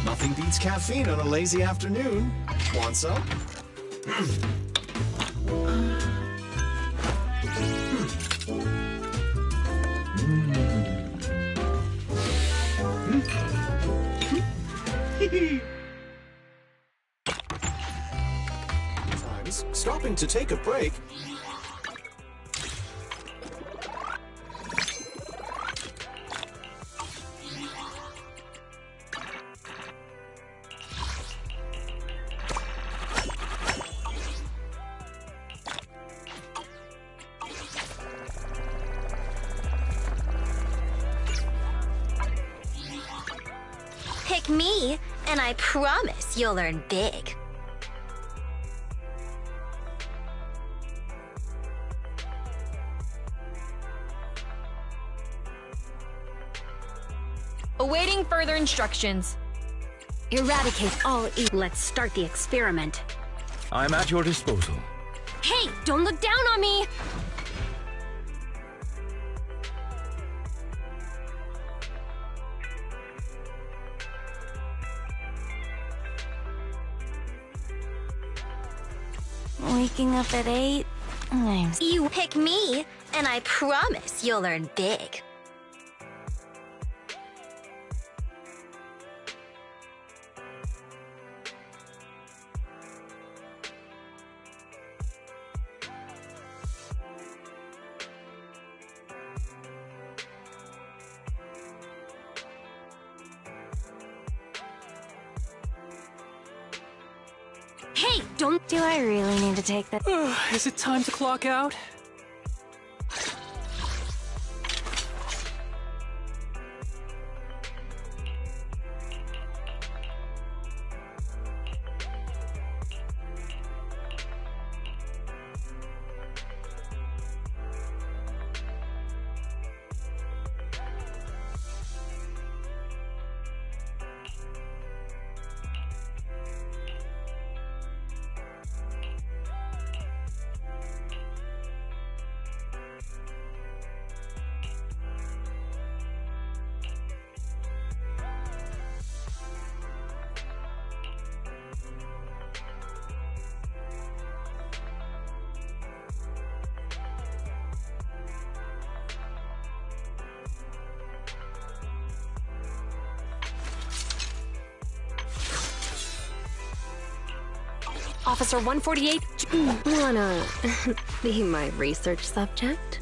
Nothing beats caffeine on a lazy afternoon. Want some? Times stopping to take a break. Pick me, and I promise you'll earn big. Awaiting further instructions. Eradicate all evil. Let's start the experiment. I'm at your disposal. Hey, don't look down on me! Waking up at 8? You pick me, and I promise you'll earn big. Hey, don't— Do I really need to take that? Is it time to clock out? Officer 148. Wanna be my research subject?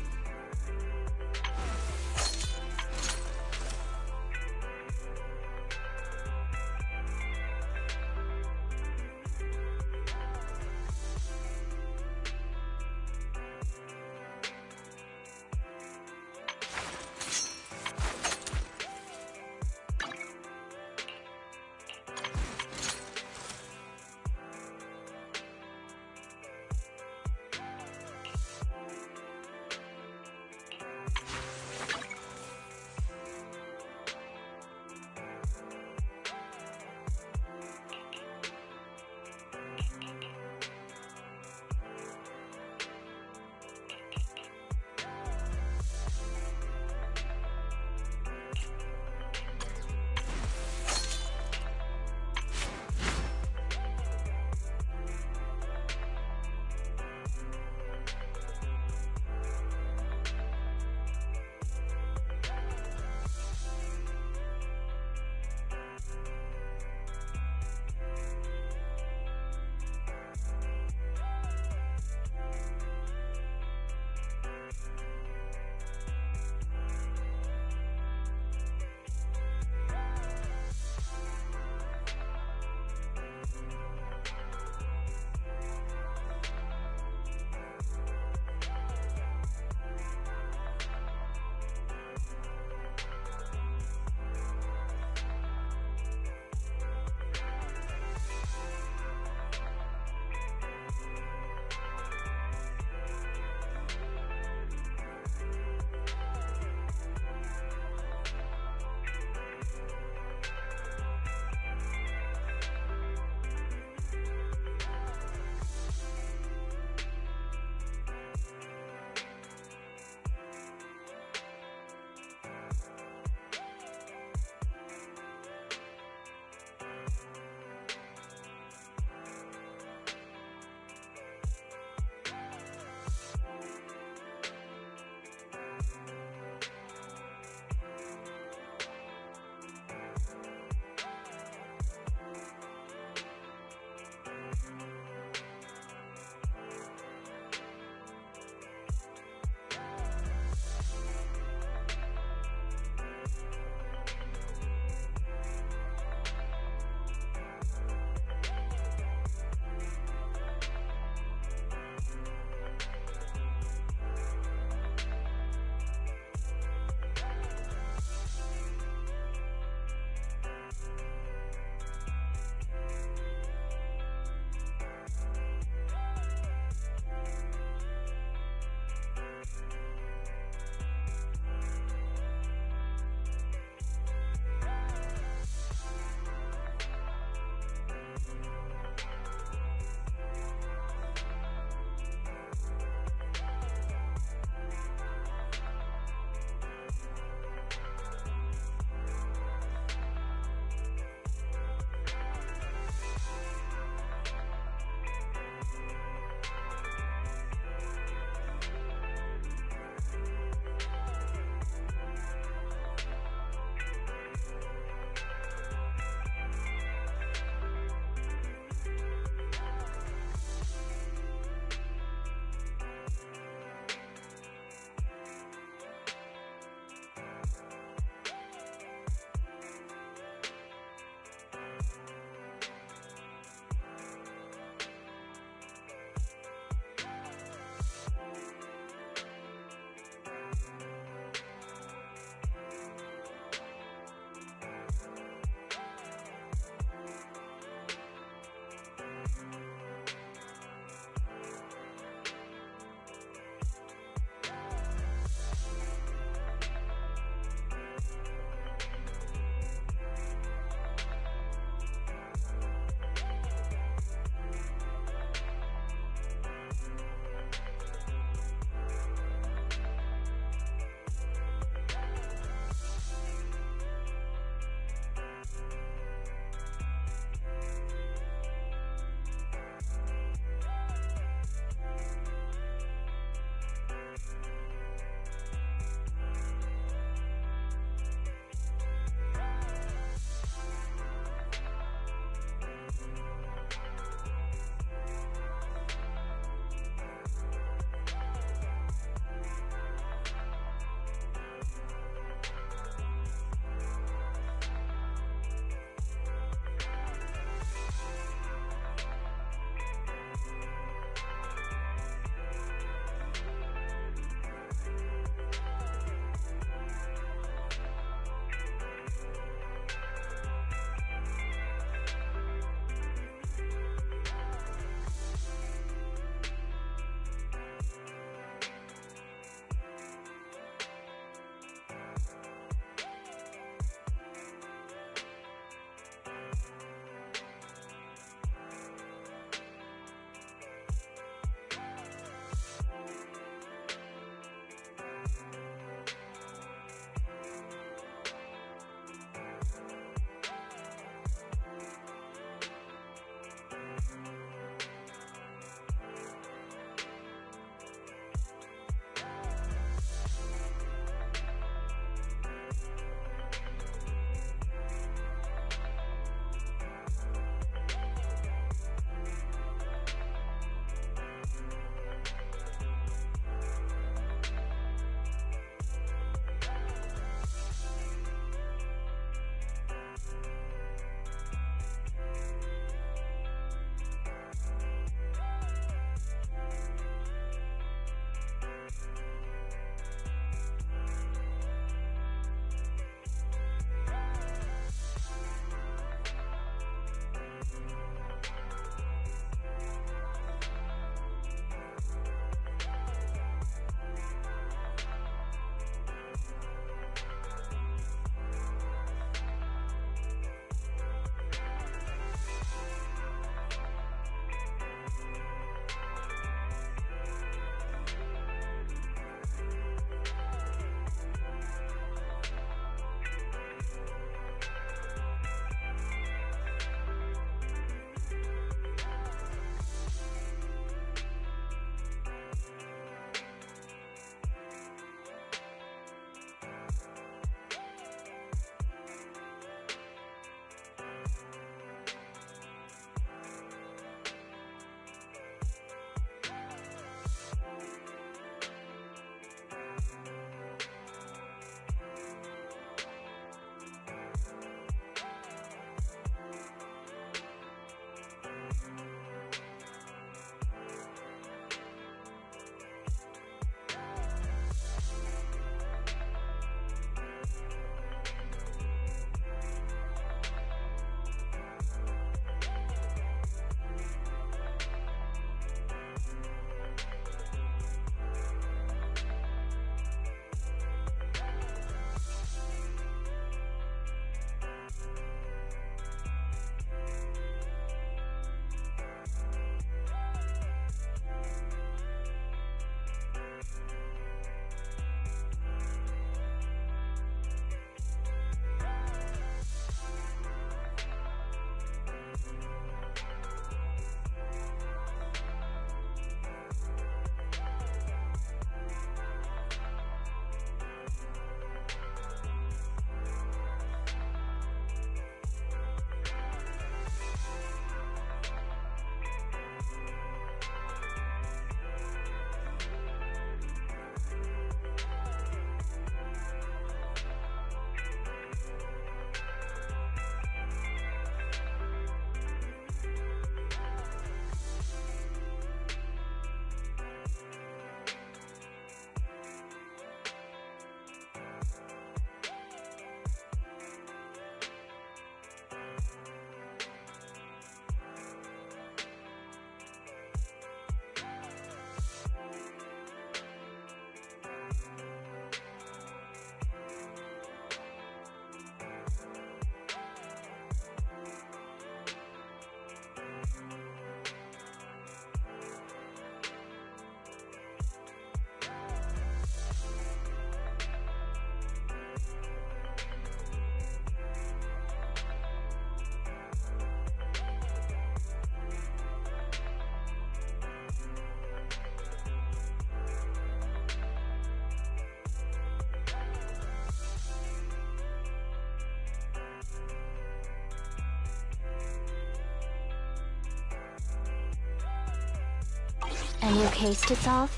A new case to solve?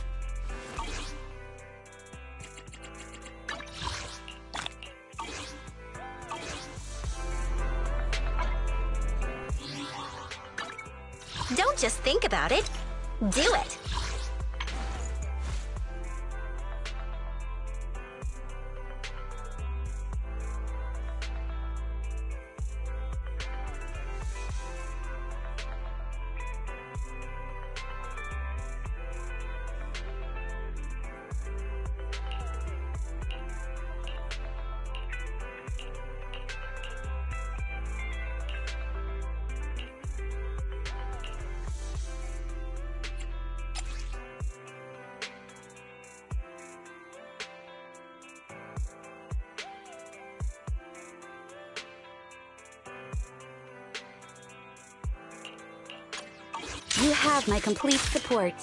Don't just think about it. Do it. You have my complete support.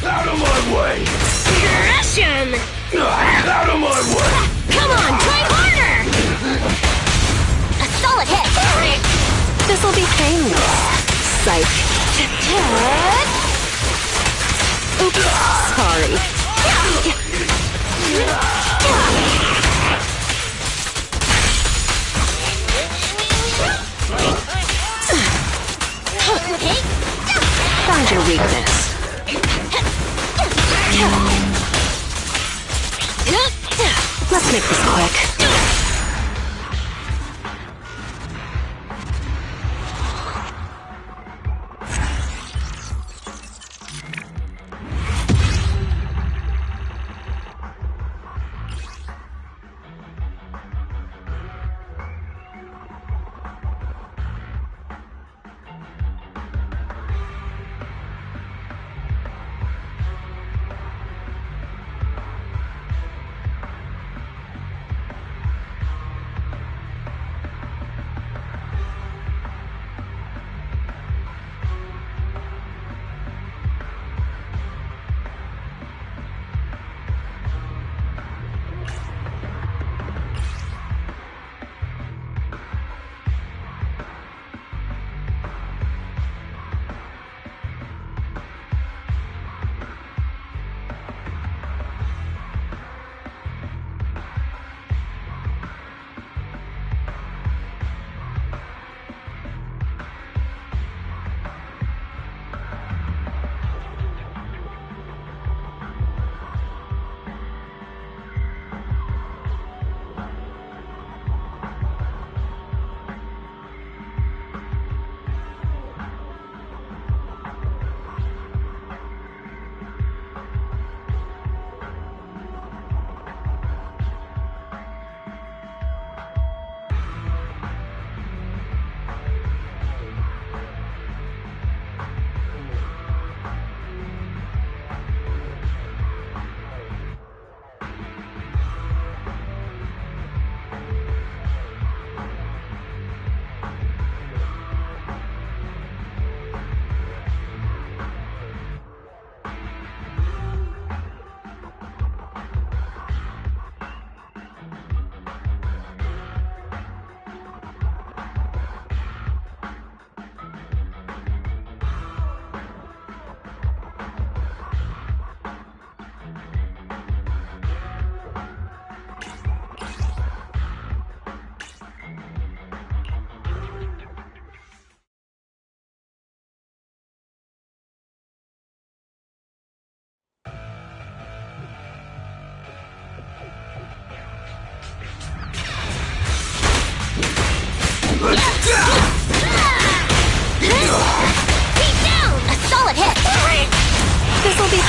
Out of my way! Crush him! Out of my way! Come on, try harder! A solid hit. This'll be painless. Psych. Oops, sorry. Found your weakness. Let's make this quick.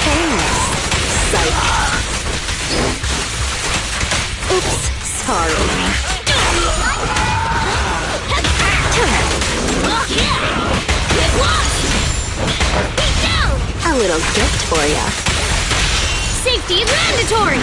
painless. Psych. Oops, sorry. A little gift for ya. Safety is mandatory!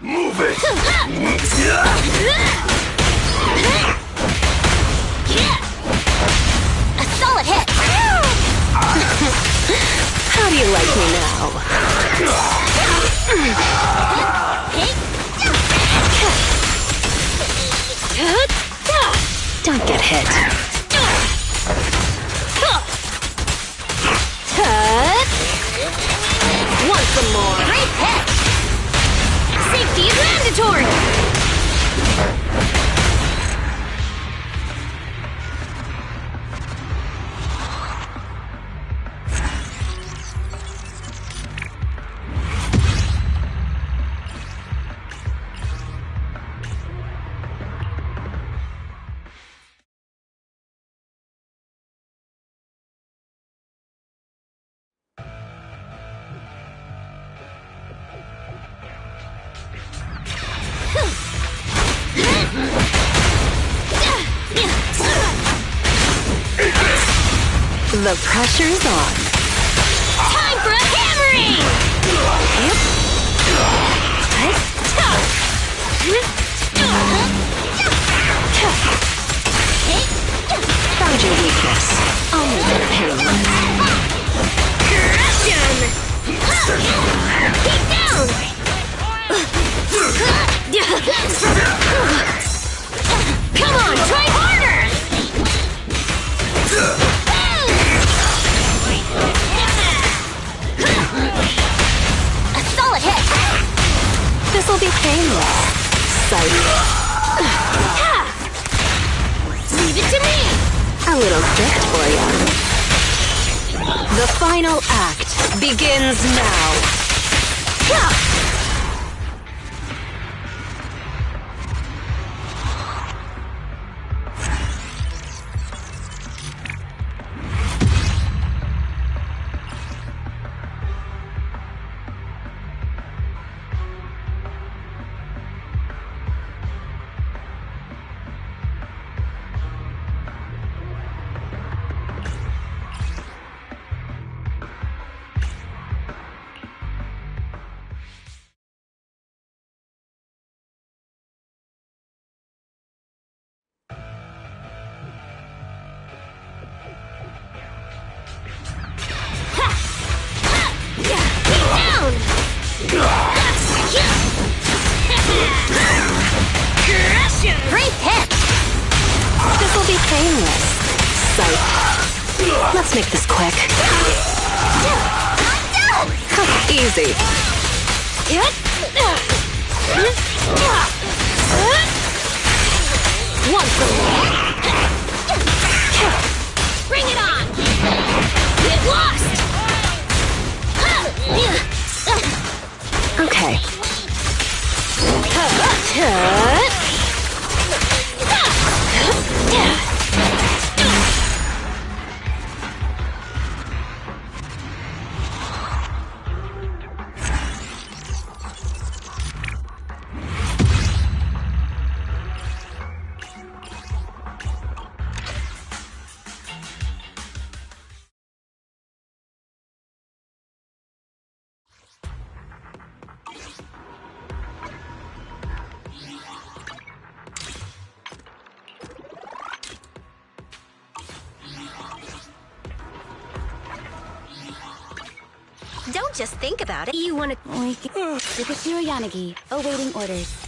Move it! A solid hit! How do you like me now? Don't get hit. Want some more? Great hit! Safety is mandatory! The pressure's on. Time for a hammering! Found your weakness. I'll make it painless. Corruption! Keep down! Come on, try harder! A solid hit! This'll be painless. Psych. Leave it to me! A little gift for ya. The final act begins now. Great hit! This'll be painless. Psych. Let's make this quick. Easy. Once more. Bring it on! Get lost! Okay. Don't just think about it. You wanna... Sukashiro Yanagi, awaiting orders.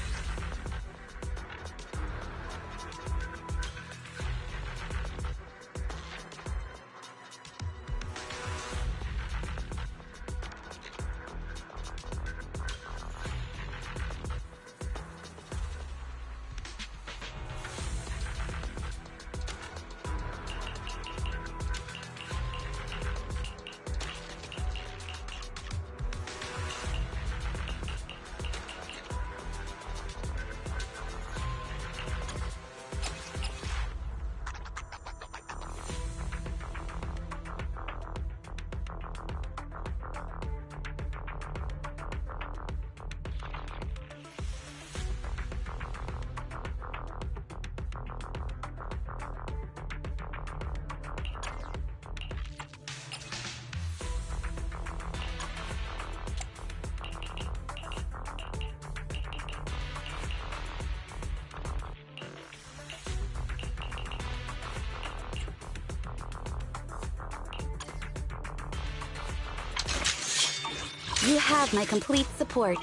You have my complete support.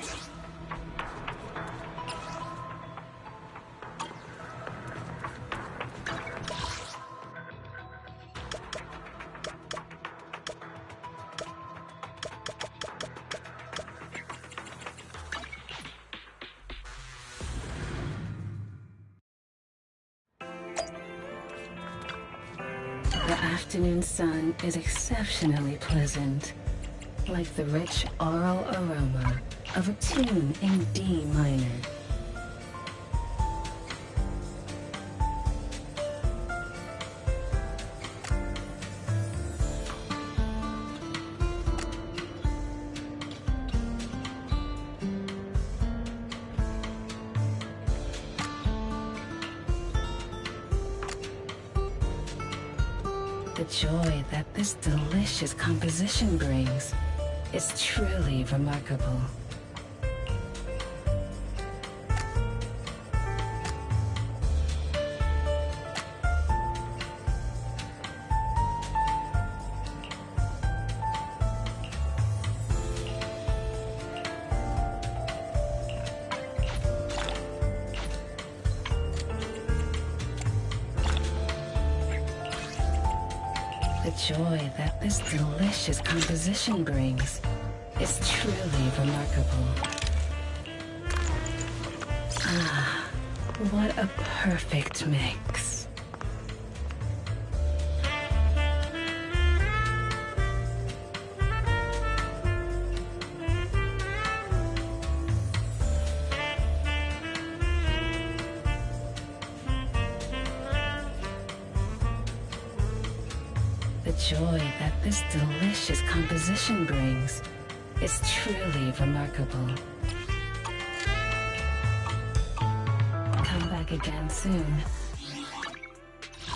The afternoon sun is exceptionally pleasant, like the rich oral aroma of a tune in D minor. The joy that this delicious composition brings is truly remarkable. The joy that this delicious composition brings is truly remarkable. Ah, what a perfect mix. The joy that this delicious composition brings is truly remarkable. Come back again soon.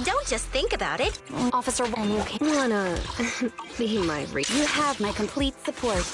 Don't just think about it. Officer Wen, you wanna be my You have my complete support.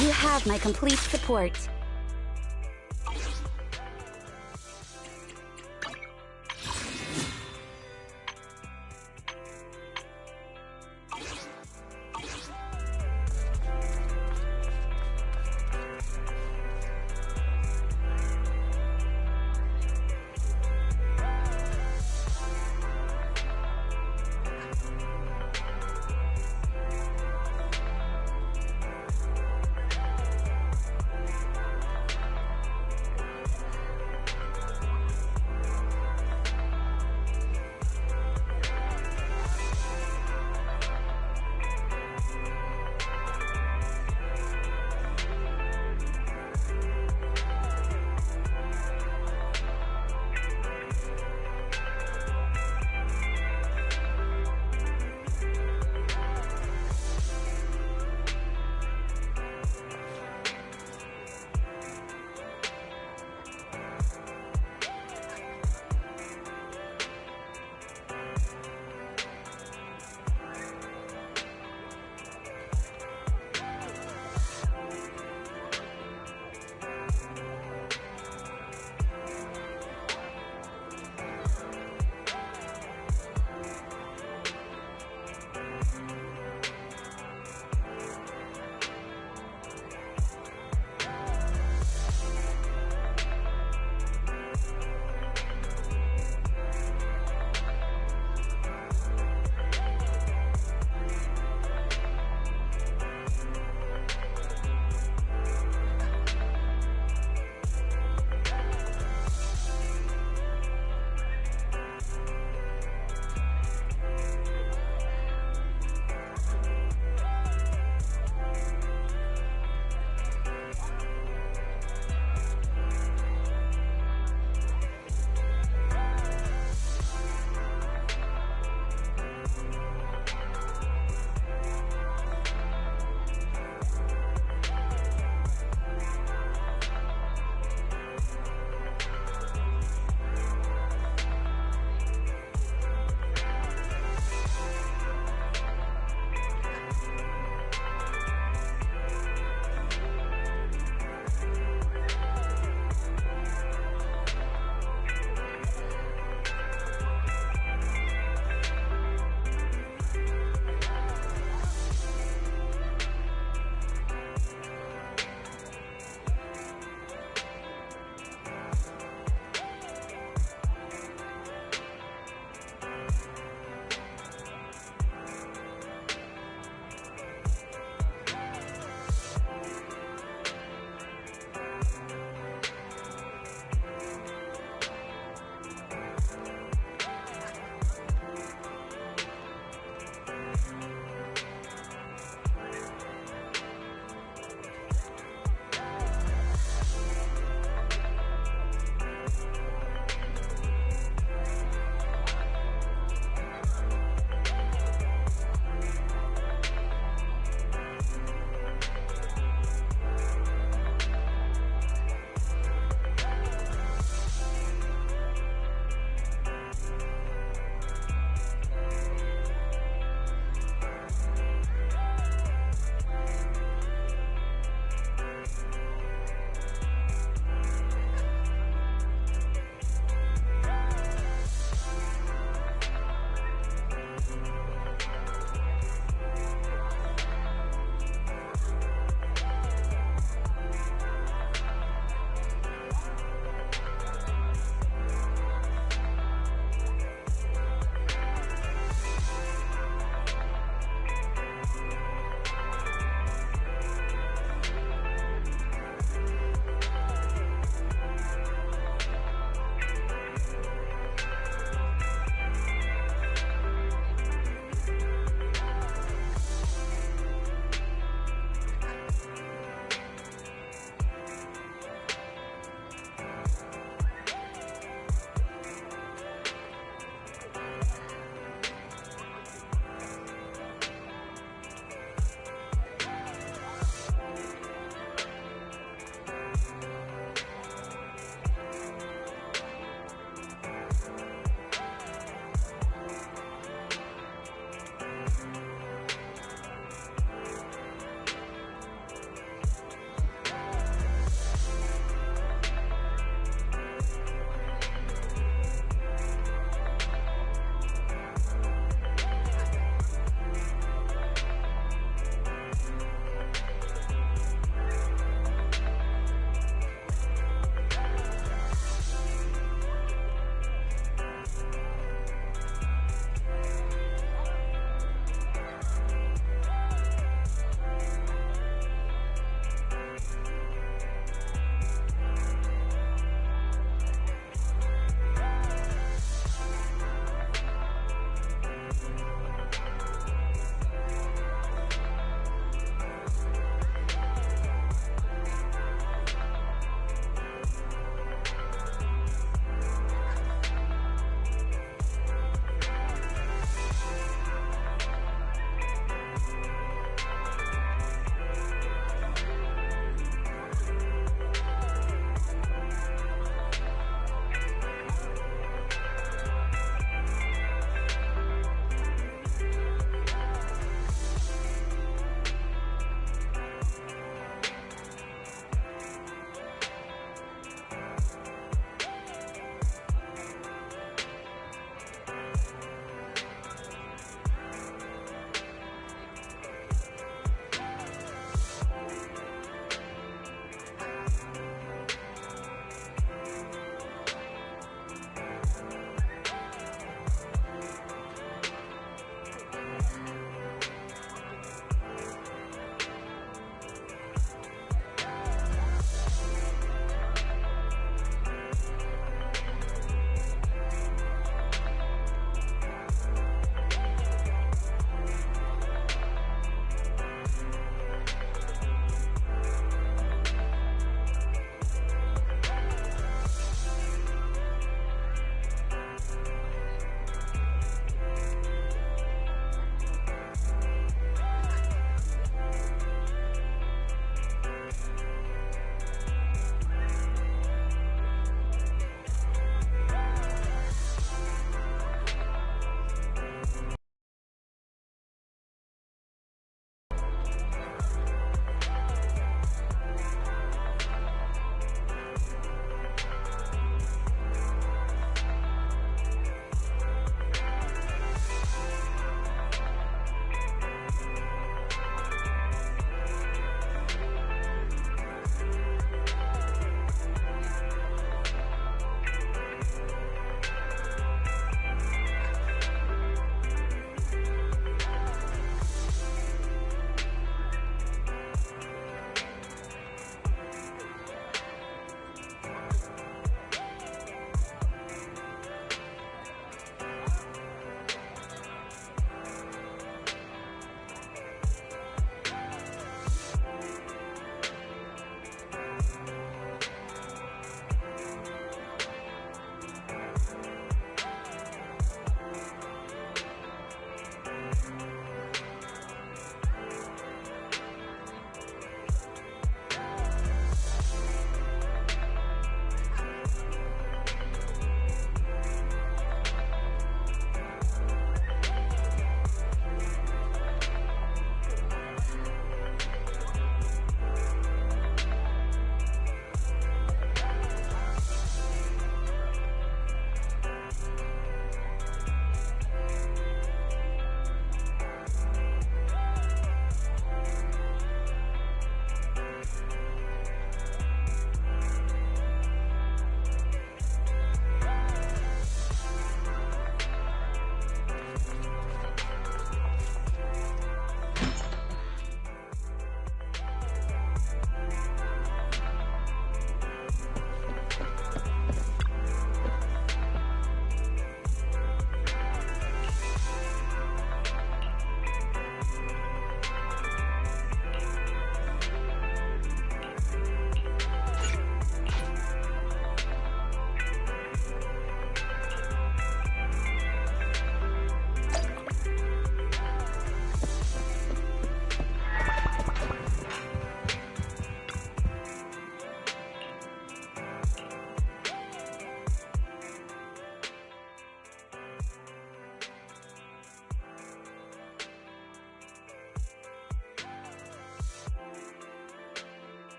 You have my complete support.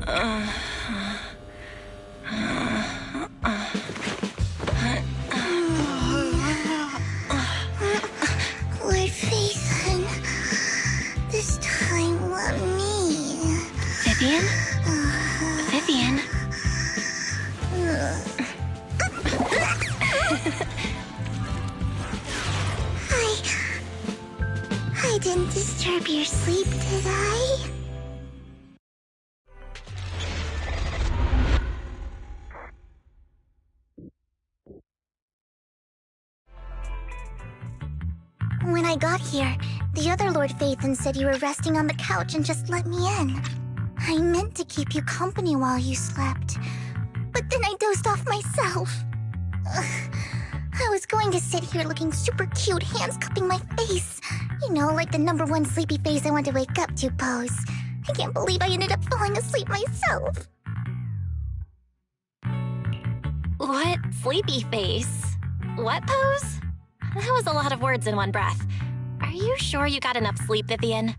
Lord Phaethon, this time let me. Vivian? Vivian? I didn't disturb your sleep, did I? When I got here, the other Lord Phaethon said you were resting on the couch and just let me in. I meant to keep you company while you slept, but then I dozed off myself. I was going to sit here looking super cute, hands cupping my face. You know, like the #1 sleepy face I want to wake up to pose. I can't believe I ended up falling asleep myself. What sleepy face? What pose? That was a lot of words in one breath. Are you sure you got enough sleep, Vivian?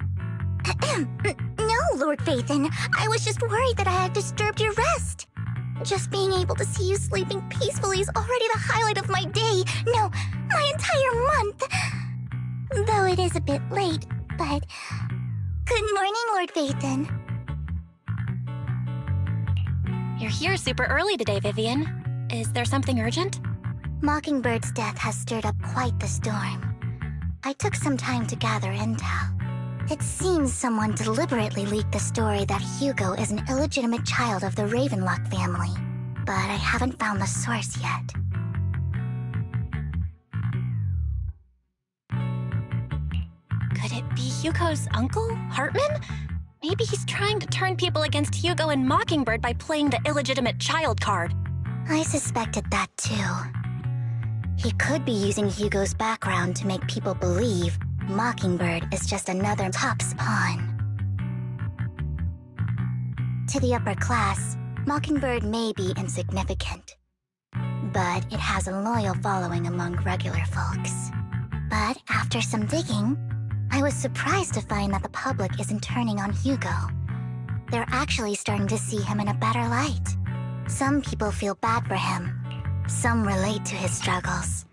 No, Lord Phaethon. I was just worried that I had disturbed your rest. Just being able to see you sleeping peacefully is already the highlight of my day. No, my entire month. Though it is a bit late, but... Good morning, Lord Phaethon. You're here super early today, Vivian. Is there something urgent? Mockingbird's death has stirred up quite the storm. I took some time to gather intel. It seems someone deliberately leaked the story that Hugo is an illegitimate child of the Ravenlock family, but I haven't found the source yet. Could it be Hugo's uncle, Hartman? Maybe he's trying to turn people against Hugo and Mockingbird by playing the illegitimate child card. I suspected that too. He could be using Hugo's background to make people believe Mockingbird is just another Top's pawn. To the upper class, Mockingbird may be insignificant, but it has a loyal following among regular folks. But after some digging, I was surprised to find that the public isn't turning on Hugo. They're actually starting to see him in a better light. Some people feel bad for him. Some relate to his struggles.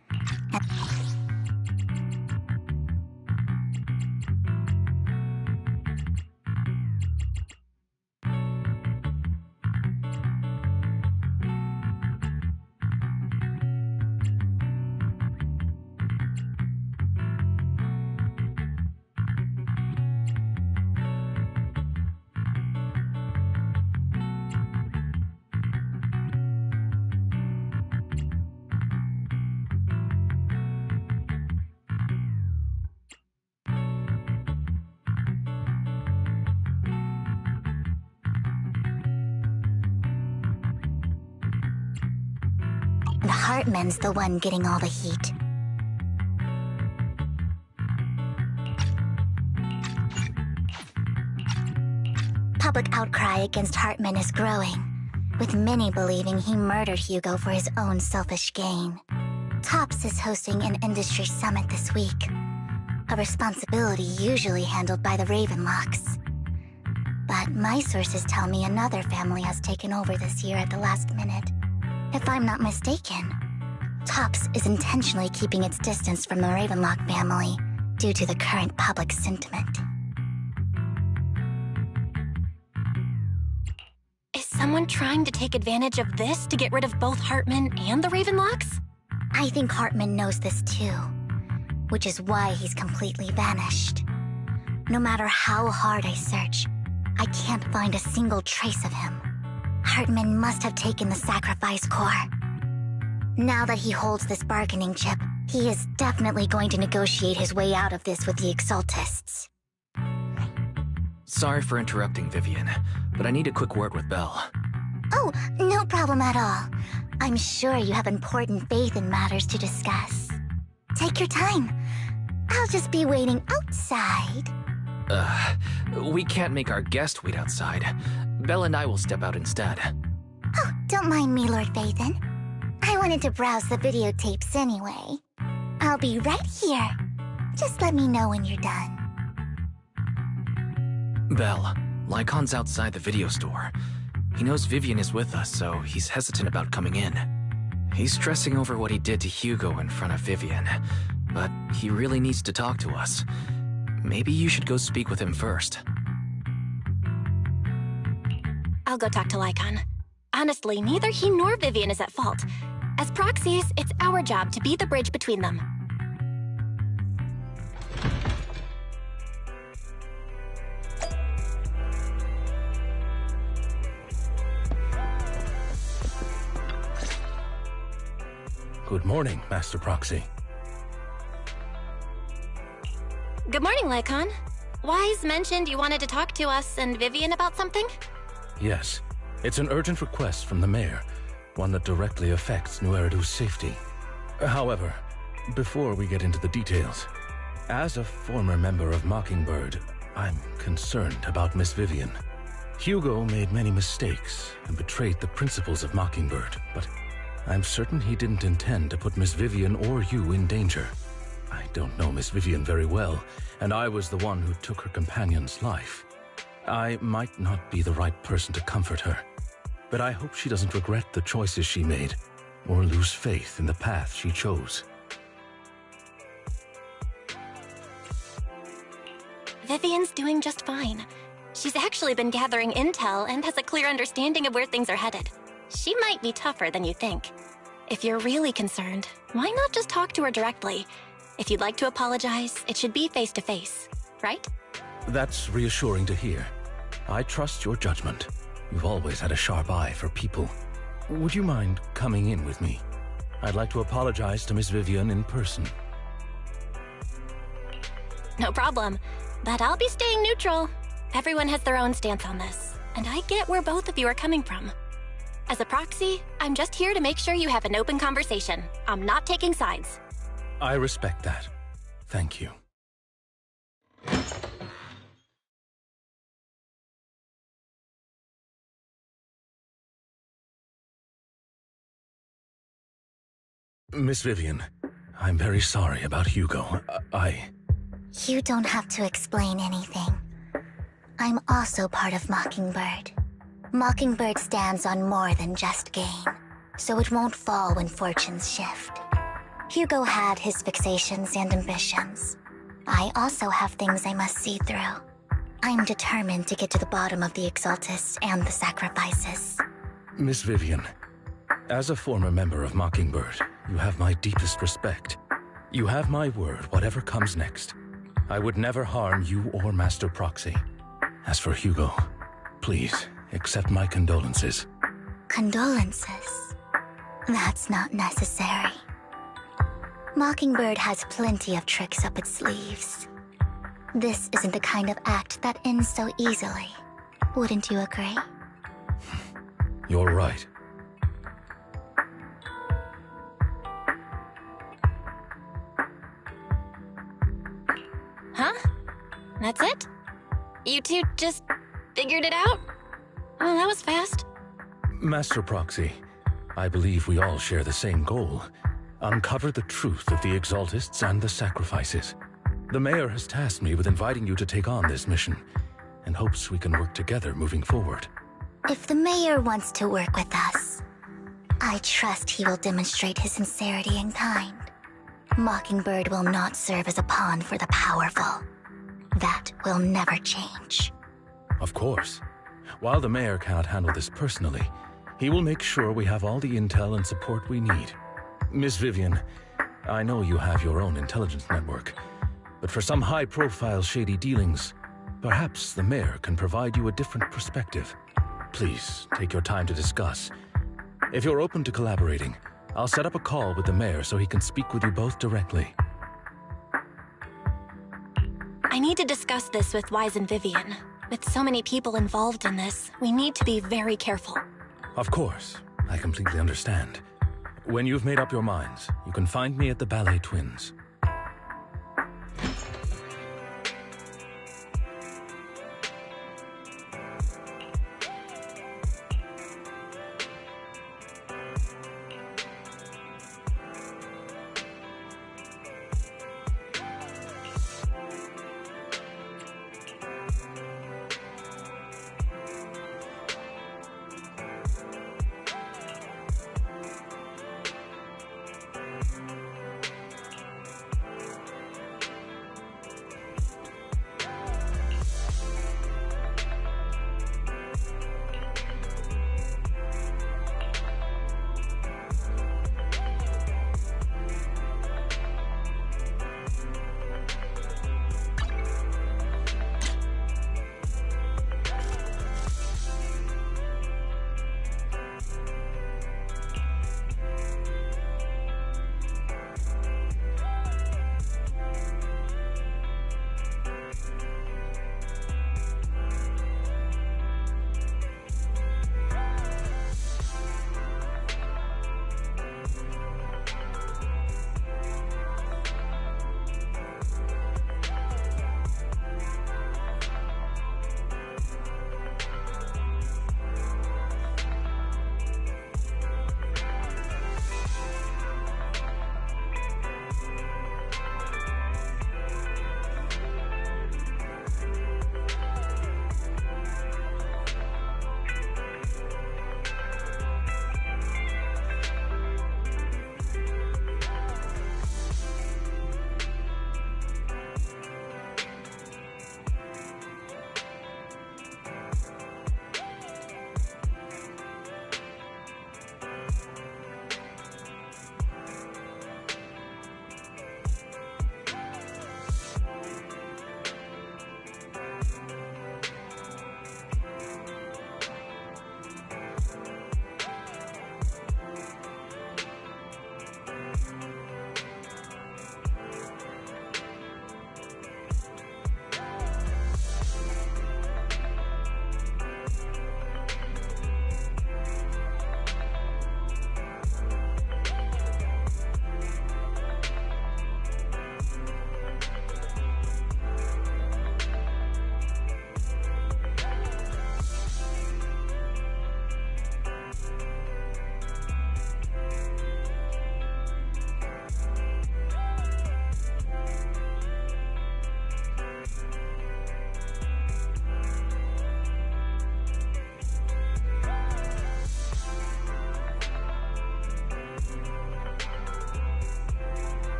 And Hartman's the one getting all the heat. Public outcry against Hartman is growing, with many believing he murdered Hugo for his own selfish gain. Tops is hosting an industry summit this week, a responsibility usually handled by the Ravenlocks. But my sources tell me another family has taken over this year at the last minute. If I'm not mistaken, Tops is intentionally keeping its distance from the Ravenlock family due to the current public sentiment. Is someone trying to take advantage of this to get rid of both Hartman and the Ravenlocks? I think Hartman knows this too, which is why he's completely vanished. No matter how hard I search, I can't find a single trace of him. Hartman must have taken the sacrifice core. Now that he holds this bargaining chip, he is definitely going to negotiate his way out of this with the Exaltists. Sorry for interrupting, Vivian, but I need a quick word with Belle. Oh, no problem at all. I'm sure you have important faith in matters to discuss. Take your time. I'll just be waiting outside. We can't make our guest wait outside. Belle and I will step out instead. Oh, don't mind me, Lord Phaethon. I wanted to browse the videotapes anyway. I'll be right here. Just let me know when you're done. Belle, Lycon's outside the video store. He knows Vivian is with us, so he's hesitant about coming in. He's stressing over what he did to Hugo in front of Vivian, but he really needs to talk to us. Maybe you should go speak with him first. I'll go talk to Lycon. Honestly, neither he nor Vivian is at fault. As proxies, it's our job to be the bridge between them. Good morning, Master Proxy. Good morning, Lycon. Wise mentioned you wanted to talk to us and Vivian about something? Yes, it's an urgent request from the mayor, one that directly affects New Eridu's safety. However, before we get into the details, as a former member of Mockingbird, I'm concerned about Miss Vivian. Hugo made many mistakes and betrayed the principles of Mockingbird, but I'm certain he didn't intend to put Miss Vivian or you in danger. I don't know Miss Vivian very well, and I was the one who took her companion's life. I might not be the right person to comfort her, but I hope she doesn't regret the choices she made or lose faith in the path she chose. Vivian's doing just fine. She's actually been gathering intel and has a clear understanding of where things are headed. She might be tougher than you think. If you're really concerned, why not just talk to her directly? If you'd like to apologize, it should be face-to-face, right? That's reassuring to hear. I trust your judgment. You've always had a sharp eye for people. Would you mind coming in with me? I'd like to apologize to Miss Vivian in person. No problem. But I'll be staying neutral. Everyone has their own stance on this, and I get where both of you are coming from. As a proxy, I'm just here to make sure you have an open conversation. I'm not taking sides. I respect that. Thank you. Miss Vivian, I'm very sorry about Hugo. You don't have to explain anything. I'm also part of Mockingbird. Mockingbird stands on more than just gain, so it won't fall when fortunes shift. Hugo had his fixations and ambitions. I also have things I must see through. I'm determined to get to the bottom of the Exaltists and the sacrifices. Miss Vivian, as a former member of Mockingbird, you have my deepest respect. You have my word, whatever comes next. I would never harm you or Master Proxy. As for Hugo, please accept my condolences. Condolences? That's not necessary. Mockingbird has plenty of tricks up its sleeves. This isn't the kind of act that ends so easily. Wouldn't you agree? You're right. Huh? That's it? You two just figured it out? Oh, that was fast. Master Proxy, I believe we all share the same goal. Uncover the truth of the Exaltists and the sacrifices. The mayor has tasked me with inviting you to take on this mission, and hopes we can work together moving forward. If the mayor wants to work with us, I trust he will demonstrate his sincerity in kind. Mockingbird will not serve as a pawn for the powerful. That will never change. Of course. While the mayor cannot handle this personally, he will make sure we have all the intel and support we need. Miss Vivian, I know you have your own intelligence network, but for some high-profile shady dealings, perhaps the mayor can provide you a different perspective. Please, take your time to discuss. If you're open to collaborating, I'll set up a call with the mayor so he can speak with you both directly. I need to discuss this with Wise and Vivian. With so many people involved in this, we need to be very careful. Of course, I completely understand. When you've made up your minds, you can find me at the Ballet Twins.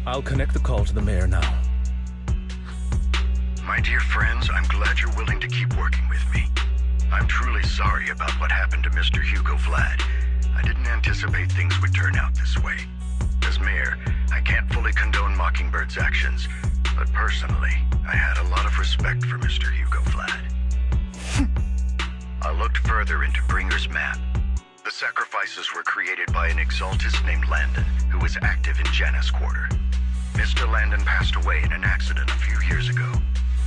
I'll connect the call to the mayor now. My dear friends, I'm glad you're willing to keep working with me. I'm truly sorry about what happened to Mr. Hugo Vlad. I didn't anticipate things would turn out this way. As mayor, I can't fully condone Mockingbird's actions, but personally, I had a lot of respect for Mr. Hugo Vlad. I looked further into Bringer's map. The sacrifices were created by an exaltist named Landon, who was active in Janus Quarter. Mr. Landon passed away in an accident a few years ago.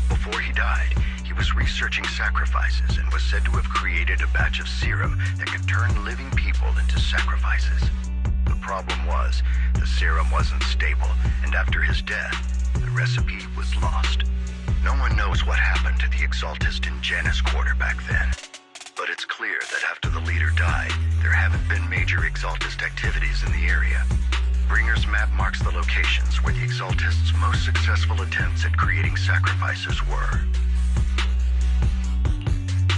Before he died, he was researching sacrifices and was said to have created a batch of serum that could turn living people into sacrifices. The problem was, the serum wasn't stable, and after his death, the recipe was lost. No one knows what happened to the exaltist in Janus Quarter back then. But it's clear that after the leader died, there haven't been major exaltist activities in the area. Bringer's map marks the locations where the exaltists' most successful attempts at creating sacrifices were.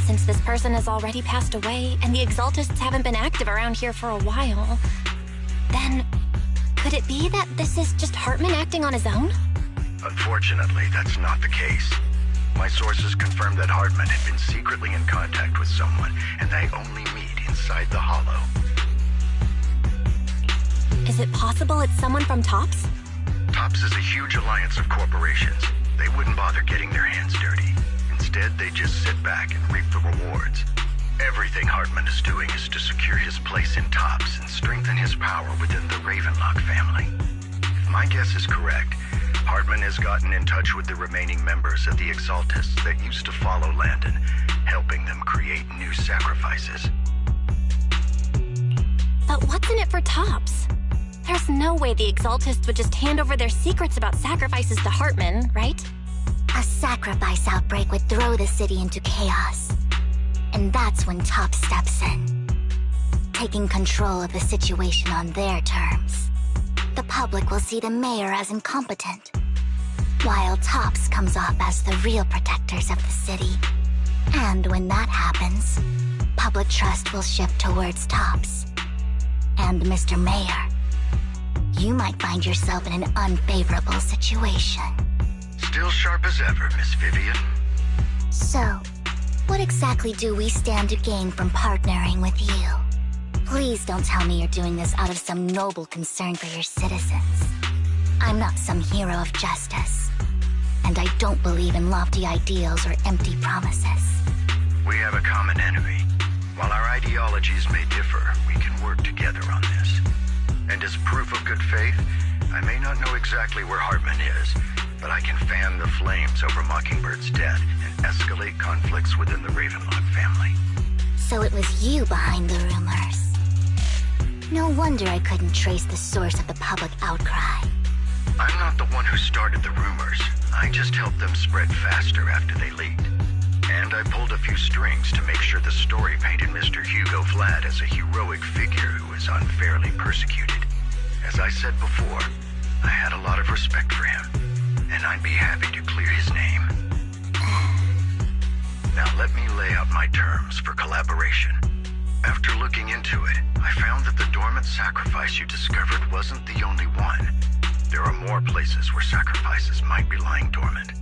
Since this person has already passed away, and the exaltists haven't been active around here for a while, then could it be that this is just Hartman acting on his own? Unfortunately, that's not the case. My sources confirmed that Hartman had been secretly in contact with someone, and they only meet inside the Hollow. Is it possible it's someone from TOPS? TOPS is a huge alliance of corporations. They wouldn't bother getting their hands dirty. Instead, they just sit back and reap the rewards. Everything Hartman is doing is to secure his place in TOPS and strengthen his power within the Ravenlock family. If my guess is correct, Hartman has gotten in touch with the remaining members of the Exaltists that used to follow Landon, helping them create new sacrifices. But what's in it for TOPS? There's no way the Exaltists would just hand over their secrets about sacrifices to Hartman, right? A sacrifice outbreak would throw the city into chaos. And that's when TOPS steps in, taking control of the situation on their terms. The public will see the mayor as incompetent, while TOPS comes off as the real protectors of the city. And when that happens, public trust will shift towards TOPS. And Mr. Mayor, you might find yourself in an unfavorable situation. Still sharp as ever, Miss Vivian. So, what exactly do we stand to gain from partnering with you? Please don't tell me you're doing this out of some noble concern for your citizens. I'm not some hero of justice, and I don't believe in lofty ideals or empty promises. We have a common enemy. While our ideologies may differ, we can work together on this. And as proof of good faith, I may not know exactly where Hartman is, but I can fan the flames over Mockingbird's death and escalate conflicts within the Ravenlock family. So it was you behind the rumors. No wonder I couldn't trace the source of the public outcry. I'm not the one who started the rumors. I just helped them spread faster after they leaked. And I pulled a few strings to make sure the story painted Mr. Hugo Vlad as a heroic figure who was unfairly persecuted. As I said before, I had a lot of respect for him, and I'd be happy to clear his name. Now let me lay out my terms for collaboration. After looking into it, I found that the dormant sacrifice you discovered wasn't the only one. There are more places where sacrifices might be lying dormant.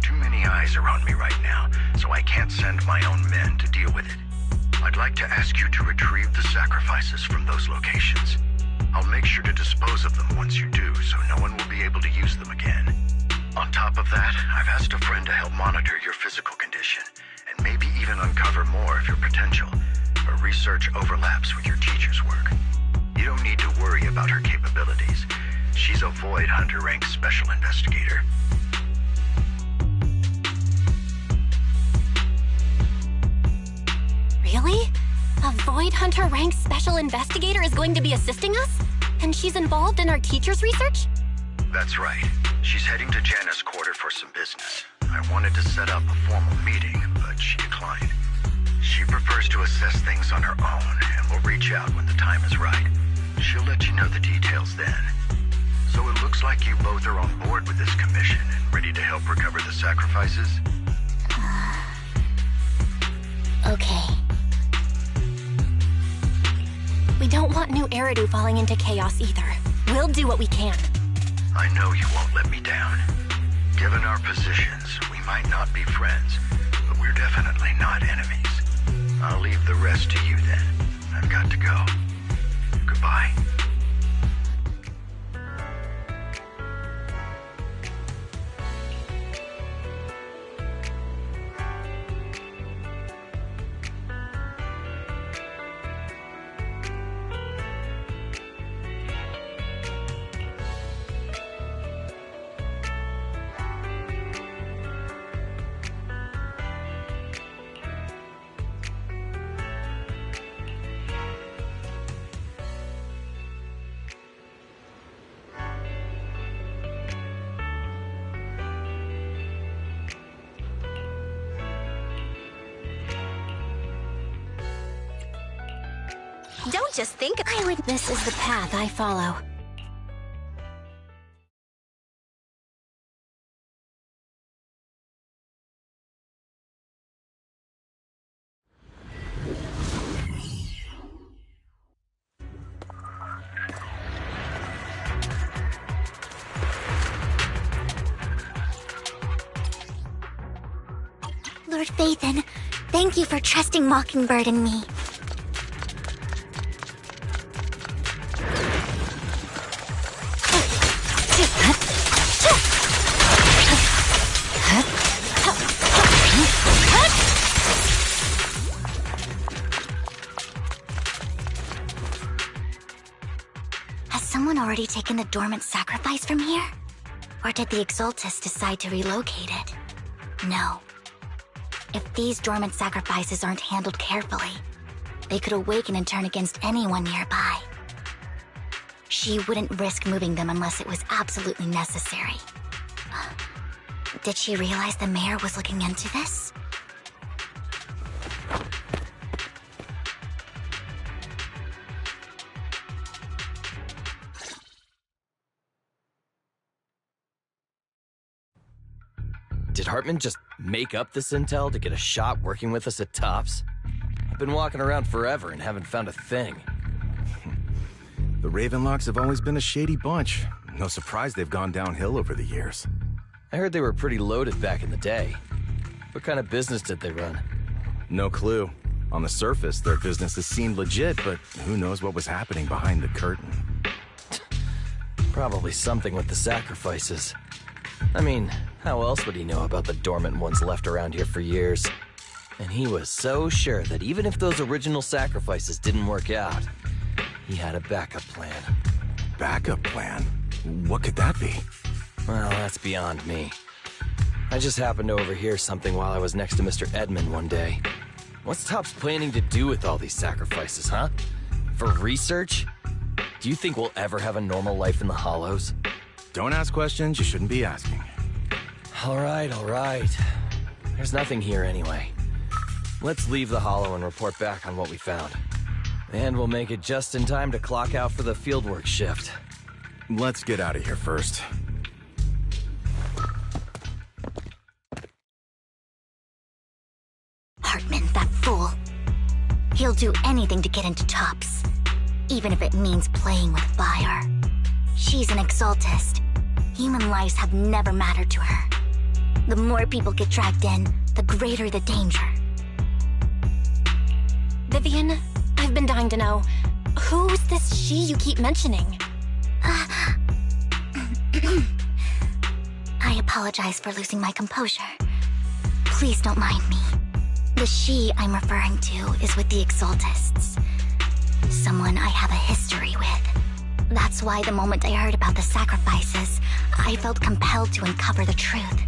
Too many eyes are on me right now, so I can't send my own men to deal with it. I'd like to ask you to retrieve the sacrifices from those locations. I'll make sure to dispose of them once you do, so no one will be able to use them again. On top of that, I've asked a friend to help monitor your physical condition, and maybe even uncover more of your potential. Her research overlaps with your teacher's work. You don't need to worry about her capabilities. She's a Void Hunter rank special investigator. Really? A Void Hunter rank special investigator is going to be assisting us? And she's involved in our teacher's research? That's right. She's heading to Janus Quarter for some business. I wanted to set up a formal meeting, but she declined. She prefers to assess things on her own, and will reach out when the time is right. She'll let you know the details then. So it looks like you both are on board with this commission and ready to help recover the sacrifices? Okay. We don't want new Eridu falling into chaos either. We'll do what we can. I know you won't let me down. Given our positions, we might not be friends, but we're definitely not enemies. I'll leave the rest to you then. I've got to go. Goodbye. Don't just think I would. This is the path I follow. Lord Phaethon, thank you for trusting Mockingbird and me. Has someone already taken the dormant sacrifice from here? Or did the Exaltus decide to relocate it? No. If these dormant sacrifices aren't handled carefully, they could awaken and turn against anyone nearby. She wouldn't risk moving them unless it was absolutely necessary. Did she realize the mayor was looking into this? Did Hartman just make up this intel to get a shot working with us at Tops? I've been walking around forever and haven't found a thing. The Ravenlocks have always been a shady bunch. No surprise they've gone downhill over the years. I heard they were pretty loaded back in the day. What kind of business did they run? No clue. On the surface, their businesses seemed legit, but who knows what was happening behind the curtain. Probably something with the sacrifices. I mean, how else would he know about the dormant ones left around here for years? And he was so sure that even if those original sacrifices didn't work out, he had a backup plan. Backup plan? What could that be? Well, that's beyond me. I just happened to overhear something while I was next to Mr. Edmund one day. What's Tops planning to do with all these sacrifices, huh? For research? Do you think we'll ever have a normal life in the Hollows? Don't ask questions you shouldn't be asking. All right. There's nothing here anyway. Let's leave the Hollow and report back on what we found. And we'll make it just in time to clock out for the fieldwork shift. Let's get out of here first. Hartman, that fool. He'll do anything to get into Tops, even if it means playing with fire. She's an Exaltist. Human lives have never mattered to her. The more people get dragged in, the greater the danger. Vivian, I've been dying to know, who's this she you keep mentioning? I apologize for losing my composure. Please don't mind me. The she I'm referring to is with the Exaltists. Someone I have a history with. That's why the moment I heard about the sacrifices, I felt compelled to uncover the truth.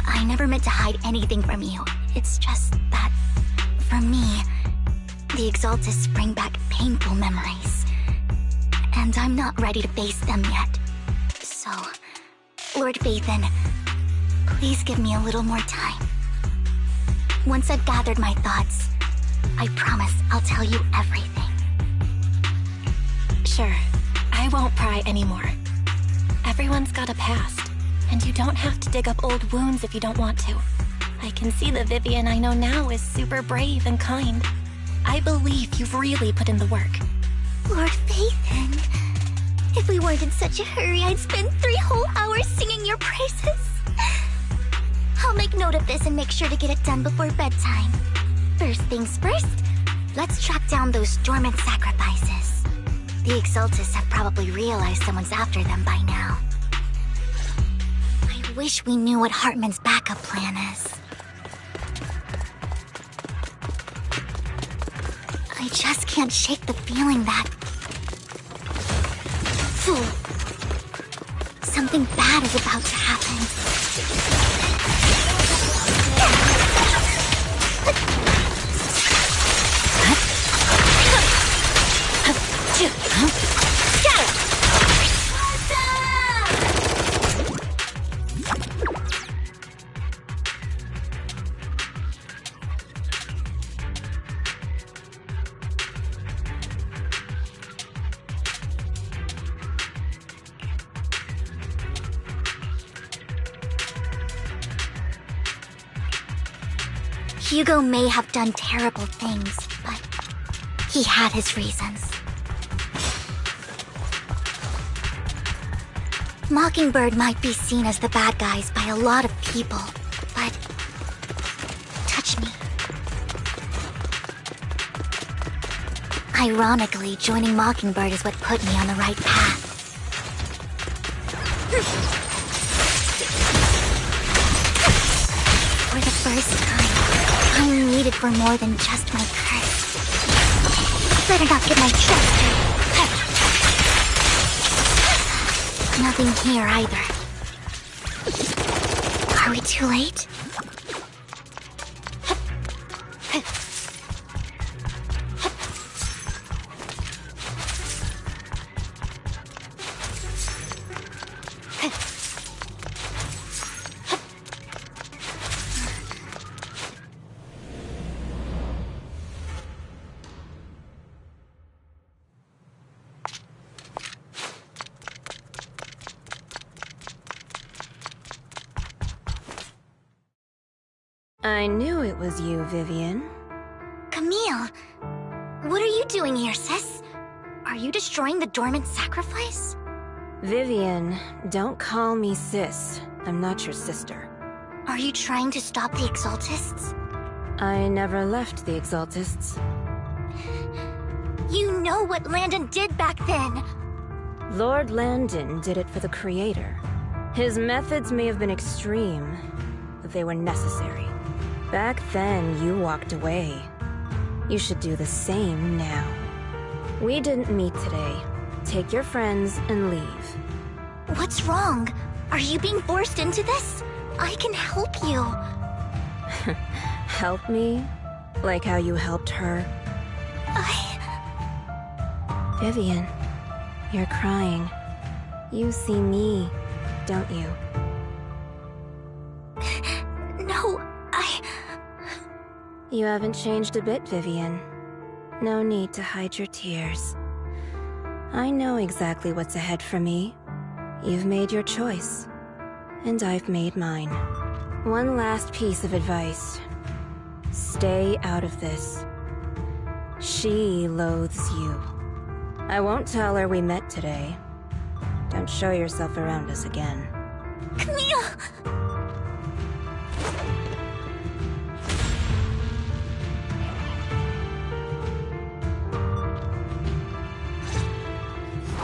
I never meant to hide anything from you. It's just that, for me, the Exaltists bring back painful memories. And I'm not ready to face them yet. So, Lord Phaethon, please give me a little more time. Once I've gathered my thoughts, I promise I'll tell you everything. Sure, I won't pry anymore. Everyone's got a past, and you don't have to dig up old wounds if you don't want to. I can see the Vivian I know now is super brave and kind. I believe you've really put in the work. Lord Phaethon, If we weren't in such a hurry, I'd spend 3 whole hours singing your praises. I'll make note of this and make sure to get it done before bedtime. First things first, let's track down those dormant sacrifices. The Exaltists have probably realized someone's after them by now. I wish we knew what Hartman's backup plan is. I just can't shake the feeling that... Fool. Something bad is about to happen. Hugo may have done terrible things, but he had his reasons. Mockingbird might be seen as the bad guys by a lot of people, but... touch me. Ironically, joining Mockingbird is what put me on the right path. For the first time, I'm needed for more than just my curse. Better not get my chest hurt. Nothing here either. Are we too late? I knew it was you, Vivian. Camille! What are you doing here, sis? Are you destroying the dormant sacrifice? Vivian, don't call me sis. I'm not your sister. Are you trying to stop the Exaltists? I never left the Exaltists. You know what Landon did back then! Lord Landon did it for the Creator. His methods may have been extreme, but they were necessary. Back then, you walked away. You should do the same now. We didn't meet today. Take your friends and leave. What's wrong? Are you being forced into this? I can help you. Help me? Like how you helped her? Vivian, you're crying. You see me, don't you? No, You haven't changed a bit, Vivian. No need to hide your tears. I know exactly what's ahead for me. You've made your choice, and I've made mine. One last piece of advice. Stay out of this. She loathes you. I won't tell her we met today. Don't show yourself around us again. Camille!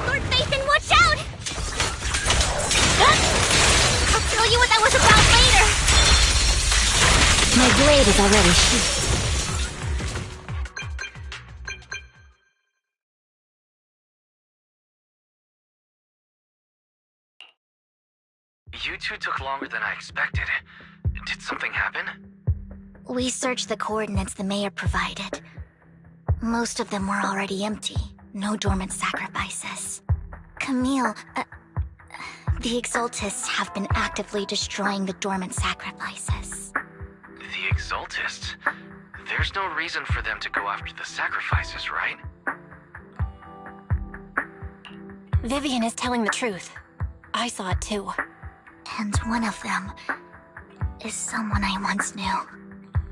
Lord Nathan, watch out! I'll tell you what that was about later! My blade is already sheathed. You two took longer than I expected. Did something happen? We searched the coordinates the mayor provided. Most of them were already empty. No dormant sacrifices. Camille, the Exaltists have been actively destroying the dormant sacrifices. The Exaltists? There's no reason for them to go after the sacrifices, right? Vivian is telling the truth. I saw it too. And one of them is someone I once knew.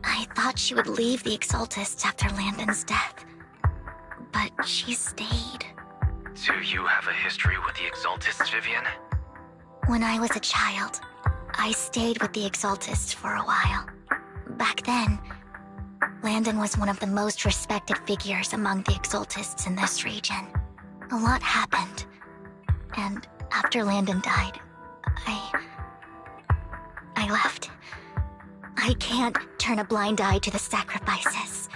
I thought she would leave the Exaltists after Landon's death. But she stayed. Do you have a history with the Exaltists, Vivian? When I was a child, I stayed with the Exaltists for a while. Back then, Landon was one of the most respected figures among the Exaltists in this region. A lot happened, and after Landon died, I left. I can't turn a blind eye to the sacrifices.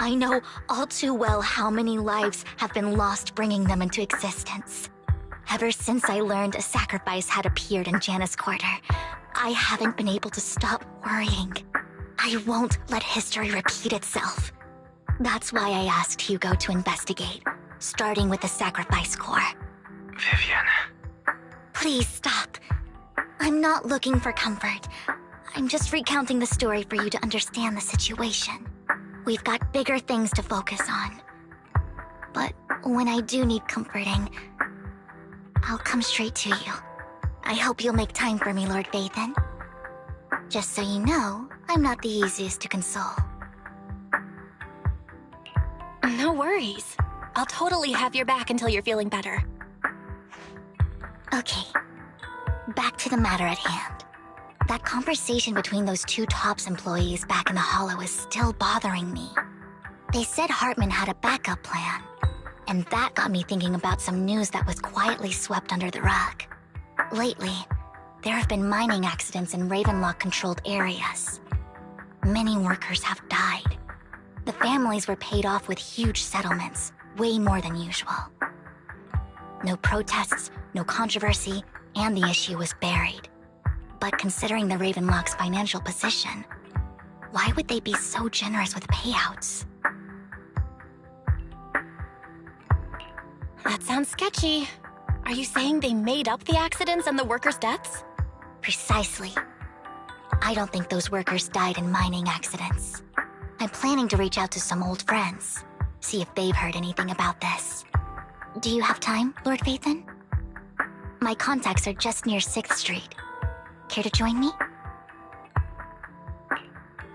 I know all too well how many lives have been lost bringing them into existence. Ever since I learned a sacrifice had appeared in Janus Quarter, I haven't been able to stop worrying. I won't let history repeat itself. That's why I asked Hugo to investigate, starting with the Sacrifice Corps. Vivian. Please stop. I'm not looking for comfort. I'm just recounting the story for you to understand the situation. We've got bigger things to focus on. But when I do need comforting, I'll come straight to you. I hope you'll make time for me, Lord Vathan. Just so you know, I'm not the easiest to console. No worries. I'll totally have your back until you're feeling better. Okay, back to the matter at hand. That conversation between those two TOPS employees back in the Hollow is still bothering me. They said Hartman had a backup plan, and that got me thinking about some news that was quietly swept under the rug. Lately, there have been mining accidents in Ravenlock-controlled areas. Many workers have died. The families were paid off with huge settlements, way more than usual. No protests, no controversy, and the issue was buried. But considering the Ravenlock's financial position, why would they be so generous with payouts? That sounds sketchy. Are you saying they made up the accidents and the workers' deaths? Precisely. I don't think those workers died in mining accidents. I'm planning to reach out to some old friends, see if they've heard anything about this. Do you have time, Lord Vathan? My contacts are just near 6th Street. Care to join me?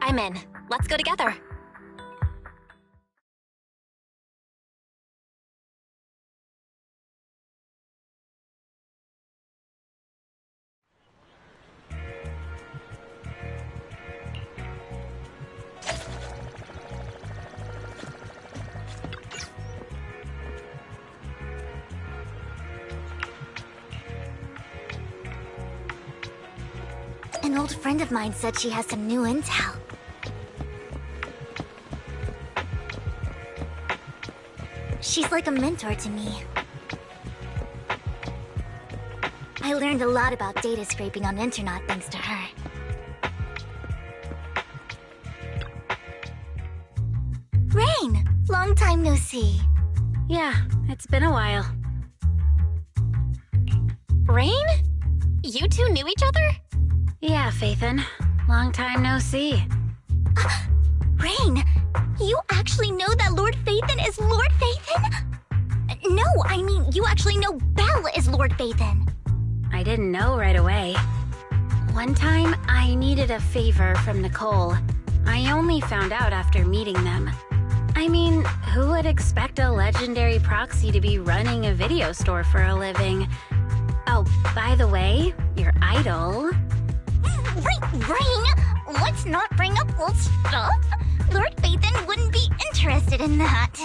I'm in. Let's go together. An old friend of mine said she has some new intel. She's like a mentor to me. I learned a lot about data scraping on Internet thanks to her. Rain! Long time no see. Yeah, it's been a while. Rain? You two knew each other? Yeah, Vathan. Long time no see. Rain! You actually know that Lord Vathan is Lord Vathan? No, I mean, you actually know Belle is Lord Vathan. I didn't know right away. One time, I needed a favor from Nicole. I only found out after meeting them. I mean, who would expect a legendary proxy to be running a video store for a living? Oh, by the way, your idol... Rain! Let's not bring up old stuff. Lord Vathan wouldn't be interested in that.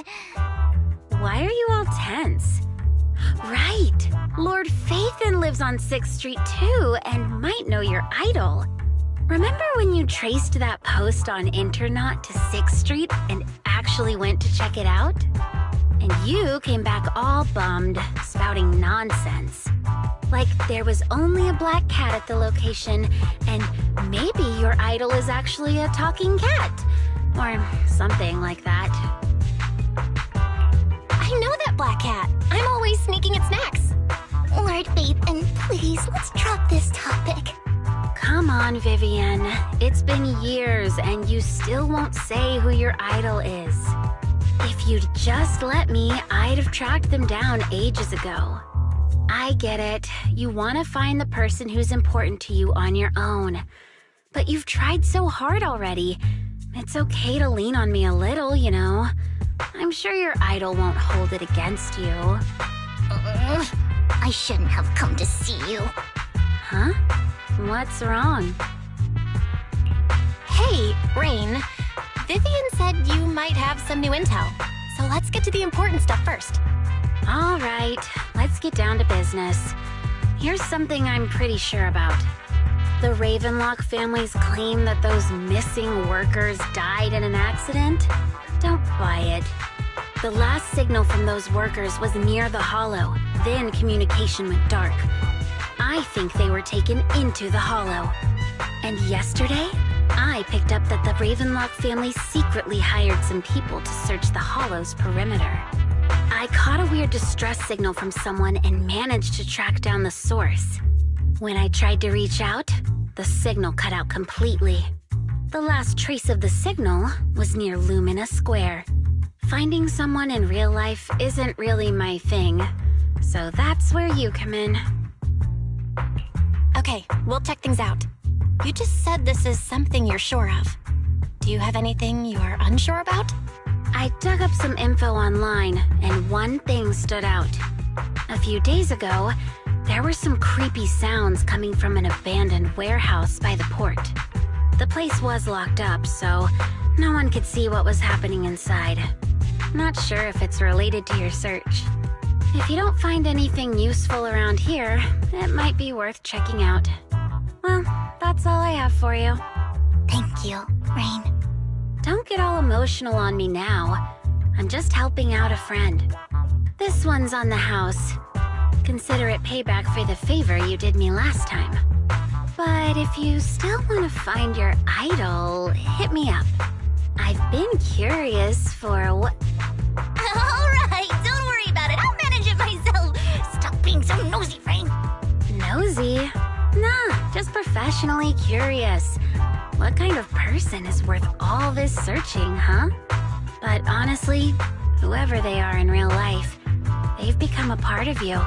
Why are you all tense? Right! Lord Vathan lives on 6th Street too, and might know your idol. Remember when you traced that post on Internet to 6th Street and actually went to check it out? And you came back all bummed, spouting nonsense. Like there was only a black cat at the location, and maybe your idol is actually a talking cat. Or something like that. I know that black cat. I'm always sneaking its snacks. Lord Vathan, please, let's drop this topic. Come on, Vivian. It's been years, and you still won't say who your idol is. If you'd just let me, I'd have tracked them down ages ago. I get it. You want to find the person who's important to you on your own. But you've tried so hard already. It's okay to lean on me a little, you know. I'm sure your idol won't hold it against you. I shouldn't have come to see you. Huh? What's wrong? Hey, Rain. Vivian said you might have some new intel. So let's get to the important stuff first. All right, let's get down to business. Here's something I'm pretty sure about. The Ravenlock family's claim that those missing workers died in an accident? Don't buy it. The last signal from those workers was near the Hollow, then communication went dark. I think they were taken into the Hollow. And yesterday, I picked up that the Ravenlock family secretly hired some people to search the Hollow's perimeter. I caught a weird distress signal from someone and managed to track down the source. When I tried to reach out, the signal cut out completely. The last trace of the signal was near Lumina Square. Finding someone in real life isn't really my thing, so that's where you come in. Okay, we'll check things out. You just said this is something you're sure of. Do you have anything you're unsure about? I dug up some info online, and one thing stood out. A few days ago, there were some creepy sounds coming from an abandoned warehouse by the port. The place was locked up, so no one could see what was happening inside. Not sure if it's related to your search. If you don't find anything useful around here, it might be worth checking out. Well, that's all I have for you. Thank you, Rain. Don't get all emotional on me now. I'm just helping out a friend. This one's on the house. Consider it payback for the favor you did me last time. But if you still want to find your idol, hit me up. I've been curious for what... Alright, don't worry about it. I'll manage it myself. Stop being so nosy, Rain. Nosy? Nah, just professionally curious. What kind of person is worth all this searching, huh? But honestly, whoever they are in real life, they've become a part of you.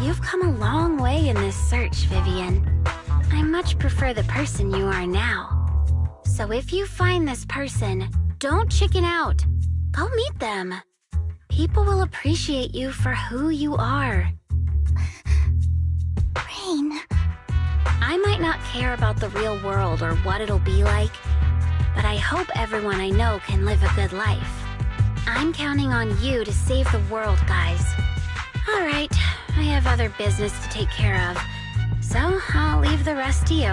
You've come a long way in this search, Vivian. I much prefer the person you are now. So if you find this person, don't chicken out. Go meet them. People will appreciate you for who you are. Rain. I might not care about the real world or what it'll be like, but I hope everyone I know can live a good life. I'm counting on you to save the world, guys. All right, I have other business to take care of, so I'll leave the rest to you.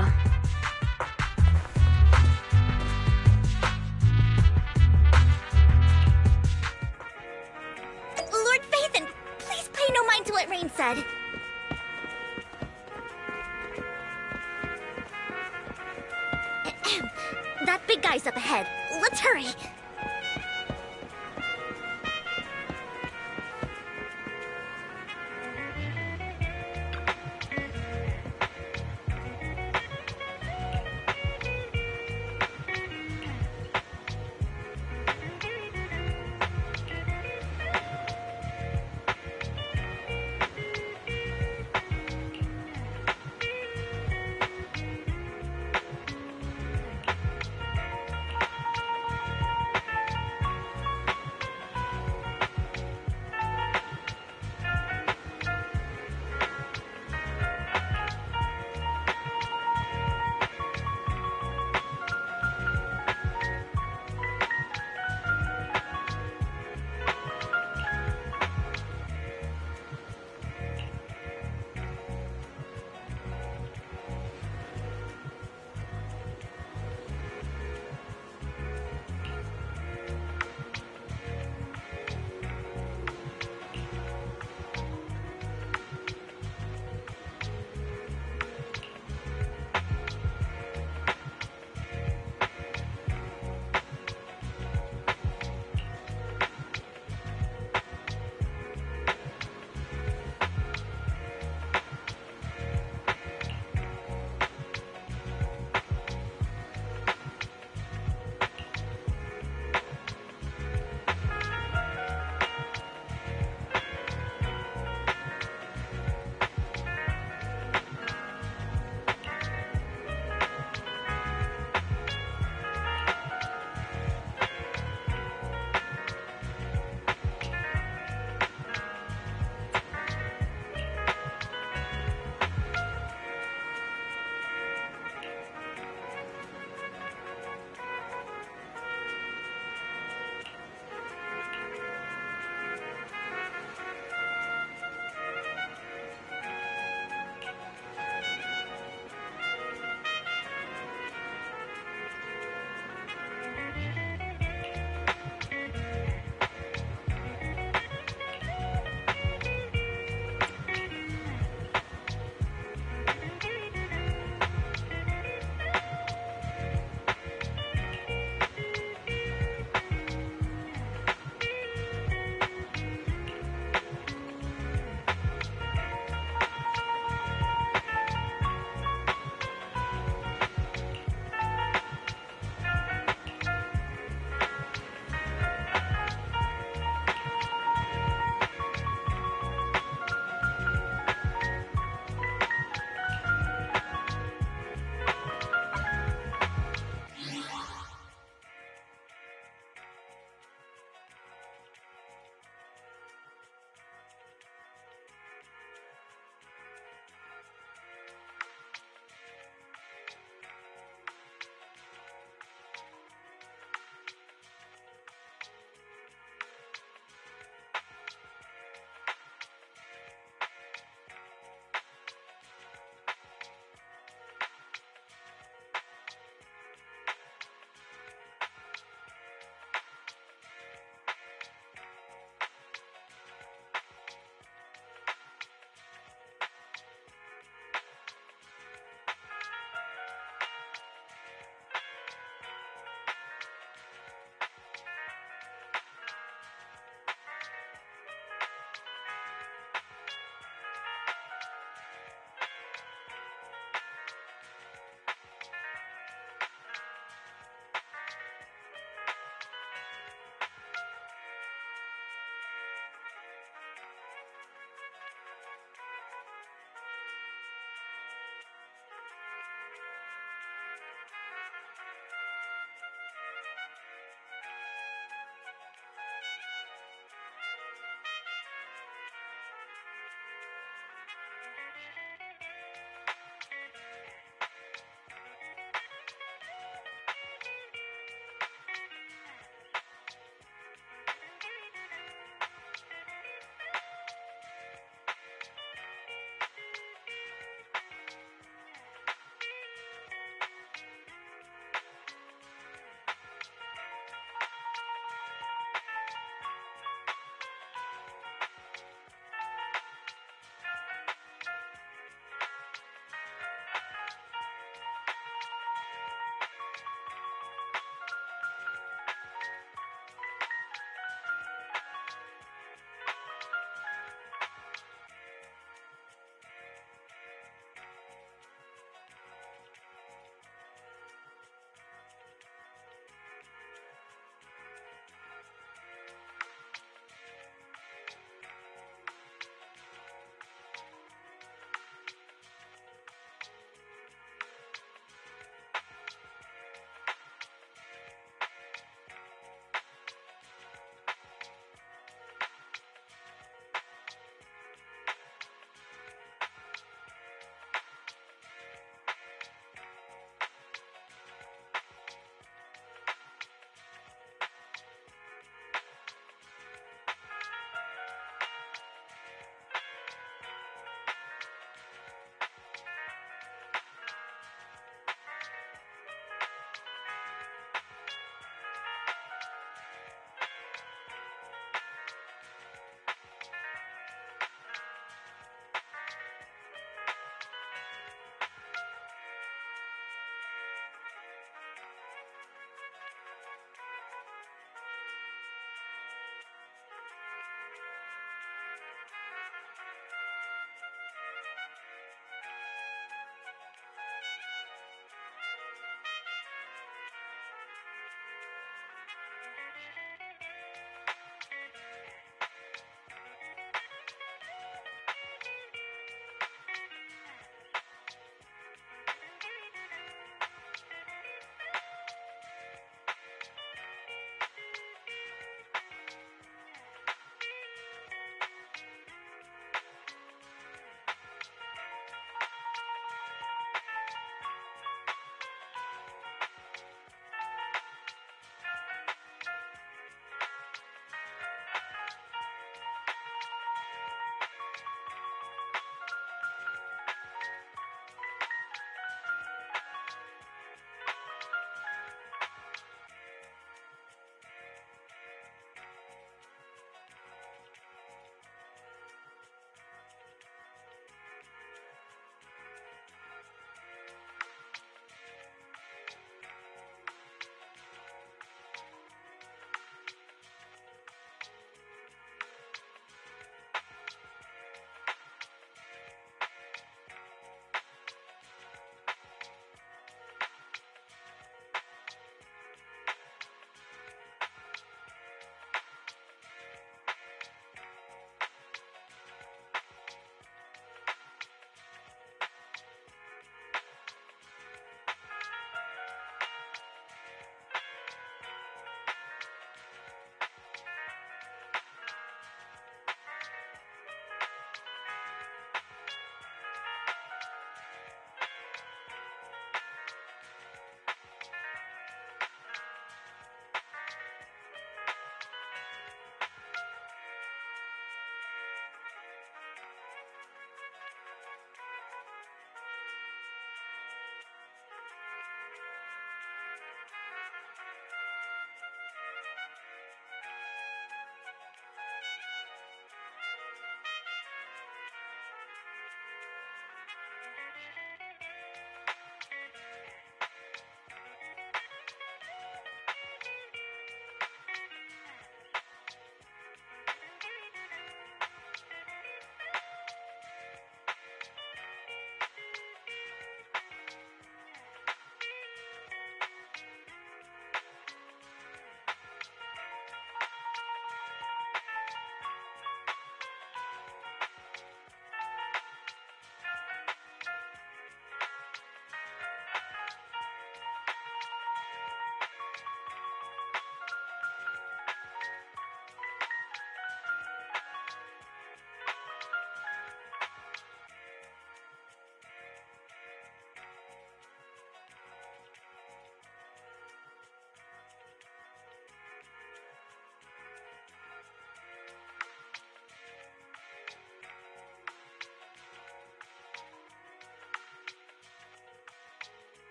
Lord Phaethon, please pay no mind to what Rain said. That big guy's up ahead. Let's hurry.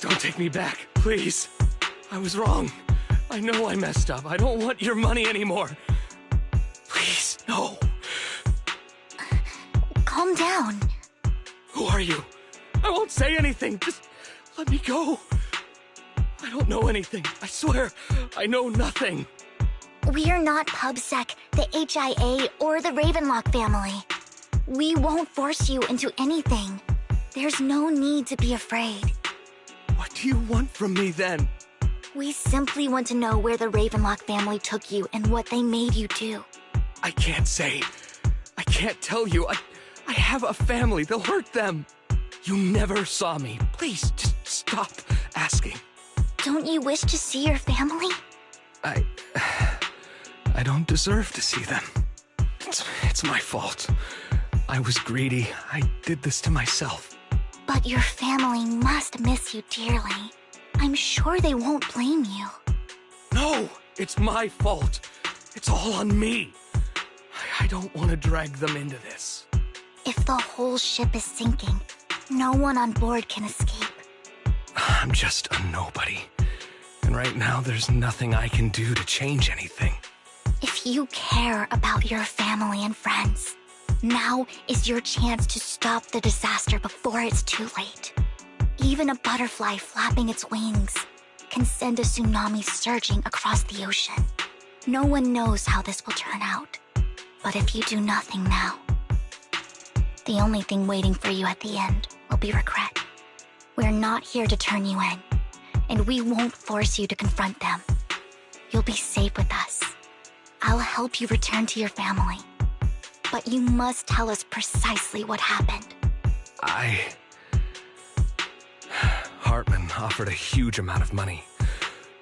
Don't take me back, please. I was wrong. I know I messed up. I don't want your money anymore. Please, no. Calm down. Who are you? I won't say anything. Just let me go. I don't know anything. I swear, I know nothing. We are not PubSec, the HIA, or the Ravenlock family. We won't force you into anything. There's no need to be afraid. What do you want from me then? We simply want to know where the Ravenlock family took you and what they made you do. I can't say. I can't tell you. I have a family. They'll hurt them. You never saw me. Please, just stop asking. Don't you wish to see your family? I don't deserve to see them. It's my fault. I was greedy. I did this to myself. But your family must miss you dearly. I'm sure they won't blame you. No, it's my fault. It's all on me. I don't want to drag them into this. If the whole ship is sinking, no one on board can escape. I'm just a nobody. And right now, there's nothing I can do to change anything. If you care about your family and friends, now is your chance to stop the disaster before it's too late. Even a butterfly flapping its wings can send a tsunami surging across the ocean. No one knows how this will turn out. But if you do nothing now, the only thing waiting for you at the end will be regret. We're not here to turn you in, and we won't force you to confront them. You'll be safe with us. I'll help you return to your family. But you must tell us precisely what happened. Hartman offered a huge amount of money,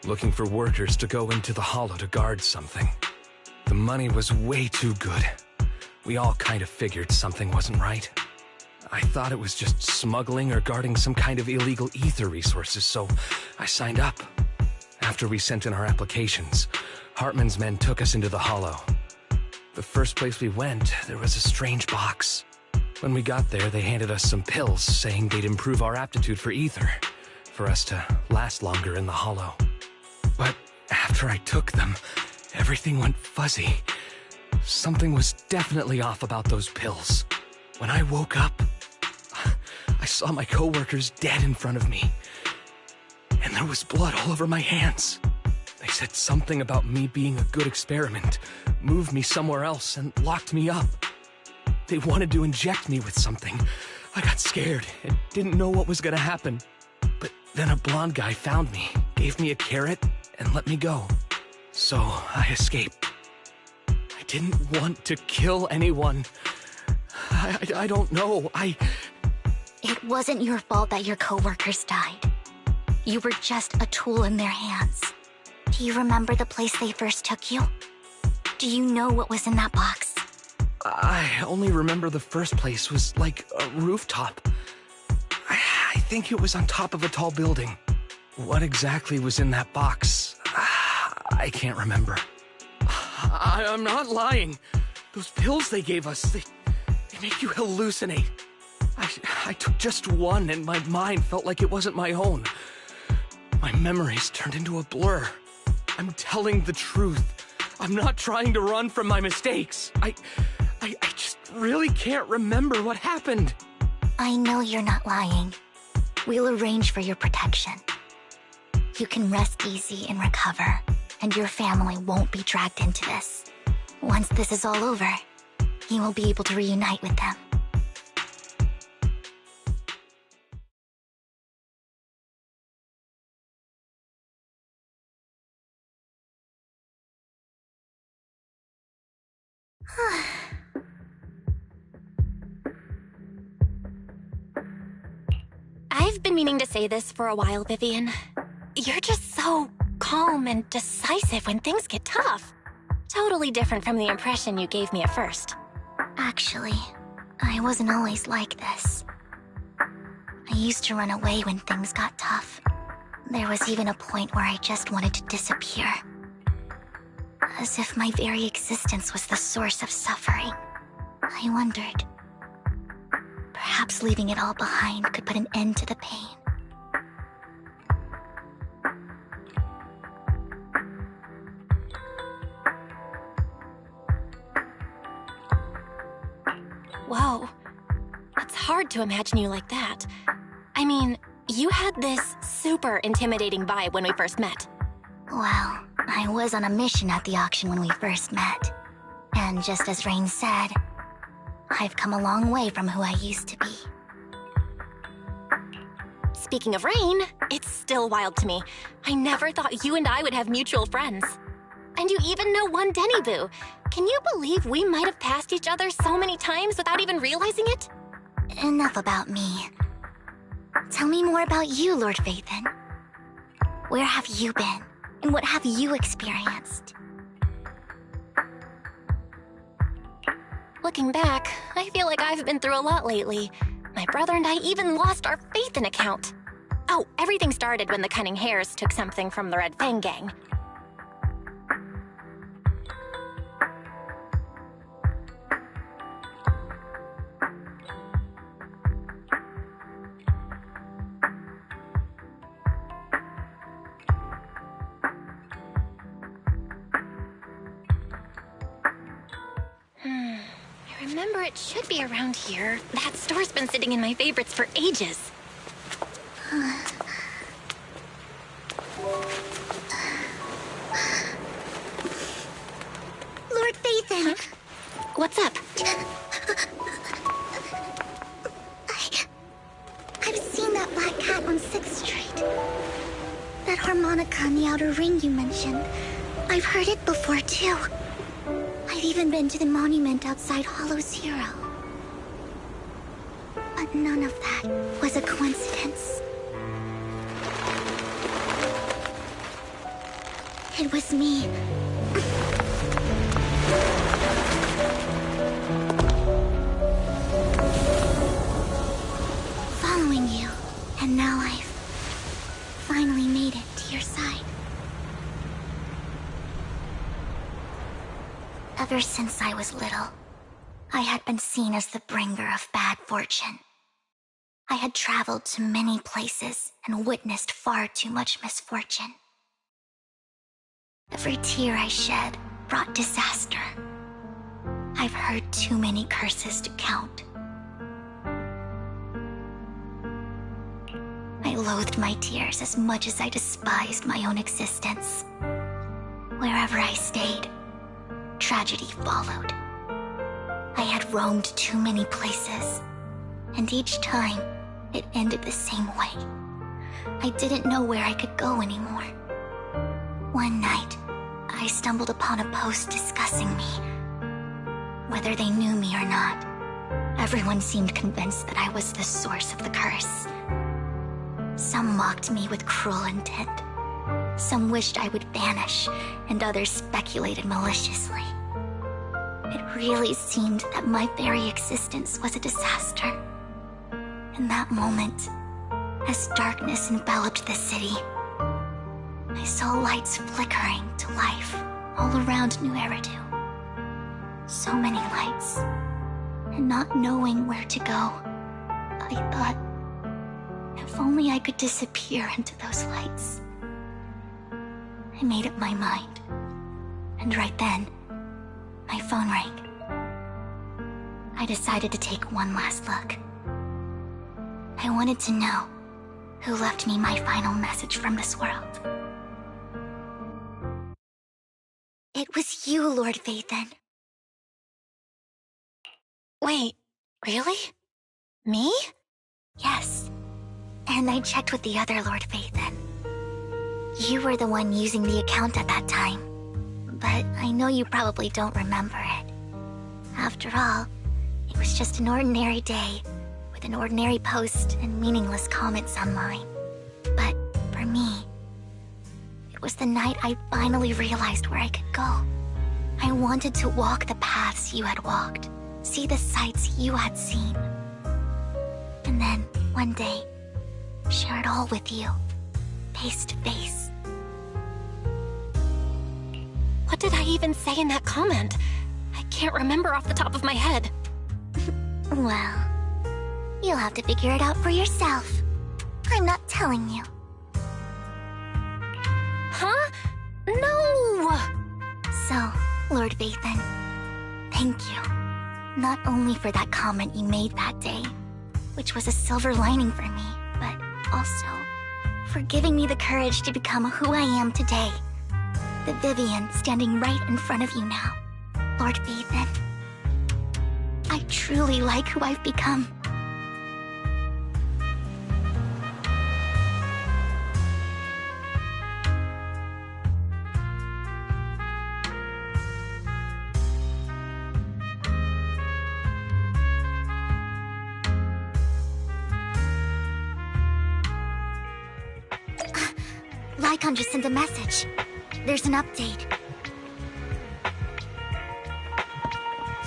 looking for workers to go into the hollow to guard something. The money was way too good. We all kind of figured something wasn't right. I thought it was just smuggling or guarding some kind of illegal ether resources, so I signed up. After we sent in our applications, Hartman's men took us into the hollow. The first place we went, there was a strange box. When we got there, they handed us some pills, saying they'd improve our aptitude for ether, for us to last longer in the hollow. But after I took them, everything went fuzzy. Something was definitely off about those pills. When I woke up, I saw my coworkers dead in front of me. And there was blood all over my hands. They said something about me being a good experiment, moved me somewhere else, and locked me up. They wanted to inject me with something. I got scared and didn't know what was gonna happen. But then a blonde guy found me, gave me a carrot, and let me go. So I escaped. I didn't want to kill anyone. I don't know. It wasn't your fault that your coworkers died. You were just a tool in their hands. Do you remember the place they first took you? Do you know what was in that box? I only remember the first place was like a rooftop. I think it was on top of a tall building. What exactly was in that box? I can't remember. I'm not lying. Those pills they gave us, they make you hallucinate. I took just one and my mind felt like it wasn't my own. My memories turned into a blur. I'm telling the truth. I'm not trying to run from my mistakes. I just really can't remember what happened. I know you're not lying. We'll arrange for your protection. You can rest easy and recover, and your family won't be dragged into this. Once this is all over, you will be able to reunite with them. I've been meaning to say this for a while, Vivian. You're just so calm and decisive when things get tough. Totally different from the impression you gave me at first. Actually, I wasn't always like this. I used to run away when things got tough. There was even a point where I just wanted to disappear. As if my very existence was the source of suffering. I wondered. Perhaps leaving it all behind could put an end to the pain. Whoa. It's hard to imagine you like that. I mean, you had this super intimidating vibe when we first met. Well, I was on a mission at the auction when we first met. And just as Rain said, I've come a long way from who I used to be. Speaking of Rain, it's still wild to me. I never thought you and I would have mutual friends. And you even know one Denny Boo. Can you believe we might have passed each other so many times without even realizing it? Enough about me. Tell me more about you, Lord Vathan. Where have you been? And what have you experienced? Looking back, I feel like I've been through a lot lately. My brother and I even lost our Vathan account. Oh, everything started when the Cunning Hares took something from the Red Fang gang. I remember it should be around here. That store's been sitting in my favorites for ages. Lord Vathan! Huh? What's up? I've seen that black cat on 6th Street. That harmonica in the outer ring you mentioned. I've heard it before, too. I've even been to the monument outside Hollow Zero. But none of that was a coincidence. It was me. Following you, and now I've finally made it to your side. Ever since I was little, I had been seen as the bringer of bad fortune. I had traveled to many places and witnessed far too much misfortune. Every tear I shed brought disaster. I've heard too many curses to count. I loathed my tears as much as I despised my own existence. Wherever I stayed, tragedy followed. I had roamed too many places, and each time, it ended the same way. I didn't know where I could go anymore. One night, I stumbled upon a post discussing me. Whether they knew me or not, everyone seemed convinced that I was the source of the curse. Some mocked me with cruel intent. Some wished I would vanish, and others speculated maliciously. It really seemed that my very existence was a disaster. In that moment, as darkness enveloped the city, I saw lights flickering to life all around New Eridu. So many lights, and not knowing where to go, I thought, if only I could disappear into those lights. I made up my mind, and right then, my phone rang. I decided to take one last look. I wanted to know who left me my final message from this world. It was you, Lord Vathan. Wait, really? Me? Yes. And I checked with the other Lord Vathan. You were the one using the account at that time. But I know you probably don't remember it. After all, it was just an ordinary day, with an ordinary post and meaningless comments online. But for me, it was the night I finally realized where I could go. I wanted to walk the paths you had walked, see the sights you had seen. And then, one day, share it all with you, face to face. What did I even say in that comment? I can't remember off the top of my head. Well, you'll have to figure it out for yourself. I'm not telling you. Huh? No! So, Lord Vathan, thank you. Not only for that comment you made that day, which was a silver lining for me, but also for giving me the courage to become who I am today. The Vivian standing right in front of you now. Lord Vathan, I truly like who I've become. Lycon just sent a message. There's an update.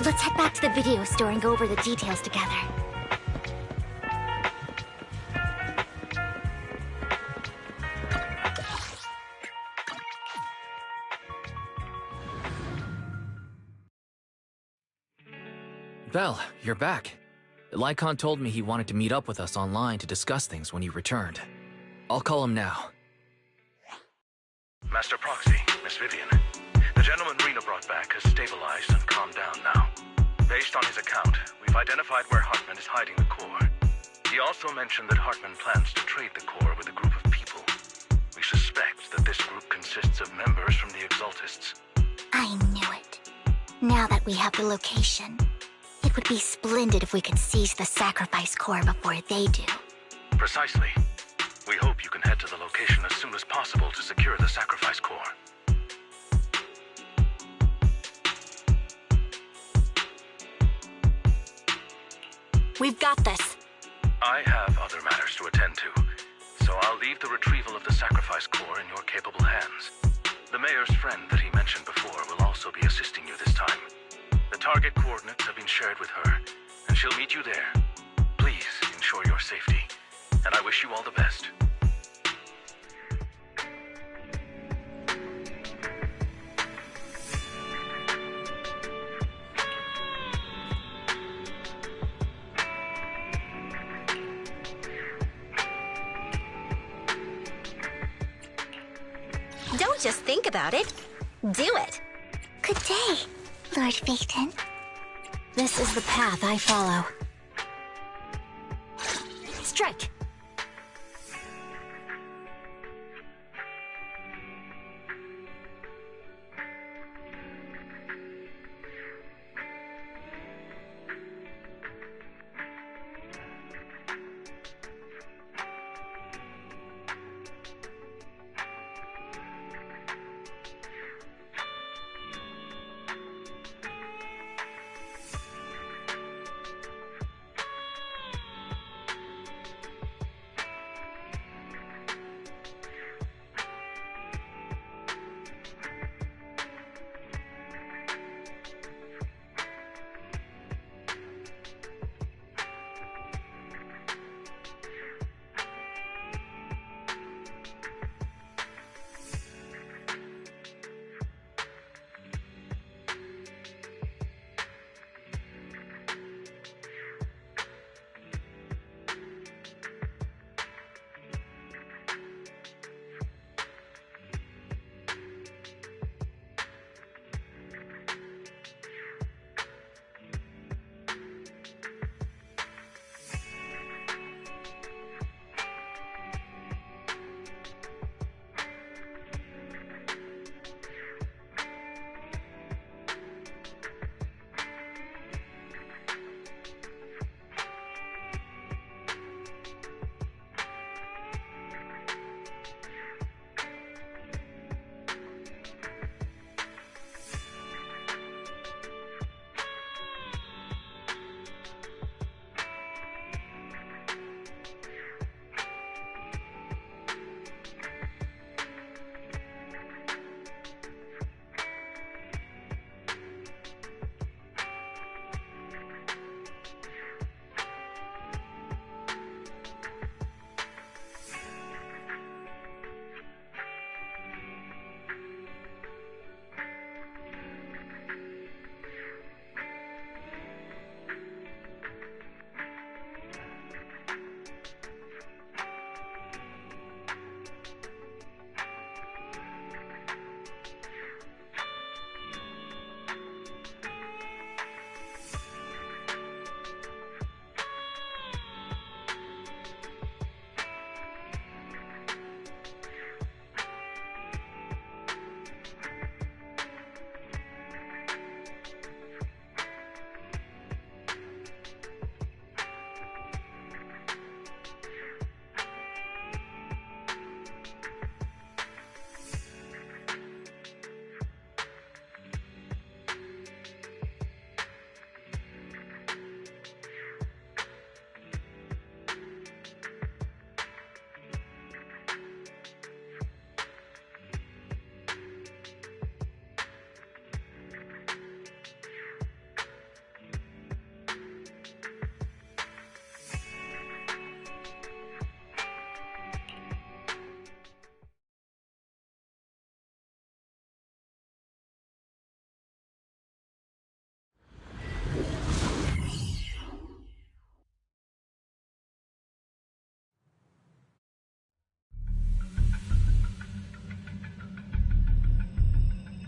Let's head back to the video store and go over the details together. Belle, you're back. Lycon told me he wanted to meet up with us online to discuss things when you returned. I'll call him now. Master Proxy, Miss Vivian. The gentleman Rena brought back has stabilized and calmed down now. Based on his account, we've identified where Hartman is hiding the core. He also mentioned that Hartman plans to trade the core with a group of people. We suspect that this group consists of members from the Exaltists. I knew it. Now that we have the location, it would be splendid if we could seize the sacrifice core before they do. Precisely. We hope you can head to the location as soon as possible to secure the sacrifice core. We've got this. I have other matters to attend to, so I'll leave the retrieval of the sacrifice core in your capable hands. The mayor's friend that he mentioned before will also be assisting you this time. The target coordinates have been shared with her, and she'll meet you there. Please ensure your safety, and I wish you all the best. Don't just think about it. Do it. Good day, Lord Vathan. This is the path I follow. Strike!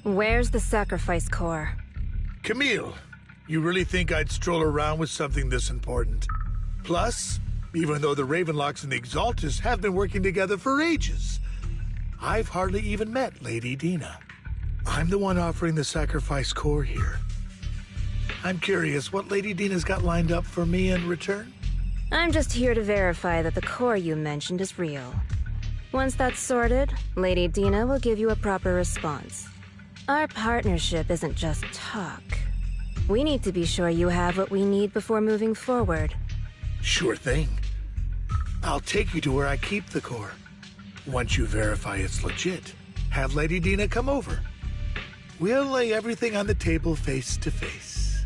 Where's the sacrifice core? Camille, you really think I'd stroll around with something this important? Plus, even though the Ravenlocks and the Exaltus have been working together for ages, I've hardly even met Lady Dina. I'm the one offering the sacrifice core here. I'm curious what Lady Dina's got lined up for me in return? I'm just here to verify that the core you mentioned is real. Once that's sorted, Lady Dina will give you a proper response. Our partnership isn't just talk. We need to be sure you have what we need before moving forward. Sure thing. I'll take you to where I keep the core. Once you verify it's legit, have Lady Dina come over. We'll lay everything on the table face to face.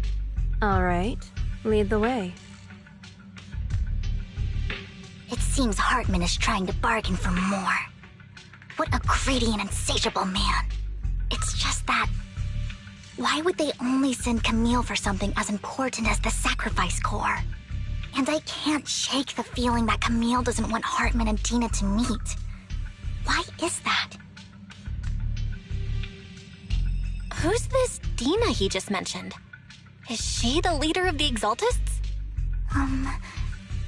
All right. Lead the way. It seems Hartman is trying to bargain for more. What a greedy and insatiable man. It's just that... why would they only send Camille for something as important as the sacrifice core? And I can't shake the feeling that Camille doesn't want Hartman and Dina to meet. Why is that? Who's this Dina he just mentioned? Is she the leader of the Exaltists?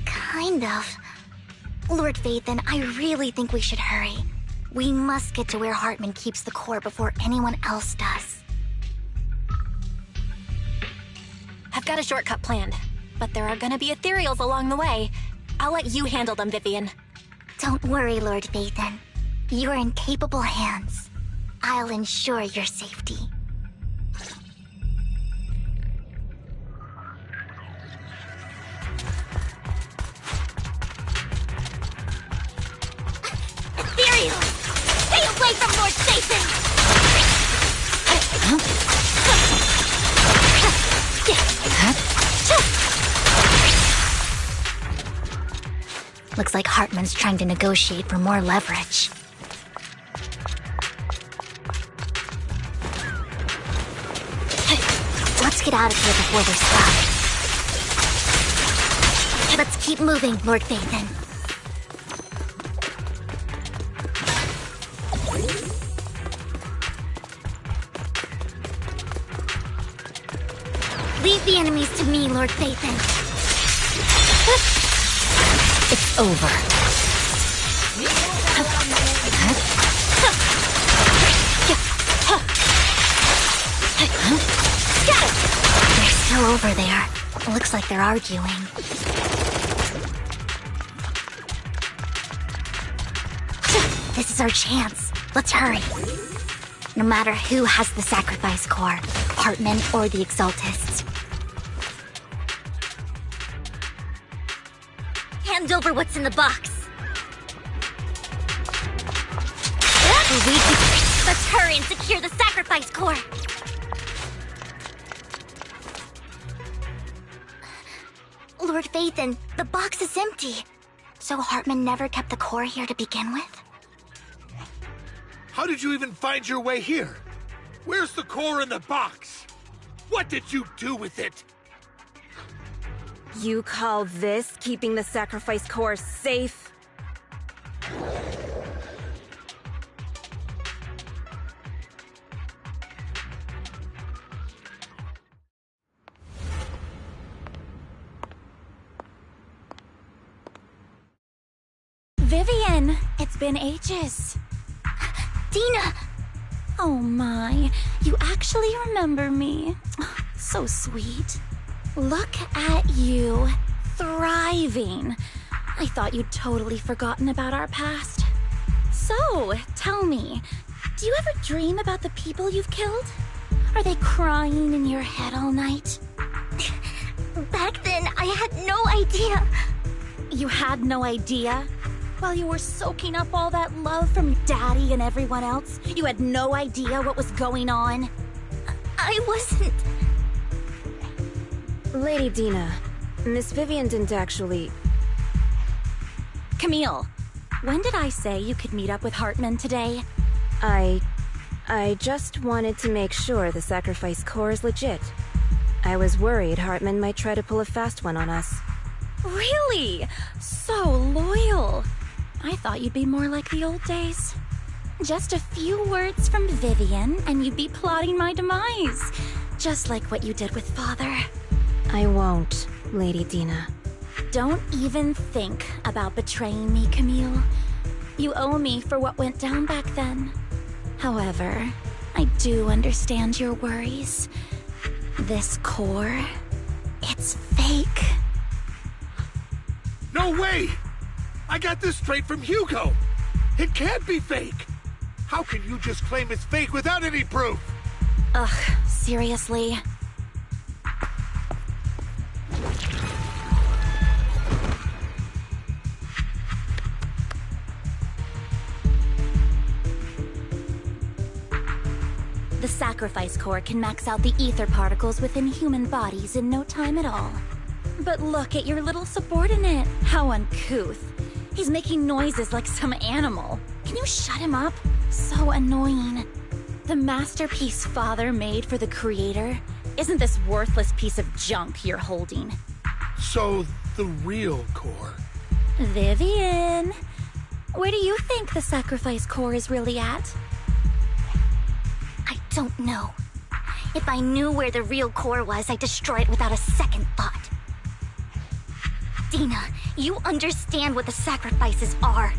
Kind of. Lord Vathan, I really think we should hurry. We must get to where Hartman keeps the core before anyone else does. I've got a shortcut planned, but there are gonna be ethereals along the way. I'll let you handle them, Vivian. Don't worry, Lord Vathan. You're in capable hands. I'll ensure your safety. Ethereal! Stay away from Lord Vathan! Looks like Hartman's trying to negotiate for more leverage. Let's get out of here before they stop. Let's keep moving, Lord Vathan. Leave the enemies to me, Lord Vathan. It's over. They're still over there. Looks like they're arguing. This is our chance. Let's hurry. No matter who has the sacrifice core, Hartman or the Exaltists. Hand over what's in the box. Let's hurry and secure the sacrifice core. Lord Vathan, the box is empty. So Hartman never kept the core here to begin with? How did you even find your way here? Where's the core in the box? What did you do with it? You call this keeping the sacrifice core safe? Vivian, it's been ages. Dina! Oh my, you actually remember me. So sweet. Look at you, thriving. I thought you'd totally forgotten about our past. So, tell me, do you ever dream about the people you've killed? Are they crying in your head all night? Back then, I had no idea. You had no idea? While you were soaking up all that love from Daddy and everyone else, you had no idea what was going on? I wasn't... Lady Dina, Miss Vivian didn't actually... Camille, when did I say you could meet up with Hartman today? I just wanted to make sure the sacrifice core is legit. I was worried Hartman might try to pull a fast one on us. Really? So loyal. I thought you'd be more like the old days. Just a few words from Vivian, and you'd be plotting my demise. Just like what you did with Father. I won't, Lady Dina. Don't even think about betraying me, Camille. You owe me for what went down back then. However, I do understand your worries. This core, it's fake. No way! I got this straight from Hugo. It can't be fake. How can you just claim it's fake without any proof? Ugh, seriously. The sacrifice core can max out the ether particles within human bodies in no time at all. But look at your little subordinate. How uncouth. He's making noises like some animal. Can you shut him up? So annoying. The masterpiece Father made for the creator isn't this worthless piece of junk you're holding. So, the real core. Vivian, where do you think the sacrifice core is really at? I don't know. If I knew where the real core was, I'd destroy it without a second thought. Dina, you understand what the sacrifices are.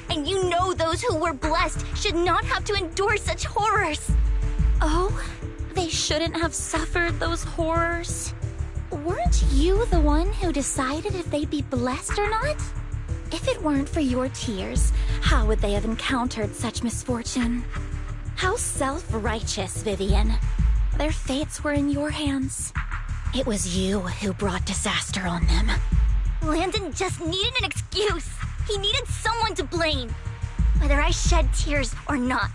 And you know those who were blessed should not have to endure such horrors. Oh, they shouldn't have suffered those horrors. Weren't you the one who decided if they'd be blessed or not? If it weren't for your tears, how would they have encountered such misfortune? How self-righteous, Vivian. Their fates were in your hands. It was you who brought disaster on them. Landon just needed an excuse. He needed someone to blame. Whether I shed tears or not,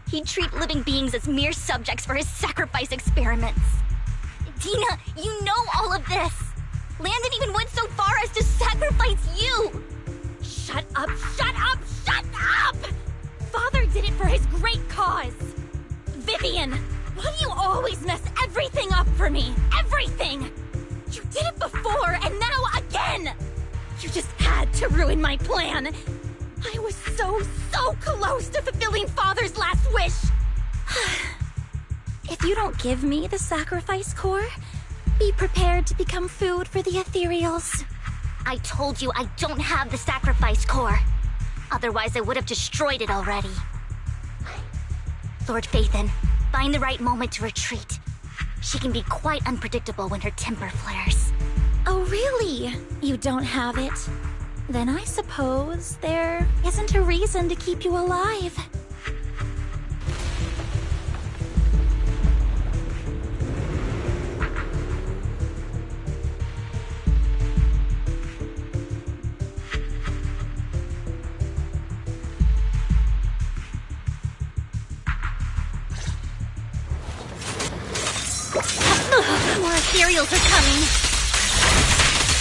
he'd treat living beings as mere subjects for his sacrifice experiments. Dina, you know all of this. Landon even went so far as to sacrifice you. Shut up, shut up, shut up! Father did it for his great cause. Vivian, why do you always mess everything up for me? Everything! You did it before, and now again! You just had to ruin my plan. I was so close to fulfilling Father's last wish. If you don't give me the sacrifice core, be prepared to become food for the ethereals. I told you I don't have the sacrifice core. Otherwise, I would have destroyed it already. Lord Phaethon, find the right moment to retreat. She can be quite unpredictable when her temper flares. Oh, really? You don't have it? Then I suppose there isn't a reason to keep you alive. More ethereals are coming.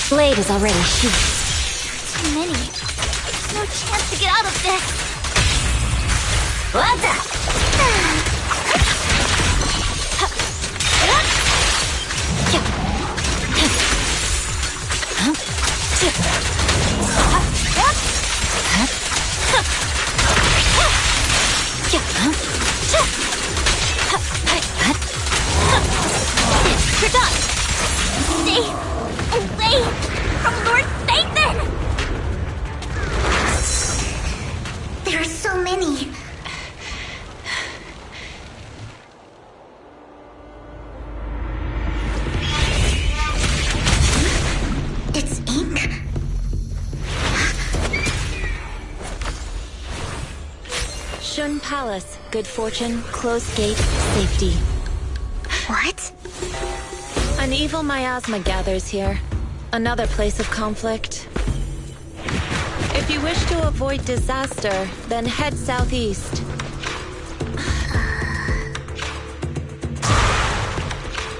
Blade is already sheathed. Too many. There's no chance to get out of this. What the? You're done. Stay away from Lord Phaethon! There are so many. It's ink. Shun Palace, good fortune, closed gate, safety. What? An evil miasma gathers here. Another place of conflict. If you wish to avoid disaster, then head southeast.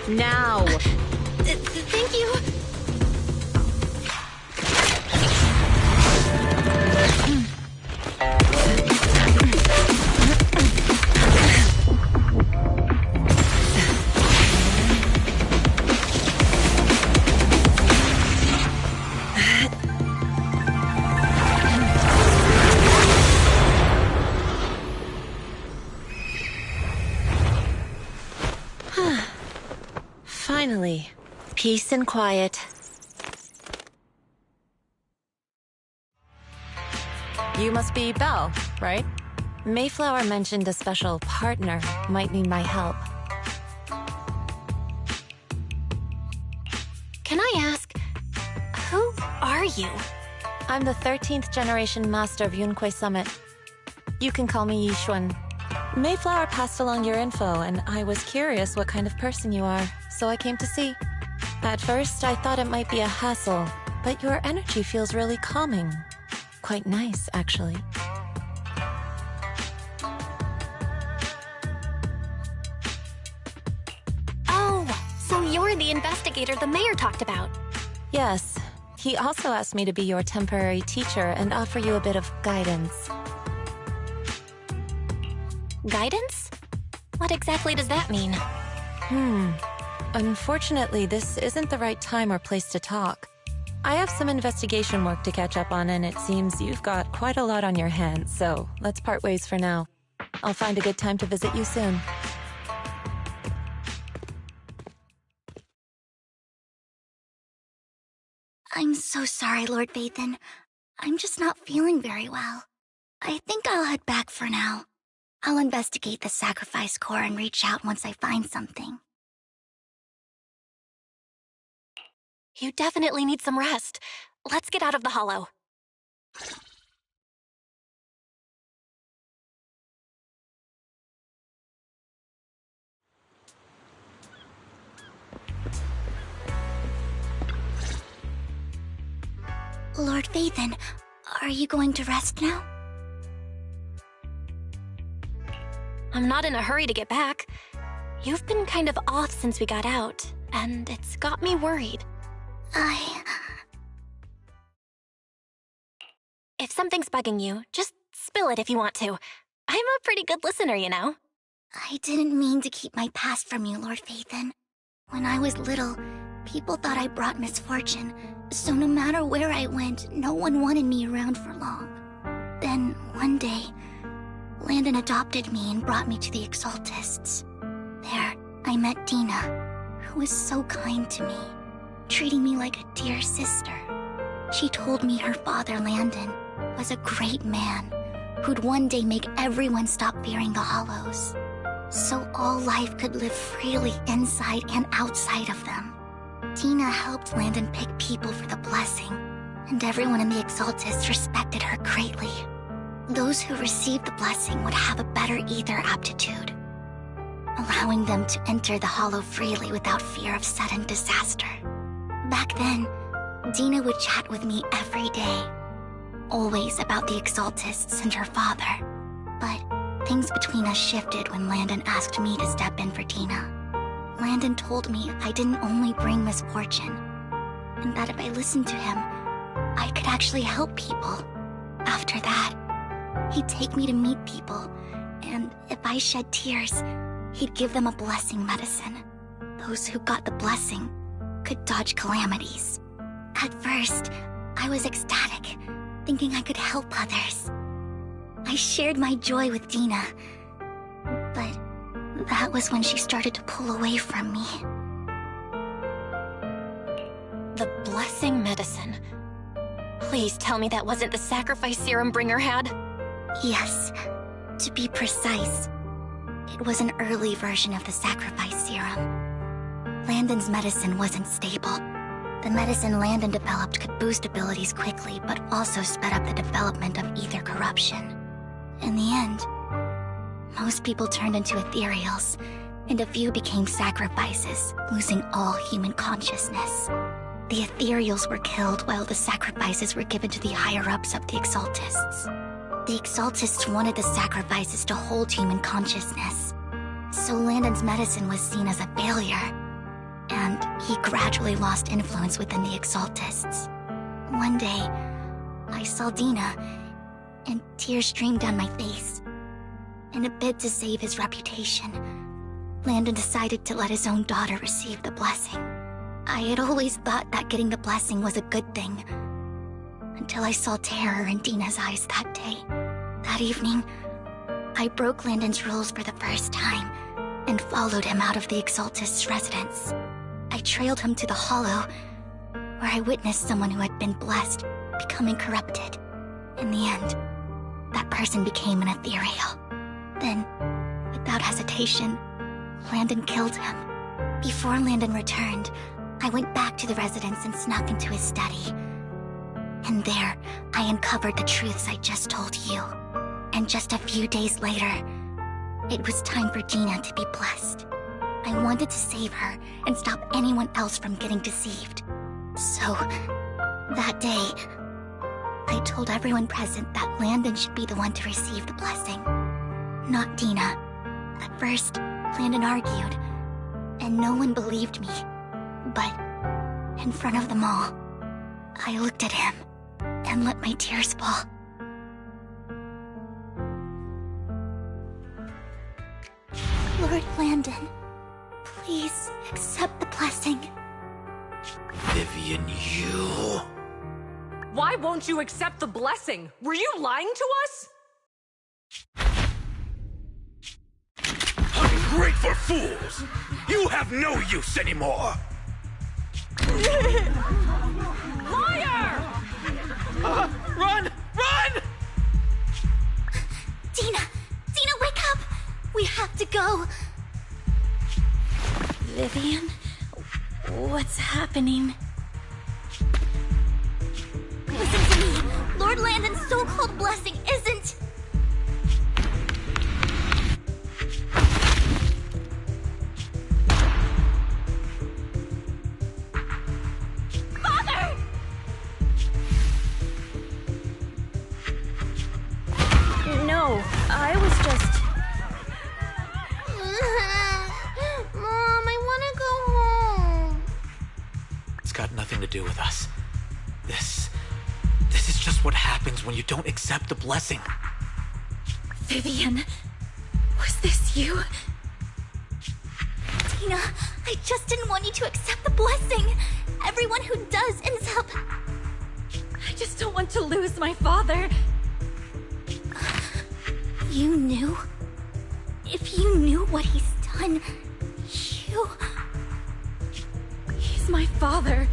Now! Thank you! Finally, peace and quiet. You must be Belle, right? Mayflower mentioned a special partner might need my help. Can I ask, who are you? I'm the 13th generation master of Yunque Summit. You can call me Yixuan. Mayflower passed along your info, and I was curious what kind of person you are, so I came to see. At first, I thought it might be a hassle, but your energy feels really calming. Quite nice, actually. Oh, so you're the investigator the mayor talked about. Yes. He also asked me to be your temporary teacher and offer you a bit of guidance. Guidance? What exactly does that mean? Unfortunately, this isn't the right time or place to talk. I have some investigation work to catch up on, and it seems you've got quite a lot on your hands, so let's part ways for now. I'll find a good time to visit you soon. I'm so sorry, Lord Vathan. I'm just not feeling very well. I think I'll head back for now. I'll investigate the sacrifice core and reach out once I find something. You definitely need some rest. Let's get out of the hollow. Lord Vathan, are you going to rest now? I'm not in a hurry to get back. You've been kind of off since we got out, and it's got me worried. If something's bugging you, just spill it if you want to. I'm a pretty good listener, you know. I didn't mean to keep my past from you, Lord Vathan. When I was little, people thought I brought misfortune, so no matter where I went, no one wanted me around for long. Then, one day, Landon adopted me and brought me to the Exaltists. There, I met Dina, who was so kind to me, treating me like a dear sister. She told me her father, Landon, was a great man who'd one day make everyone stop fearing the Hollows, so all life could live freely inside and outside of them. Dina helped Landon pick people for the blessing, and everyone in the Exaltists respected her greatly. Those who received the blessing would have a better ether aptitude, allowing them to enter the Hollow freely without fear of sudden disaster. Back then, Dina would chat with me every day, always about the Exaltists and her father. But things between us shifted when Landon asked me to step in for Dina. Landon told me I didn't only bring misfortune, and that if I listened to him, I could actually help people. After that, he'd take me to meet people, and if I shed tears, he'd give them a blessing medicine. Those who got the blessing could dodge calamities. At first, I was ecstatic, thinking I could help others. I shared my joy with Dina, but that was when she started to pull away from me. The blessing medicine. Please tell me that wasn't the sacrifice serum Bringer had? Yes. To be precise, it was an early version of the sacrifice serum. Landon's medicine wasn't stable. The medicine Landon developed could boost abilities quickly, but also sped up the development of ether corruption. In the end, most people turned into ethereals, and a few became sacrifices, losing all human consciousness. The ethereals were killed while the sacrifices were given to the higher-ups of the Exaltists. The Exaltists wanted the sacrifices to hold human consciousness, so Landon's medicine was seen as a failure, and he gradually lost influence within the Exaltists. One day, I saw Dina, and tears streamed down my face. In a bid to save his reputation, Landon decided to let his own daughter receive the blessing. I had always thought that getting the blessing was a good thing, until I saw terror in Dina's eyes that day. That evening, I broke Landon's rules for the first time, and followed him out of the Exaltist's residence. I trailed him to the Hollow, where I witnessed someone who had been blessed becoming corrupted. In the end, that person became an ethereal. Then, without hesitation, Landon killed him. Before Landon returned, I went back to the residence and snuck into his study. And there, I uncovered the truths I just told you. And just a few days later, it was time for Dina to be blessed. I wanted to save her and stop anyone else from getting deceived. So, that day, I told everyone present that Landon should be the one to receive the blessing, not Dina. At first, Landon argued, and no one believed me. But, in front of them all, I looked at him and let my tears fall. Lord Landon, please accept the blessing. Vivian, you... Why won't you accept the blessing? Were you lying to us? Ungrateful fools! You have no use anymore! Liar! Run! Run! Dina! Dina, wake up! We have to go! Vivian? What's happening? Listen to me! Lord Landon's so-called blessing isn't... Father! No, I was just... Mom, I want to go home. It's got nothing to do with us. This is just what happens when you don't accept the blessing. Vivian, was this you? Dina, I just didn't want you to accept the blessing. Everyone who does ends up... I just don't want to lose my father. You knew? If you knew what he's done, you... He's my father.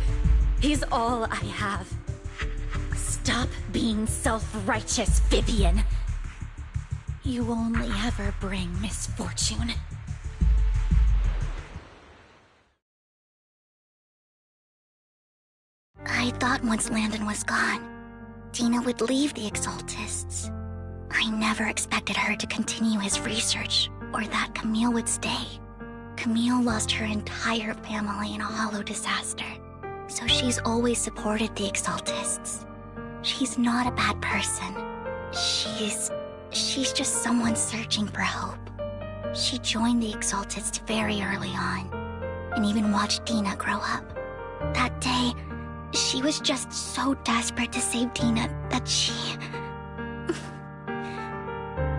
He's all I have. Stop being self-righteous, Vivian. You only ever bring misfortune. I thought once Landon was gone, Dina would leave the Exaltists. I never expected her to continue his research, or that Camille would stay. Camille lost her entire family in a Hollow disaster, so she's always supported the Exaltists. She's not a bad person. She's just someone searching for hope. She joined the Exaltists very early on, and even watched Dina grow up. That day, she was just so desperate to save Dina that she...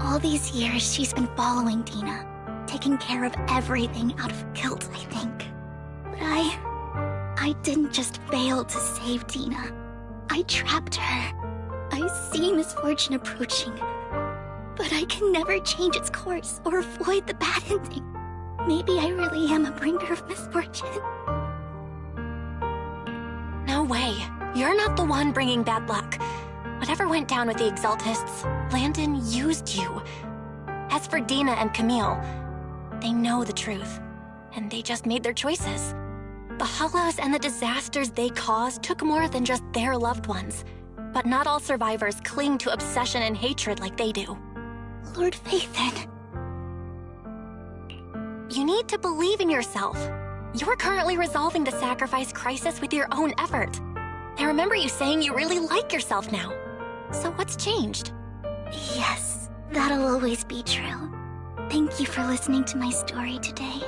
All these years, she's been following Dina, taking care of everything out of guilt, I think. But I didn't just fail to save Dina. I trapped her. I see misfortune approaching, but I can never change its course or avoid the bad ending. Maybe I really am a bringer of misfortune. No way. You're not the one bringing bad luck. Whatever went down with the Exaltists, Landon used you. As for Dina and Camille, they know the truth, and they just made their choices. The Hollows and the disasters they caused took more than just their loved ones. But not all survivors cling to obsession and hatred like they do. Lord Phaethon. You need to believe in yourself. You're currently resolving the sacrifice crisis with your own effort. I remember you saying you really like yourself now. So what's changed? Yes, that'll always be true. Thank you for listening to my story today.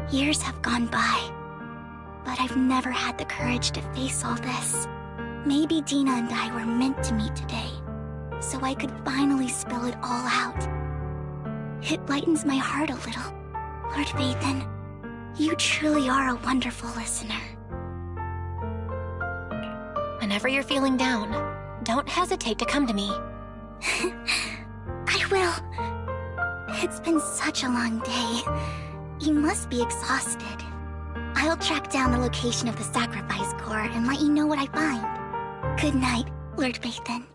Years have gone by, but I've never had the courage to face all this. Maybe Dina and I were meant to meet today, so I could finally spill it all out. It lightens my heart a little. Lord Phaethon, you truly are a wonderful listener. Whenever you're feeling down, don't hesitate to come to me. I will. It's been such a long day. You must be exhausted. I'll track down the location of the sacrifice core and let you know what I find. Good night, Lord Bathan.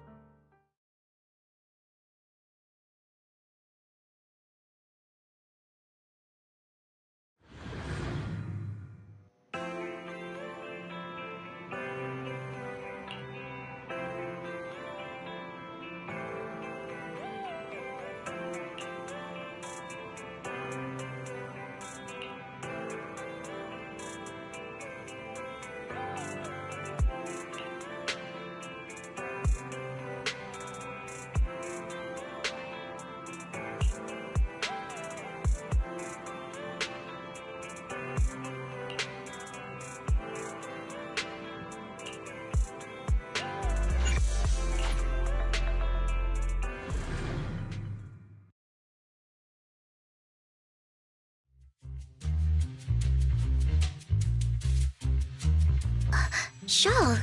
Shawl,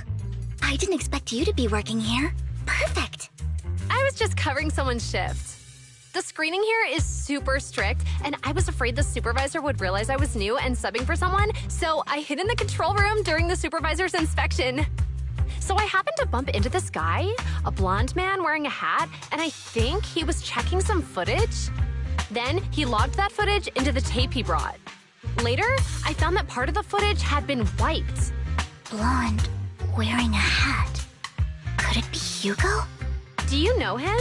I didn't expect you to be working here. Perfect. I was just covering someone's shift. The screening here is super strict, and I was afraid the supervisor would realize I was new and subbing for someone, so I hid in the control room during the supervisor's inspection. So I happened to bump into this guy, a blonde man wearing a hat, and I think he was checking some footage. Then he logged that footage into the tape he brought. Later, I found that part of the footage had been wiped. Blonde, wearing a hat. Could it be Hugo? Do you know him?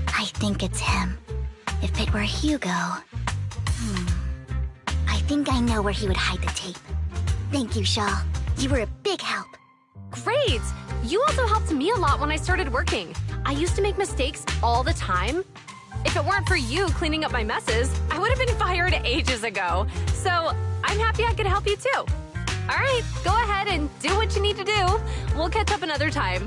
I think it's him. If it were Hugo... I think I know where he would hide the tape. Thank you, Shaw. You were a big help. Great! You also helped me a lot when I started working. I used to make mistakes all the time. If it weren't for you cleaning up my messes, I would have been fired ages ago. So I'm happy I could help you too. All right, go ahead and do what you need to do. We'll catch up another time.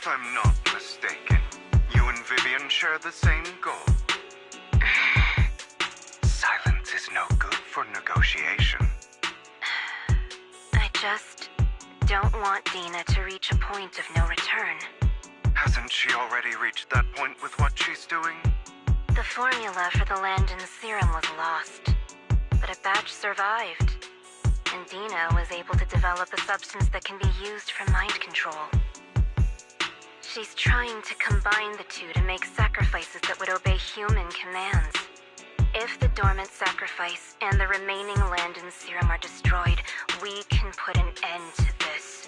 If I'm not mistaken, you and Vivian share the same goal. Silence is no good for negotiation. I just don't want Dina to reach a point of no return. Hasn't she already reached that point with what she's doing? The formula for the Landon serum was lost, but a batch survived, and Dina was able to develop a substance that can be used for mind control. She's trying to combine the two to make sacrifices that would obey human commands. If the dormant sacrifice and the remaining Landon serum are destroyed, we can put an end to this.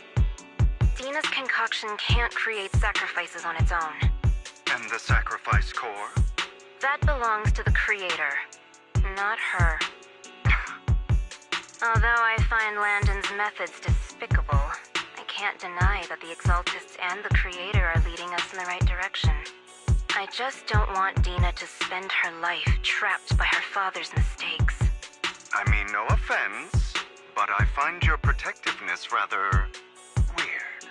Dina's concoction can't create sacrifices on its own. And the sacrifice core? That belongs to the creator, not her. Although I find Landon's methods despicable, I can't deny that the Exaltists and the creator are leading us in the right direction. I just don't want Dina to spend her life trapped by her father's mistakes. I mean, no offense, but I find your protectiveness rather weird.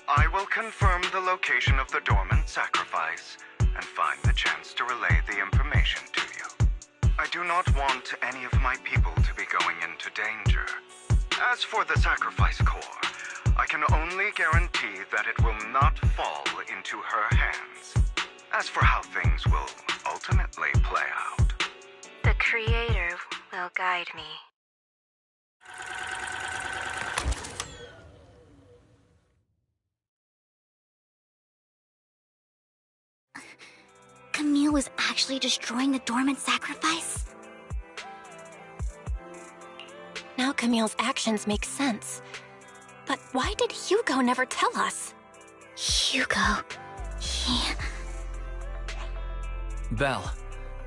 I will confirm the location of the dormant sacrifice and find the chance to relay the information to you. I do not want any of my people to be going into danger. As for the sacrifice core, I can only guarantee that it will not fall into her hands. As for how things will ultimately play out, the creator will guide me. Camille was actually destroying the dormant sacrifice? Now Camille's actions make sense. But why did Hugo never tell us? Hugo... Val,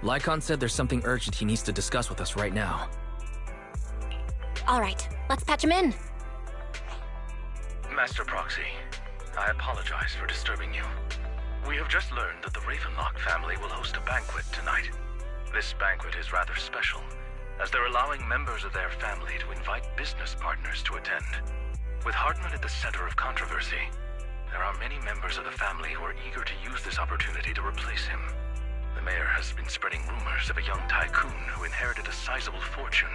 Lycon said there's something urgent he needs to discuss with us right now. Alright, let's patch him in. Master Proxy, I apologize for disturbing you. We have just learned that the Ravenlock family will host a banquet tonight. This banquet is rather special, as they're allowing members of their family to invite business partners to attend. With Hartman at the center of controversy, there are many members of the family who are eager to use this opportunity to replace him. The mayor has been spreading rumors of a young tycoon who inherited a sizable fortune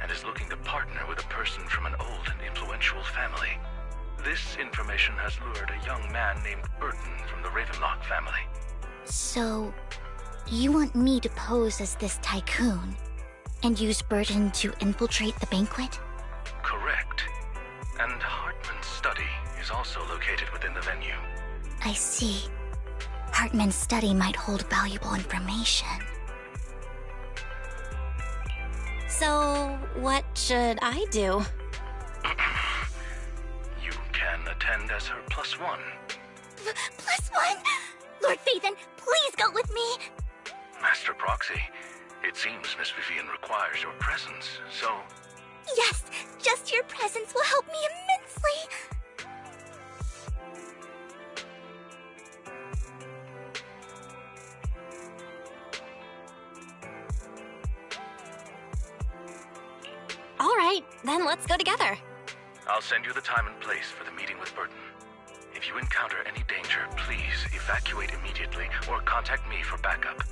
and is looking to partner with a person from an old and influential family. This information has lured a young man named Burton from the Ravenlock family. So, you want me to pose as this tycoon and use Burton to infiltrate the banquet? Correct. And Hartman's study is also located within the venue. I see. Hartman's study might hold valuable information. So, what should I do? You can attend as her +1. +1? Lord Phaethon, please go with me! Master Proxy, it seems Miss Vivian requires your presence, so... Yes, just your presence will help me immensely! Alright, then let's go together. I'll send you the time and place for the meeting with Burton. If you encounter any danger, please evacuate immediately or contact me for backup.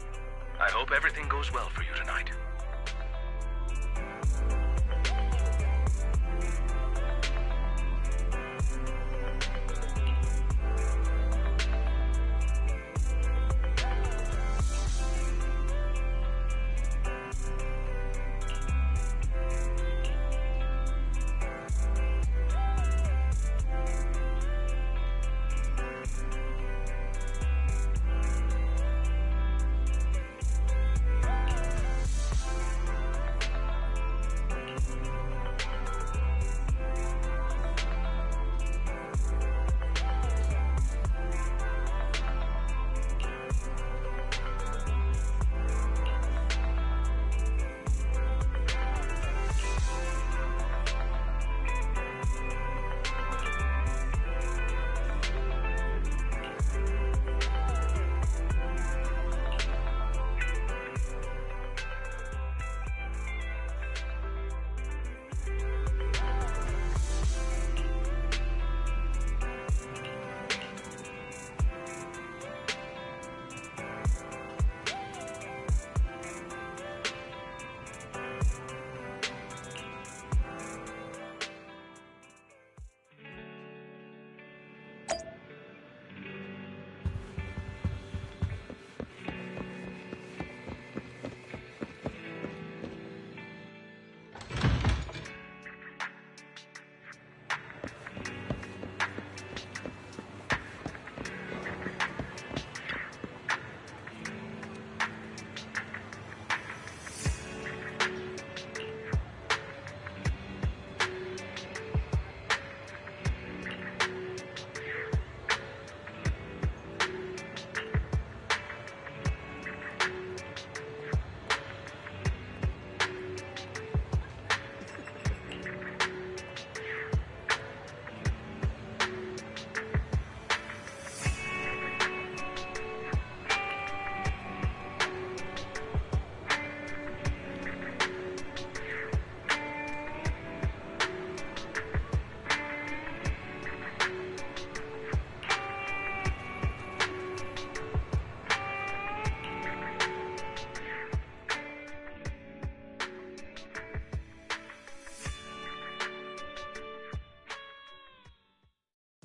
I hope everything goes well for you tonight.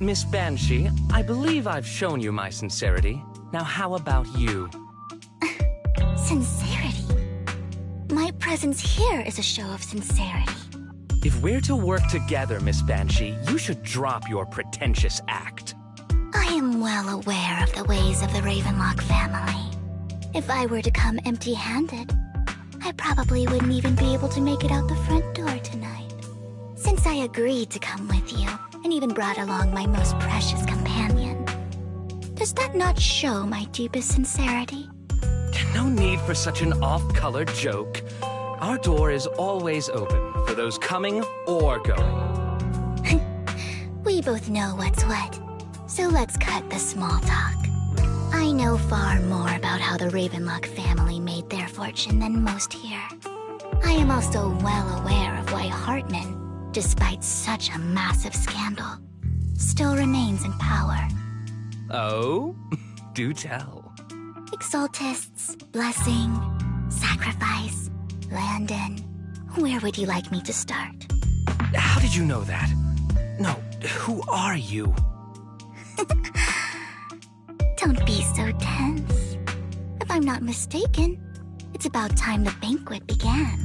Miss Banshee, I believe I've shown you my sincerity. Now how about you? Sincerity? My presence here is a show of sincerity. If we're to work together, Miss Banshee, you should drop your pretentious act. I am well aware of the ways of the Ravenlock family. If I were to come empty-handed, I probably wouldn't even be able to make it out the front door tonight. Since I agreed to come with you, and even brought along my most precious companion, does that not show my deepest sincerity? No need for such an off-color joke. Our door is always open for those coming or going. We both know what's what, so let's cut the small talk. I know far more about how the Ravenlock family made their fortune than most here. I am also well aware of why Hartman, despite such a massive scandal, still remains in power. Oh? Do tell. Exaltists, blessing, sacrifice, Landon. Where would you like me to start? How did you know that? No, who are you? Don't be so tense. If I'm not mistaken, it's about time the banquet began.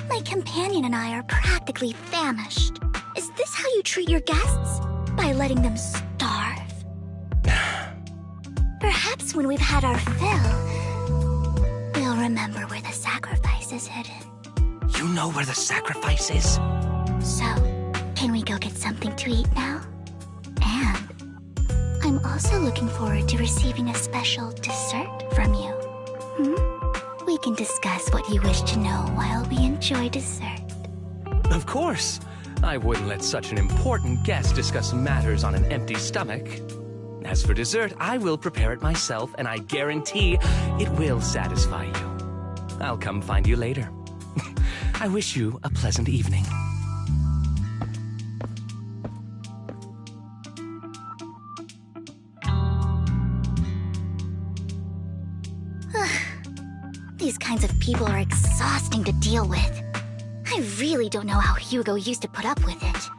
My companion and I are practically famished. Is this how you treat your guests? By letting them starve? Perhaps when we've had our fill, we'll remember where the sacrifice is hidden. You know where the sacrifice is? So, can we go get something to eat now? And I'm also looking forward to receiving a special dessert from you. We can discuss what you wish to know while we enjoy dessert. Of course. I wouldn't let such an important guest discuss matters on an empty stomach. As for dessert, I will prepare it myself, and I guarantee it will satisfy you. I'll come find you later. I wish you a pleasant evening. These kinds of people are exhausting to deal with. I really don't know how Hugo used to put up with it.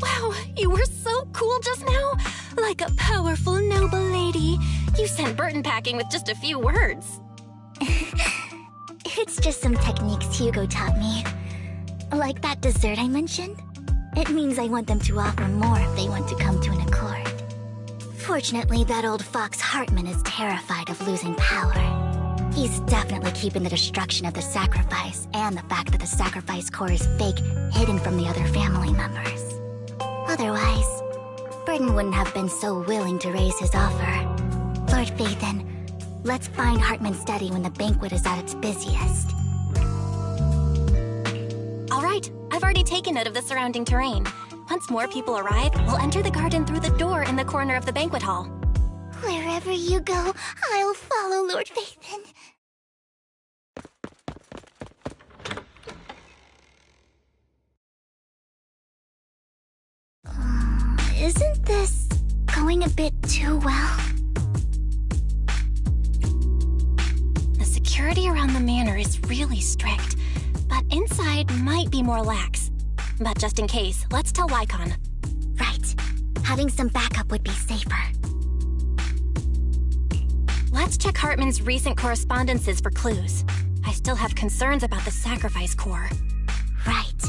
Wow, you were so cool just now. Like a powerful, noble lady. You sent Burton packing with just a few words. It's just some techniques Hugo taught me. Like that dessert I mentioned. It means I want them to offer more if they want to come to an accord. Fortunately, that old fox Hartman is terrified of losing power. He's definitely keeping the destruction of the sacrifice and the fact that the sacrifice core is fake hidden from the other family members. Otherwise, Burton wouldn't have been so willing to raise his offer. Lord Phaethon, let's find Hartman's study when the banquet is at its busiest. All right, I've already taken note of the surrounding terrain. Once more people arrive, we'll enter the garden through the door in the corner of the banquet hall. Wherever you go, I'll follow, Lord Phaethon. Isn't this going a bit too well? The security around the manor is really strict, but inside might be more lax. But just in case, let's tell Lycon. Right. Having some backup would be safer. Let's check Hartman's recent correspondences for clues. I still have concerns about the sacrifice core. Right.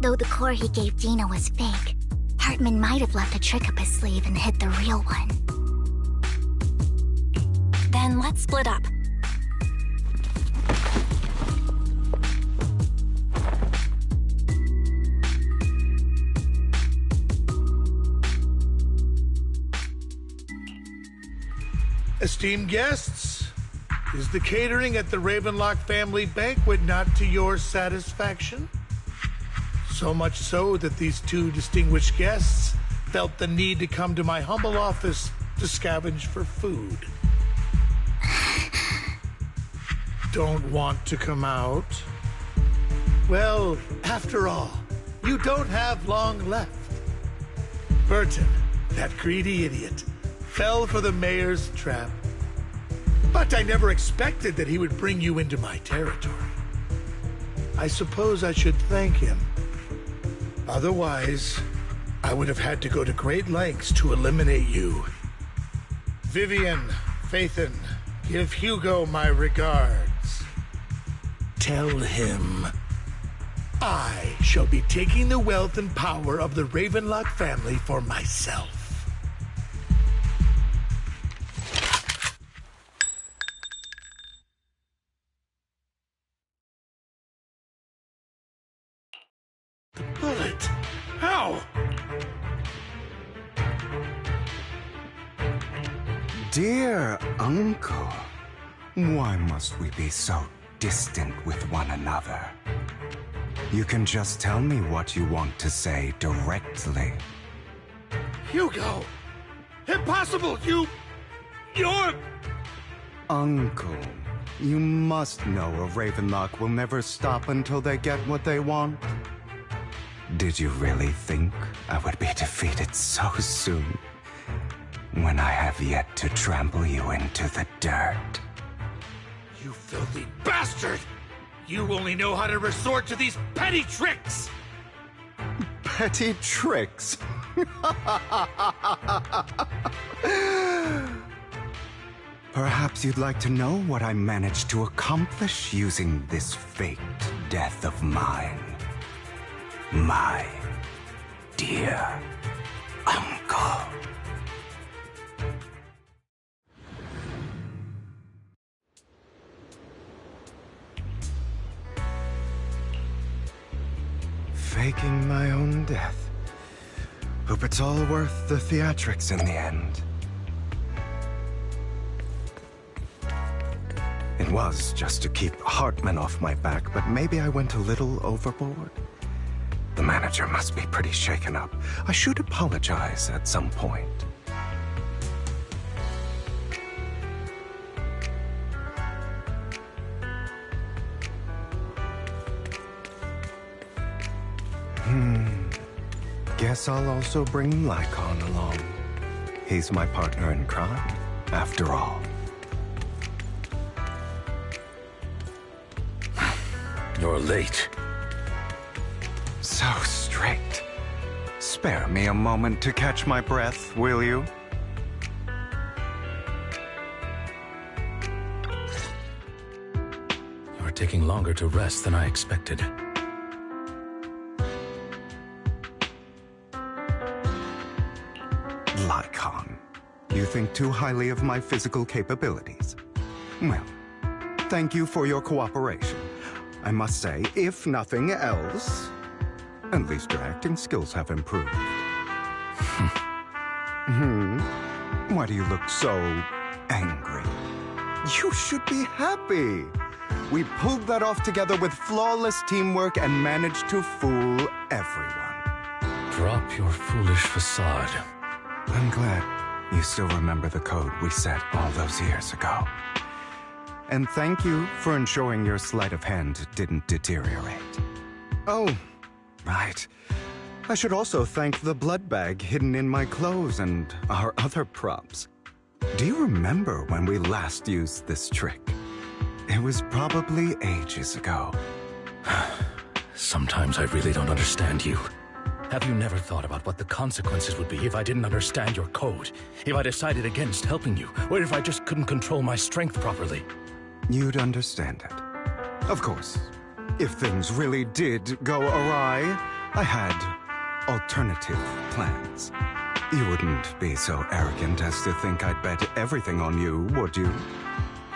Though the core he gave Dina was fake, Hartman might have left a trick up his sleeve and hid the real one. Then let's split up. Esteemed guests, is the catering at the Ravenlock family banquet not to your satisfaction? So much so that these two distinguished guests felt the need to come to my humble office to scavenge for food. Don't want to come out? Well, after all, you don't have long left. Burton, that greedy idiot, fell for the mayor's trap. But I never expected that he would bring you into my territory. I suppose I should thank him Otherwise, I would have had to go to great lengths to eliminate you. Vivian, Phaethon, give Hugo my regards. Tell him I shall be taking the wealth and power of the Ravenlock family for myself. The bullet! How? Dear Uncle, why must we be so distant with one another? You can just tell me what you want to say directly. Hugo! Impossible! You're... Uncle, you must know a Ravenlock will never stop until they get what they want. Did you really think I would be defeated so soon? When I have yet to trample you into the dirt. You filthy bastard! You only know how to resort to these petty tricks! Petty tricks? Perhaps you'd like to know what I managed to accomplish using this faked death of mine. My dear Uncle. Faking my own death. Hope it's all worth the theatrics in the end. It was just to keep Hartman off my back, but maybe I went a little overboard. The manager must be pretty shaken up. I should apologize at some point. Guess I'll also bring Lycon along. He's my partner in crime, after all. You're late. So strict. Spare me a moment to catch my breath, will you? You're taking longer to rest than I expected. Lycon, you think too highly of my physical capabilities. Well, thank you for your cooperation. I must say, if nothing else, at least your acting skills have improved. Why do you look so angry? You should be happy. We pulled that off together with flawless teamwork and managed to fool everyone. Drop your foolish facade. I'm glad you still remember the code we set all those years ago. And thank you for ensuring your sleight of hand didn't deteriorate. Oh, right. I should also thank the blood bag hidden in my clothes and our other props. Do you remember when we last used this trick? It was probably ages ago. Sometimes I really don't understand you. Have you never thought about what the consequences would be if I didn't understand your code? If I decided against helping you? Or if I just couldn't control my strength properly? You'd understand it. Of course, if things really did go awry, I had alternative plans. You wouldn't be so arrogant as to think I'd bet everything on you, would you?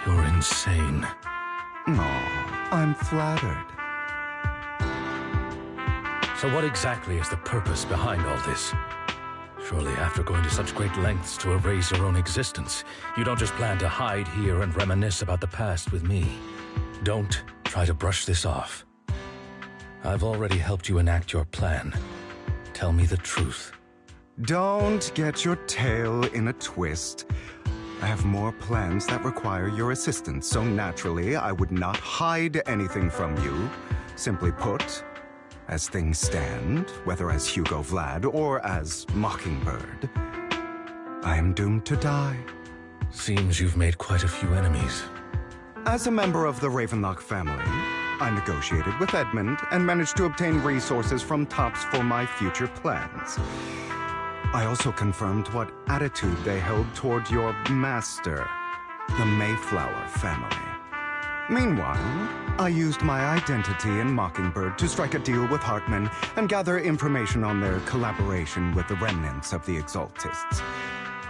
You're insane. No, I'm flattered. So what exactly is the purpose behind all this? Surely after going to such great lengths to erase your own existence, you don't just plan to hide here and reminisce about the past with me. Don't try to brush this off. I've already helped you enact your plan. Tell me the truth. Don't get your tail in a twist. I have more plans that require your assistance, so naturally I would not hide anything from you. Simply put, as things stand, whether as Hugo Vlad or as Mockingbird, I am doomed to die. Seems you've made quite a few enemies. As a member of the Ravenlock family, I negotiated with Edmund and managed to obtain resources from Tops for my future plans. I also confirmed what attitude they held toward your master, the Mayflower family. Meanwhile, I used my identity in Mockingbird to strike a deal with Hartman and gather information on their collaboration with the remnants of the Exaltists.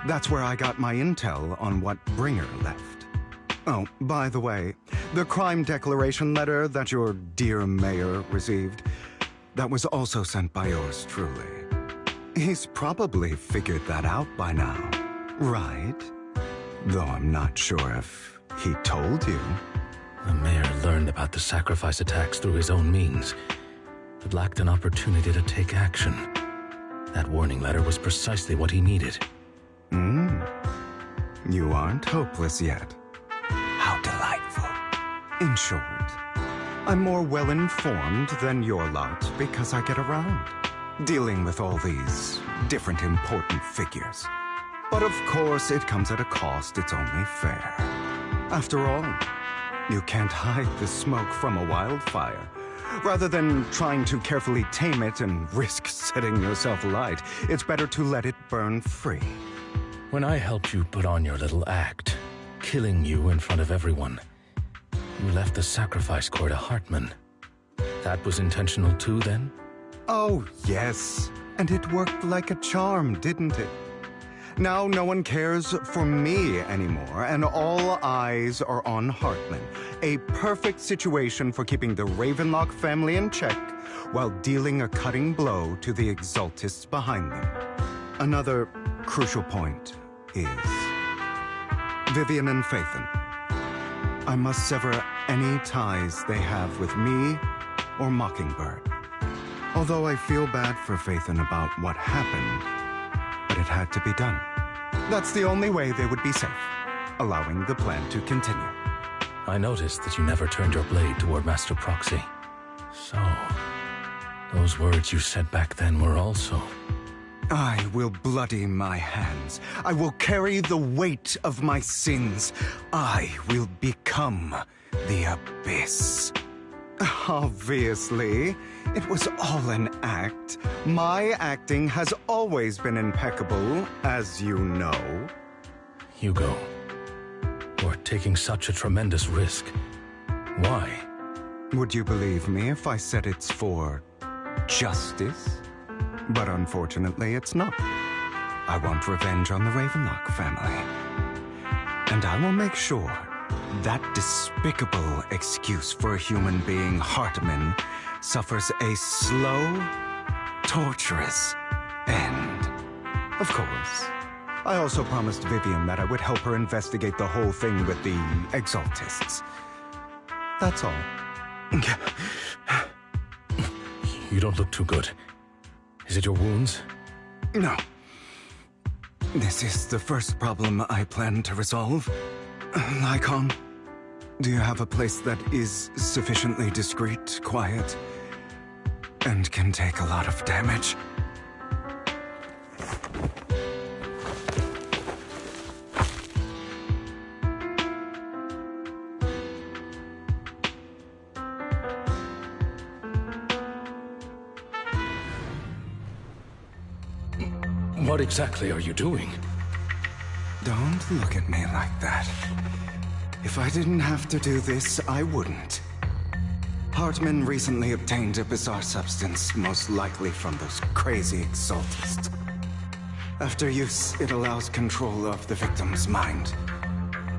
That's where I got my intel on what Bringer left. Oh, by the way, the crime declaration letter that your dear mayor received, that was also sent by yours truly. He's probably figured that out by now, right? Though I'm not sure if he told you. The mayor learned about the sacrifice attacks through his own means, but lacked an opportunity to take action. That warning letter was precisely what he needed. You aren't hopeless yet. How delightful. In short, I'm more well-informed than your lot because I get around, dealing with all these different important figures. But of course, it comes at a cost. It's only fair. After all, you can't hide the smoke from a wildfire. Rather than trying to carefully tame it and risk setting yourself alight, it's better to let it burn free. When I helped you put on your little act, killing you in front of everyone, you left the sacrifice core to Hartman. That was intentional too, then? Oh, yes. And it worked like a charm, didn't it? Now no one cares for me anymore, and all eyes are on Hartman. A perfect situation for keeping the Ravenlock family in check while dealing a cutting blow to the Exaltists behind them. Another crucial point is Vivian and Phaethon. I must sever any ties they have with me or Mockingbird. Although I feel bad for Phaethon about what happened, but it had to be done. That's the only way they would be safe, allowing the plan to continue. I noticed that you never turned your blade toward Master Proxy. So, those words you said back then were also... I will bloody my hands. I will carry the weight of my sins. I will become the Abyss. Obviously, it was all an act. My acting has always been impeccable, as you know. Hugo, you're taking such a tremendous risk. Why? Would you believe me if I said it's for justice? But unfortunately, it's not. I want revenge on the Ravenlock family. And I will make sure that despicable excuse for a human being, Hartman, suffers a slow, torturous end. Of course. I also promised Vivian that I would help her investigate the whole thing with the Exaltists. That's all. You don't look too good. Is it your wounds? No. This is the first problem I plan to resolve. Lycon, do you have a place that is sufficiently discreet, quiet, and can take a lot of damage? What exactly are you doing? Don't look at me like that. If I didn't have to do this, I wouldn't. Hartman recently obtained a bizarre substance, most likely from those crazy Exaltists. After use, it allows control of the victim's mind.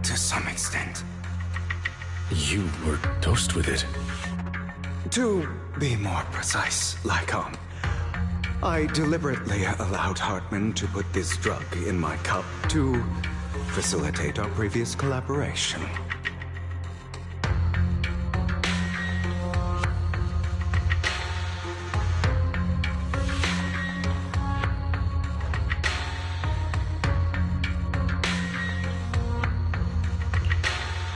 To some extent. You were dosed with it? To be more precise, Lycon, I deliberately allowed Hartman to put this drug in my cup to facilitate our previous collaboration.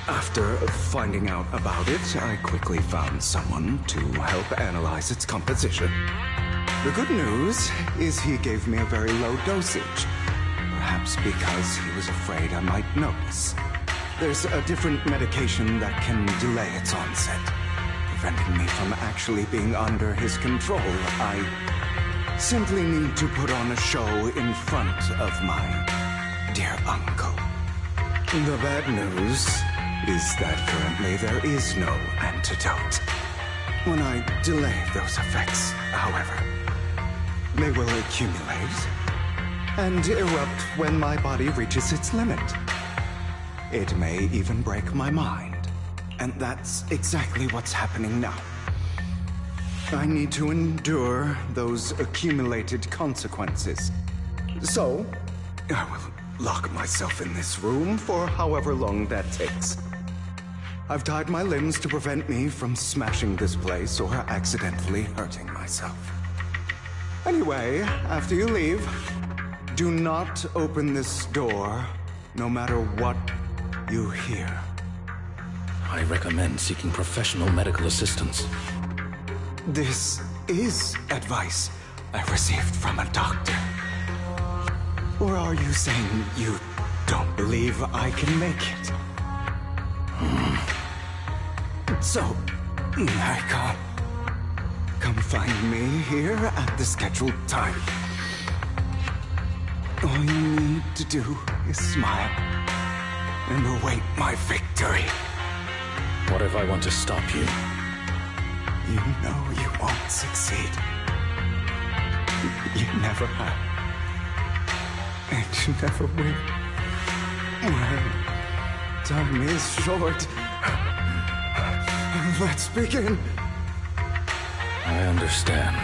After finding out about it, I quickly found someone to help analyze its composition. The good news is he gave me a very low dosage, perhaps because he was afraid I might notice. There's a different medication that can delay its onset, preventing me from actually being under his control. I simply need to put on a show in front of my dear uncle. The bad news is that currently there is no antidote. When I delay those effects, however, they will accumulate and erupt when my body reaches its limit. It may even break my mind, and that's exactly what's happening now. I need to endure those accumulated consequences. So, I will lock myself in this room for however long that takes. I've tied my limbs to prevent me from smashing this place or accidentally hurting myself. Anyway, after you leave, do not open this door, no matter what you hear. I recommend seeking professional medical assistance. This is advice I received from a doctor. Or are you saying you don't believe I can make it? So, Naika, come find me here at the scheduled time. All you need to do is smile and await my victory. What if I want to stop you? You know you won't succeed. You never have. And you never will. Well, time is short. Let's begin. I understand.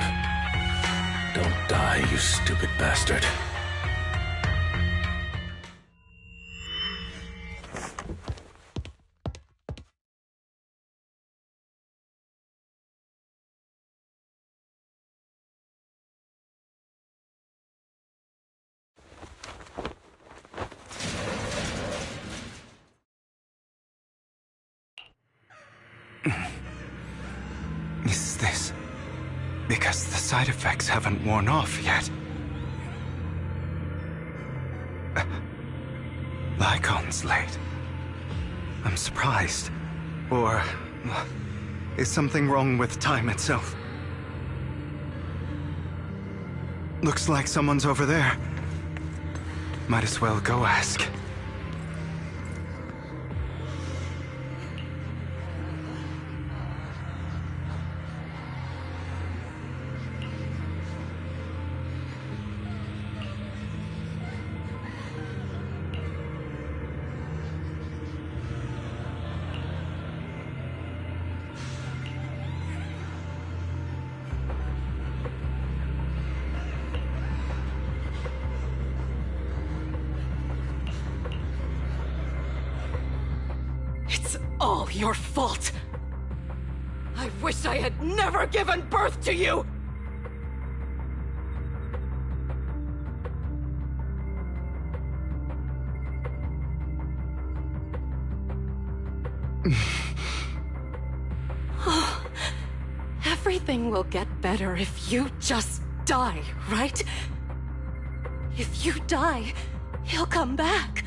Don't die, you stupid bastard. Is this because the side effects haven't worn off yet? Lycon's late. I'm surprised. Or is something wrong with time itself? Looks like someone's over there. Might as well go ask. All your fault! I wish I had never given birth to you! Everything will get better if you just die, right? If you die, he'll come back.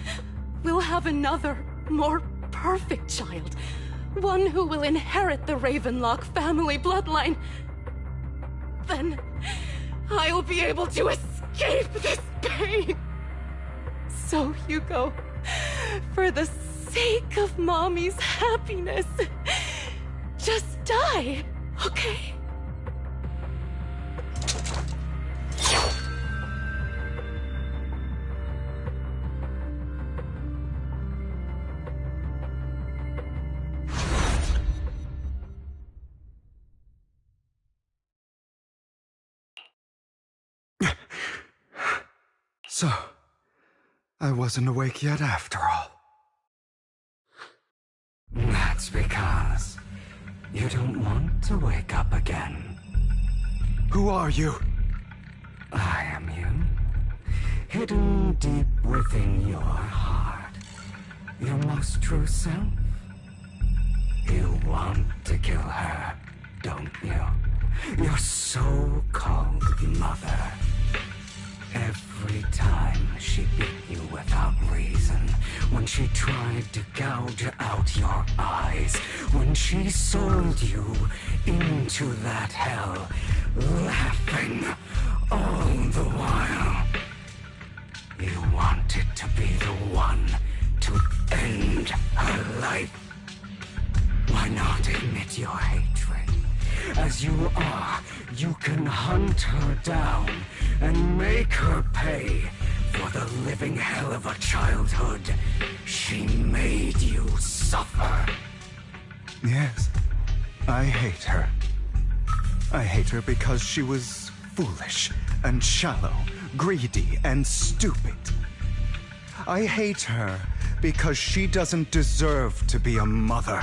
We'll have another, more perfect child. One who will inherit the Ravenlock family bloodline. Then I'll be able to escape this pain. So, Hugo, for the sake of Mommy's happiness, just die, okay? So, I wasn't awake yet after all. That's because you don't want to wake up again. Who are you? I am you. Hidden deep within your heart. Your most true self. You want to kill her, don't you? Your so-called mother. Every time she beat you without reason, when she tried to gouge out your eyes, when she sold you into that hell, laughing all the while. You wanted to be the one to end her life. Why not admit your hatred? As you are, you can hunt her down and make her pay for the living hell of a childhood she made you suffer. Yes, I hate her. I hate her because she was foolish and shallow, greedy and stupid. I hate her because she doesn't deserve to be a mother.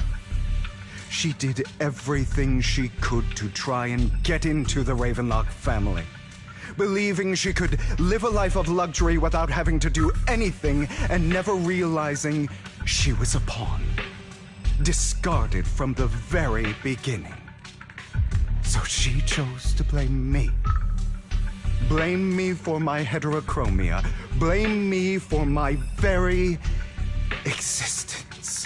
She did everything she could to try and get into the Ravenlock family, believing she could live a life of luxury without having to do anything and never realizing she was a pawn, discarded from the very beginning. So she chose to blame me. Blame me for my heterochromia. Blame me for my very existence.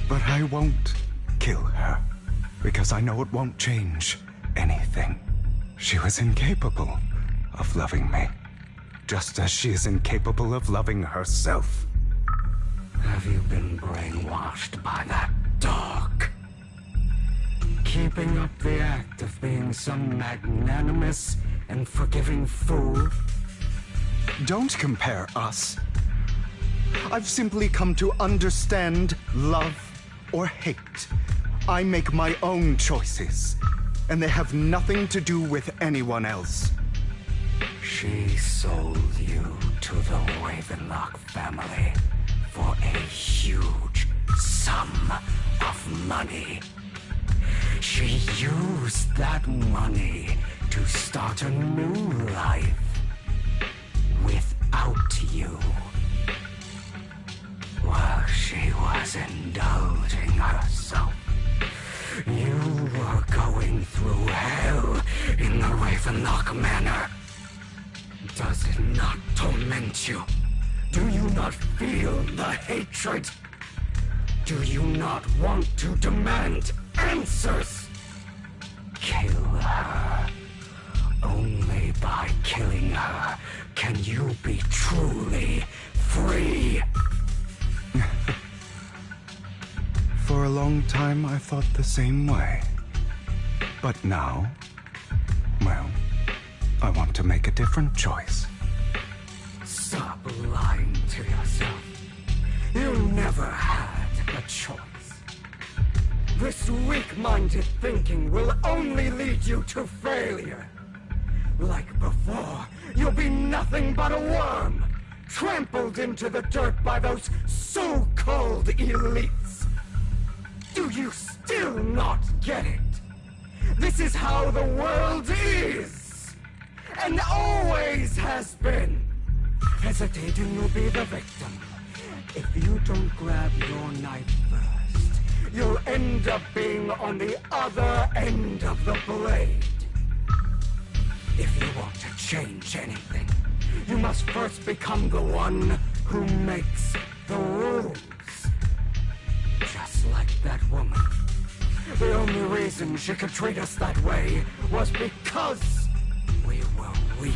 But I won't kill her, because I know it won't change anything. She was incapable of loving me, just as she is incapable of loving herself. Have you been brainwashed by that dog? Keeping up the act of being some magnanimous and forgiving fool? Don't compare us. I've simply come to understand love or hate. I make my own choices, and they have nothing to do with anyone else. She sold you to the Ravenlock family for a huge sum of money. She used that money to start a new life without you. While she was indulging herself, you were going through hell in the Ravenlock Manor. Does it not torment you? Do you not feel the hatred? Do you not want to demand answers? Kill her. Only by killing her can you be truly free. For a long time, I thought the same way. But now, well, I want to make a different choice. Stop lying to yourself. You never had a choice. This weak-minded thinking will only lead you to failure. Like before, you'll be nothing but a worm, trampled into the dirt by those so-called elites. Do you still not get it? This is how the world is, and always has been. Hesitating will be the victim. If you don't grab your knife first, you'll end up being on the other end of the blade. If you want to change anything, you must first become the one who makes the rules. Just like that woman. The only reason she could treat us that way was because we were weak.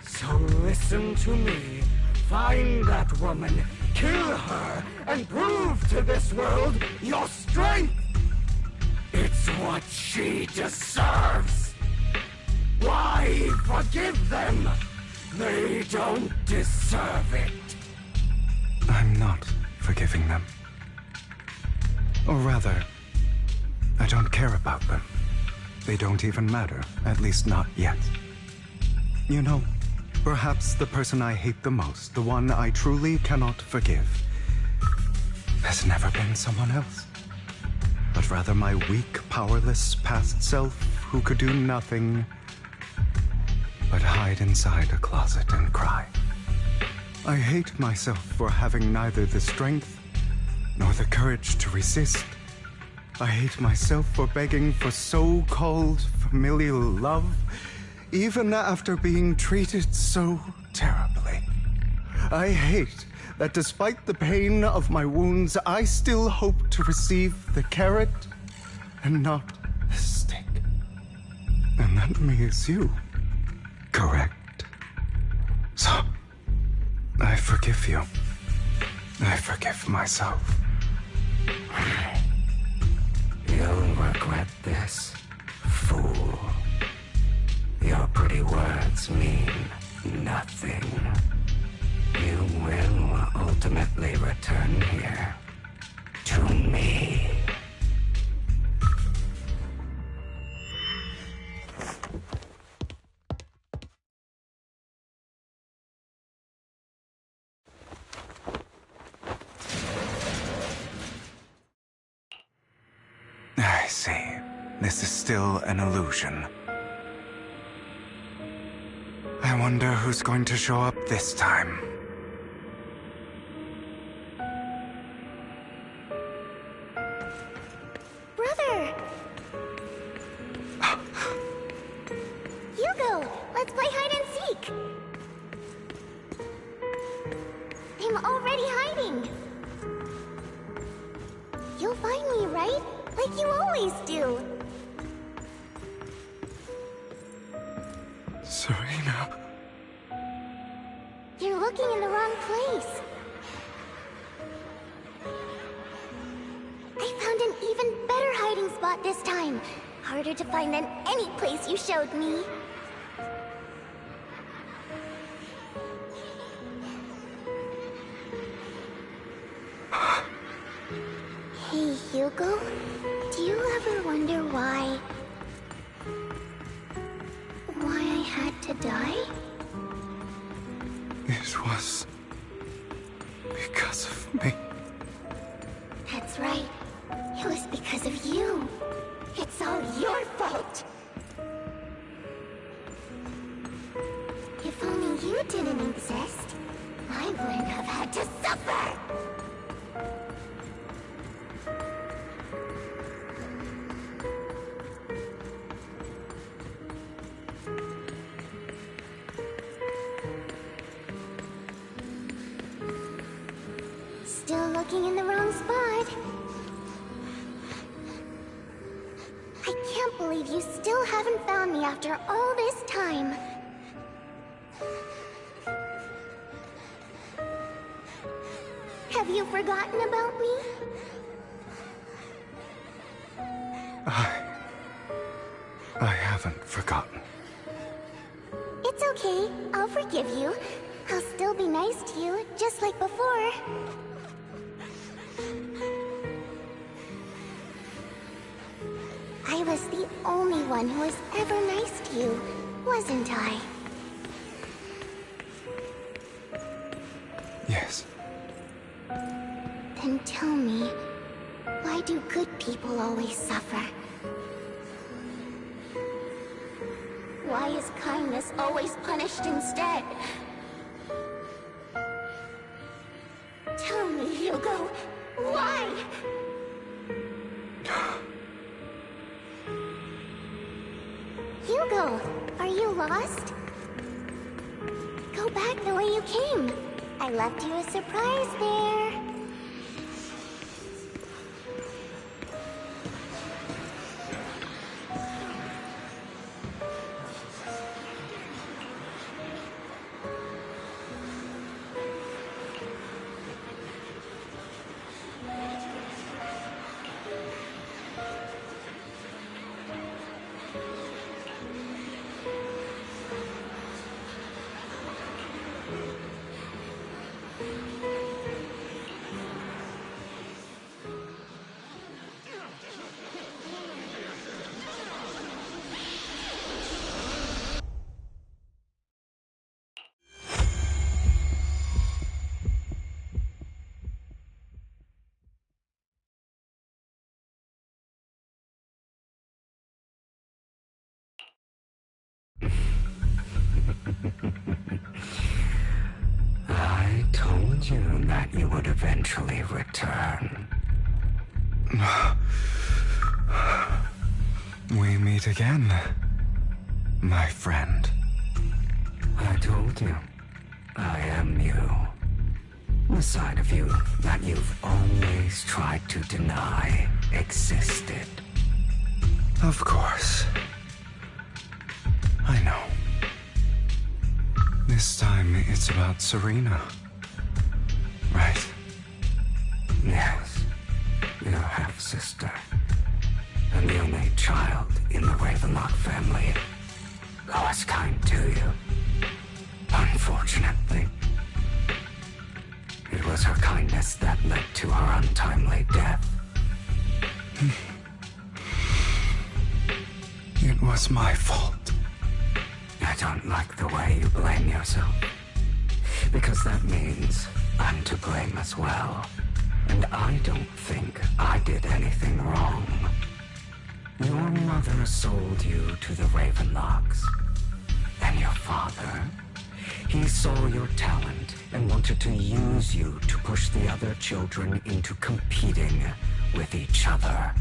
So listen to me. Find that woman, kill her, and prove to this world your strength. It's what she deserves. Why forgive them? They don't deserve it. I'm not forgiving them. Or rather, I don't care about them. They don't even matter, at least not yet. You know, perhaps the person I hate the most, the one I truly cannot forgive, has never been someone else, but rather my weak, powerless past self who could do nothing but hide inside a closet and cry. I hate myself for having neither the strength nor the courage to resist. I hate myself for begging for so-called familial love, even after being treated so terribly. I hate that despite the pain of my wounds, I still hope to receive the carrot and not the stick. And that means you, correct? So, I forgive you. I forgive myself. You'll regret this, fool. Your pretty words mean nothing. You will ultimately return here to me. I see. This is still an illusion. I wonder who's going to show up this time. Brother! Hugo, let's play hide and seek! I'm already hiding! You'll find me, right? Like you always do! Serena. You're looking in the wrong place. I found an even better hiding spot this time. Harder to find than any place you showed me. Hey, Hugo. Do you ever wonder why I had to die? It was because of me. That's right. It was because of you. It's all your fault. If only you didn't exist, I wouldn't have had to suffer. Still looking in the wrong spot. I can't believe you still haven't found me after all this time. Have you forgotten about me? I haven't forgotten. It's okay. I'll forgive you. I'll still be nice to you, just like before. I was the only one who was ever nice to you, wasn't I? Yes. Then tell me, why do good people always suffer? Why is kindness always punished instead? Tell me, Hugo, why? Hugo, are you lost? Go back the way you came. I left you a surprise there. I told you that you would eventually return. We meet again. my friend. I told you, I am you. The side of you that you've always tried to deny existed. Of course. I know. This time it's about Serena. Right? Yes, your half-sister. And the only child in the Ravenlock family who was kind to you. Unfortunately, it was her kindness that led to her untimely death. It was my fault. I don't like the way you blame yourself. Because that means I'm to blame as well. And I don't think I did anything wrong. Your mother sold you to the Ravenlocks. And your father, he saw your talent and wanted to use you to push the other children into competing with each other.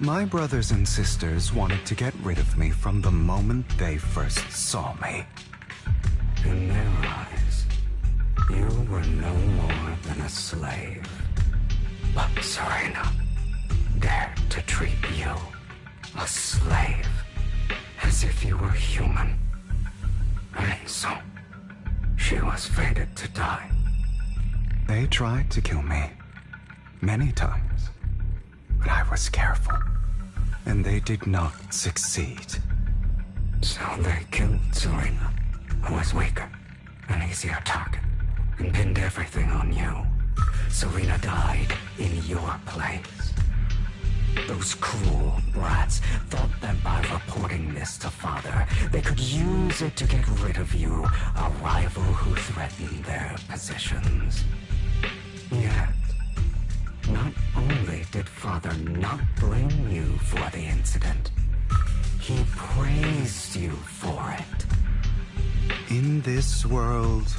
My brothers and sisters wanted to get rid of me from the moment they first saw me. In their eyes, you were no more than a slave. But Serena dared to treat you, a slave, as if you were human. And so, she was fated to die. They tried to kill me many times, but I was careful, and they did not succeed. So they killed Serena, who was weaker, an easier target, and pinned everything on you. Serena died in your place. Those cruel brats thought that by reporting this to Father, they could use it to get rid of you, a rival who threatened their positions. Yet, not only did Father not blame you for the incident, he praised you for it. In this world,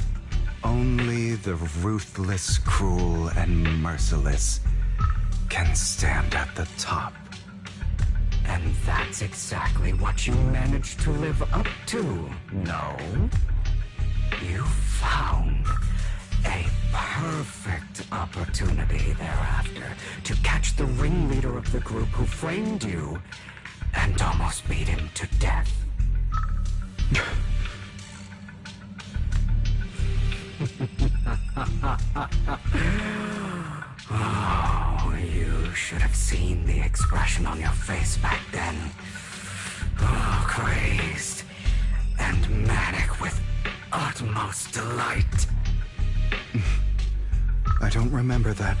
only the ruthless, cruel, and merciless can stand at the top. And that's exactly what you managed to live up to, no? You found a perfect opportunity thereafter to catch the ringleader of the group who framed you and almost beat him to death. Oh, you should have seen the expression on your face back then. Oh, crazed and manic with utmost delight. I don't remember that.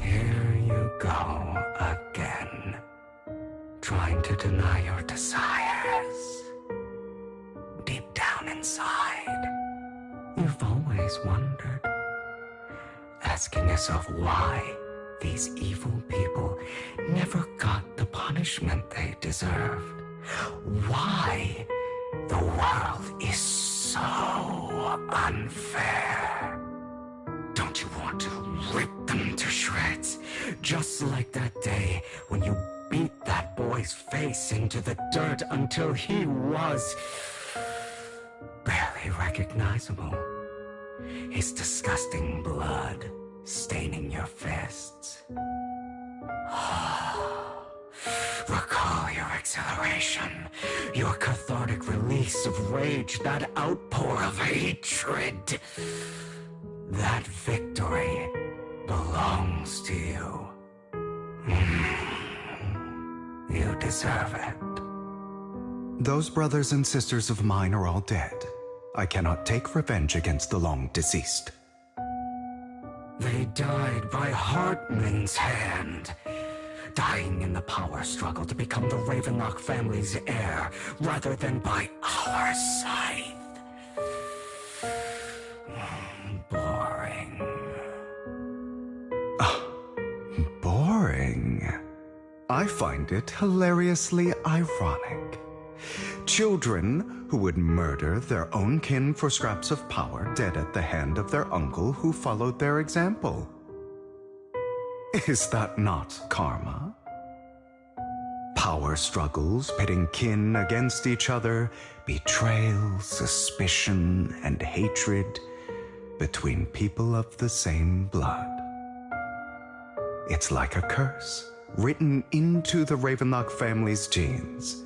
Here you go again, trying to deny your desires. Deep down inside, you've always wondered, asking yourself why these evil people never got the punishment they deserved. Why the world is so unfair. Don't you want to rip them to shreds? Just like that day when you beat that boy's face into the dirt until he was barely recognizable. His disgusting blood staining your fists. Recall your exhilaration, your cathartic release of rage, that outpour of hatred. That victory belongs to you. You deserve it. Those brothers and sisters of mine are all dead. I cannot take revenge against the long deceased. They died by Hartman's hand, dying in the power struggle to become the Ravenlock family's heir, rather than by our scythe. Boring. Boring? I find it hilariously ironic. Children who would murder their own kin for scraps of power, dead at the hand of their uncle who followed their example. Is that not karma? Power struggles pitting kin against each other, betrayal, suspicion, and hatred between people of the same blood. It's like a curse written into the Ravenlock family's genes.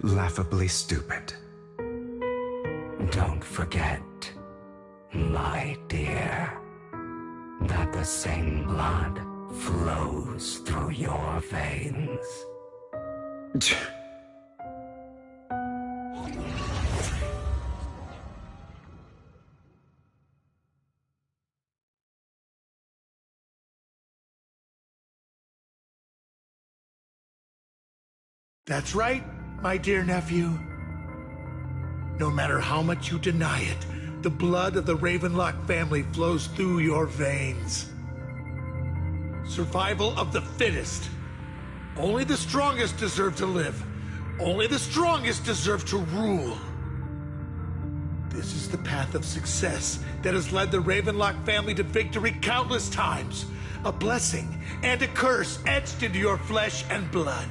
Laughably stupid. Don't forget, my dear, that the same blood flows through your veins. That's right, my dear nephew. No matter how much you deny it, the blood of the Ravenlock family flows through your veins. Survival of the fittest. Only the strongest deserve to live. Only the strongest deserve to rule. This is the path of success that has led the Ravenlock family to victory countless times. A blessing and a curse etched into your flesh and blood.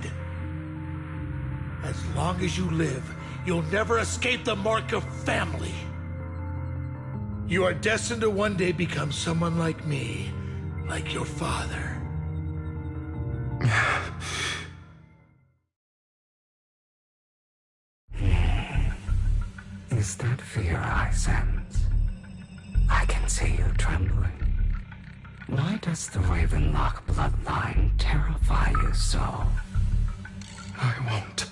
As long as you live, you'll never escape the mark of family. You are destined to one day become someone like me, like your father. Is that fear I sense? I can see you trembling. Why does the Ravenlock bloodline terrify you so? I won't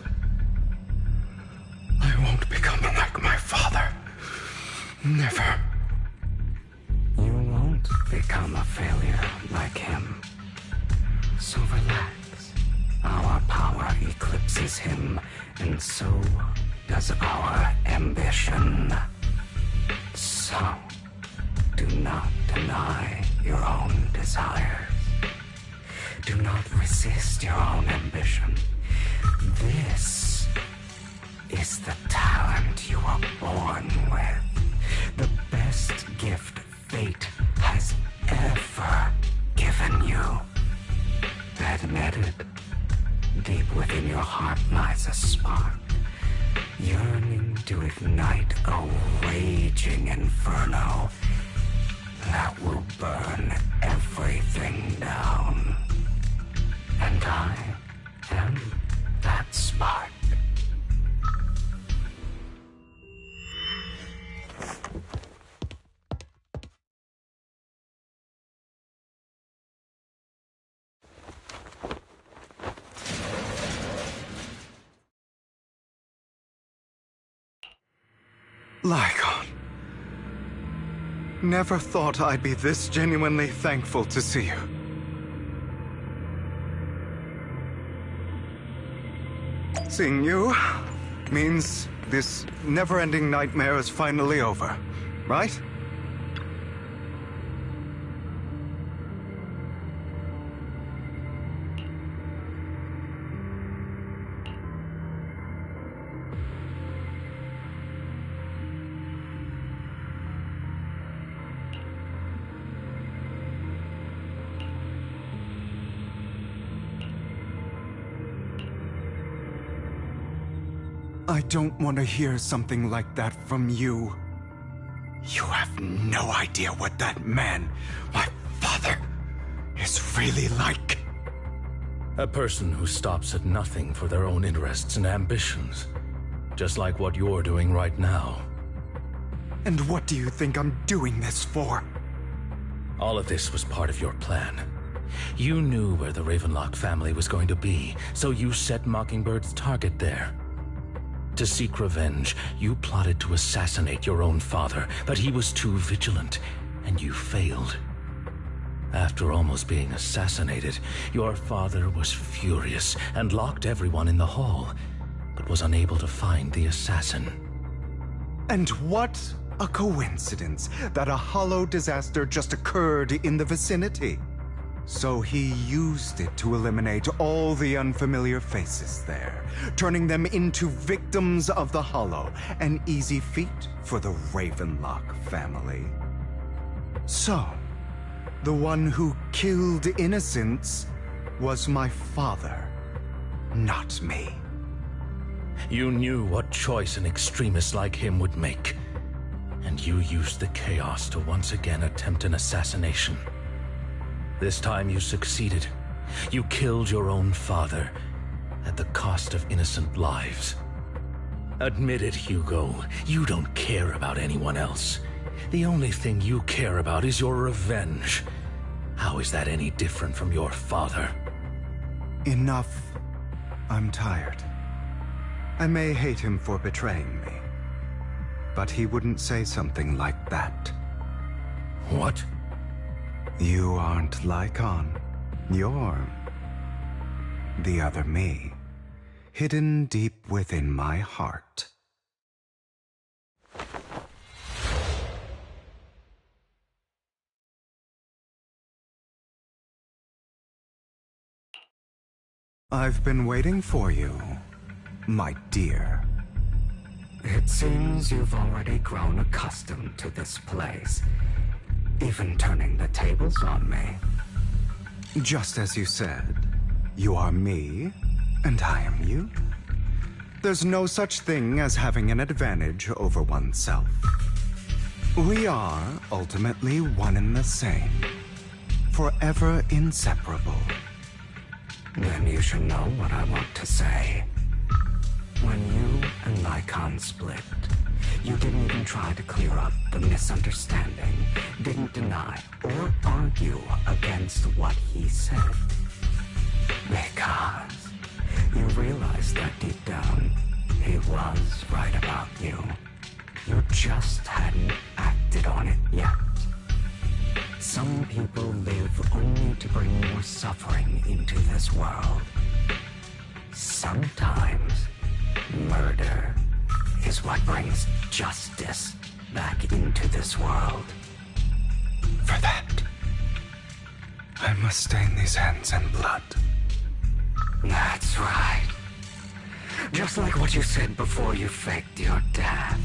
become like my father. Never. You won't become a failure like him. So relax. Our power eclipses him, and so does our ambition. So, do not deny your own desires. Do not resist your own ambition. This is the talent you were born with. The best gift fate has ever given you. Admit it. Deep within your heart lies a spark, yearning to ignite a raging inferno that will burn everything down. And I am that spark. Lycon. Never thought I'd be this genuinely thankful to see you. Seeing you means this never-ending nightmare is finally over, right? I don't want to hear something like that from you. You have no idea what that man, my father, is really like. A person who stops at nothing for their own interests and ambitions. Just like what you're doing right now. And what do you think I'm doing this for? All of this was part of your plan. You knew where the Ravenlock family was going to be, so you set Mockingbird's target there. To seek revenge, you plotted to assassinate your own father, but he was too vigilant, and you failed. After almost being assassinated, your father was furious and locked everyone in the hall, but was unable to find the assassin. And what a coincidence that a hollow disaster just occurred in the vicinity. So he used it to eliminate all the unfamiliar faces there, turning them into victims of the Hollow, an easy feat for the Ravenlock family. So, the one who killed innocents was my father, not me. You knew what choice an extremist like him would make, and you used the chaos to once again attempt an assassination. This time you succeeded. You killed your own father at the cost of innocent lives. Admit it, Hugo. You don't care about anyone else. The only thing you care about is your revenge. How is that any different from your father? Enough. I'm tired. I may hate him for betraying me, but he wouldn't say something like that. What? You aren't Lycon. You're the other me, hidden deep within my heart. I've been waiting for you, my dear. It seems you've already grown accustomed to this place, even turning the tables on me. Just as you said, you are me, and I am you. There's no such thing as having an advantage over oneself. We are ultimately one and the same, forever inseparable. Then you should know what I want to say. When you and Lycon split, you didn't even try to clear up the misunderstanding, didn't deny or argue against what he said. Because you realized that deep down, he was right about you. You just hadn't acted on it yet. Some people live only to bring more suffering into this world. Sometimes, murder is what brings justice back into this world. For that, I must stain these hands in blood. That's right. Just like what you said before you faked your death.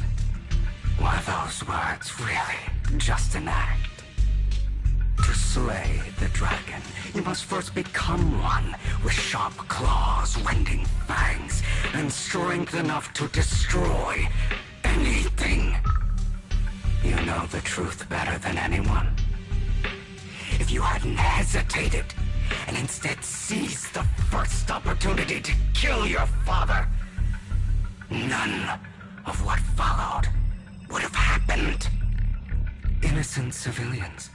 Were those words really just an act? To slay the dragon, you must first become one with sharp claws, rending fangs, and strength enough to destroy anything. You know the truth better than anyone. If you hadn't hesitated, and instead seized the first opportunity to kill your father, none of what followed would have happened. Innocent civilians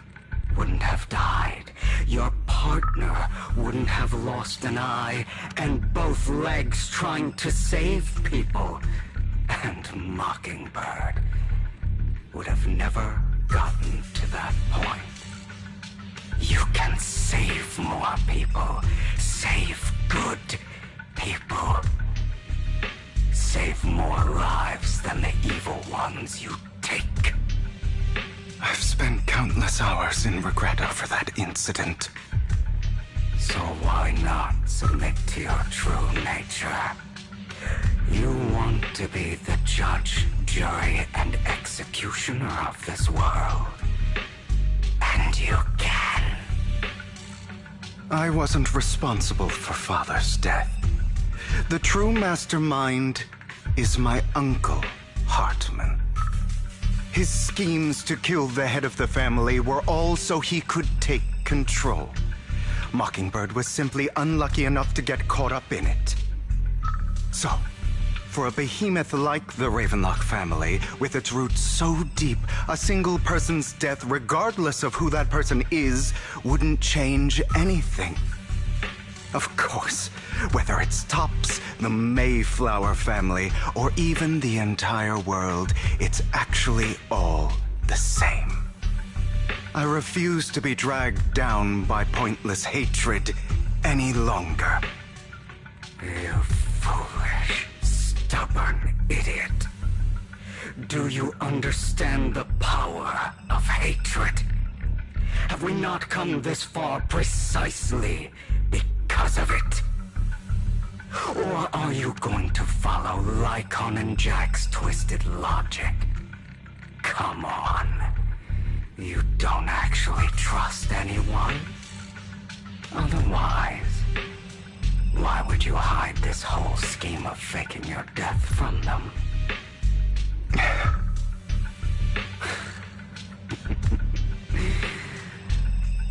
wouldn't have died. Your partner wouldn't have lost an eye and both legs trying to save people. And Mockingbird would have never gotten to that point. You can save more people. Save good people. Save more lives than the evil ones you take. I've spent countless hours in regret over that incident. So why not submit to your true nature? You want to be the judge, jury, and executioner of this world. And you can. I wasn't responsible for Father's death. The true mastermind is my uncle, Hartman. His schemes to kill the head of the family were all so he could take control. Mockingbird was simply unlucky enough to get caught up in it. So, for a behemoth like the Ravenlock family, with its roots so deep, a single person's death, regardless of who that person is, wouldn't change anything. Of course, whether it's Tops, the Mayflower family, or even the entire world, it's actually all the same. I refuse to be dragged down by pointless hatred any longer. You foolish, stubborn idiot. Do you understand the power of hatred? have we not come this far precisely because of it? Or are you going to follow Lycon and Jack's twisted logic? Come on. You don't actually trust anyone? Otherwise, why would you hide this whole scheme of faking your death from them?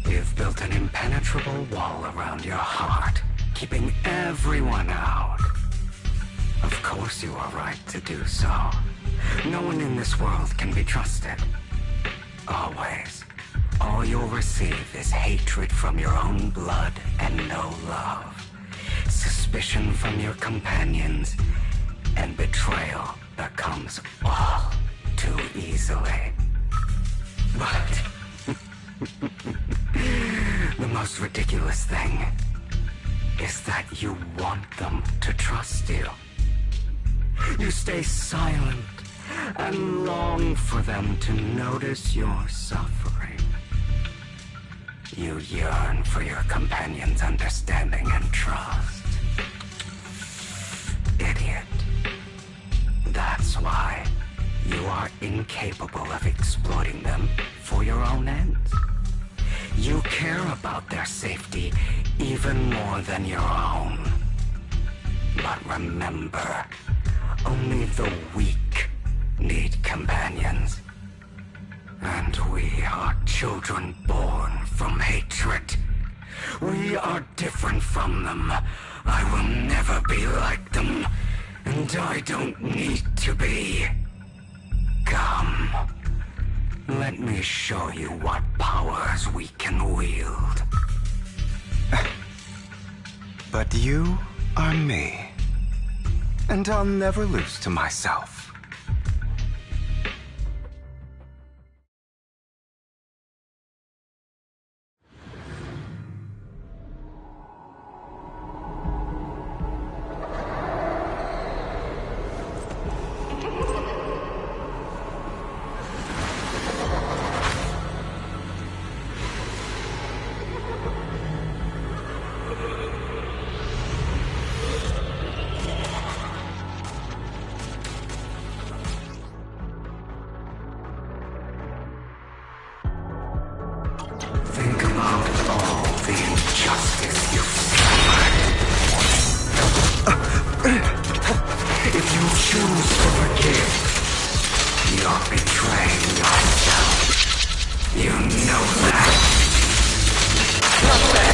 You've built an impenetrable wall around your heart, keeping everyone out. Of course you are right to do so. No one in this world can be trusted. Always. All you'll receive is hatred from your own blood and no love. Suspicion from your companions, and betrayal that comes all too easily. But the most ridiculous thing is that you want them to trust you. You stay silent and long for them to notice your suffering. You yearn for your companion's understanding and trust. Idiot. That's why you are incapable of exploiting them for your own ends. You care about their safety even more than your own. But remember, only the weak need companions. And we are children born from hatred. We are different from them. I will never be like them. And I don't need to be. Come. Let me show you what powers we can wield. But you are me. And I'll never lose to myself. Think about all the injustice you've suffered. If you choose to forgive, you're betraying yourself. You know that.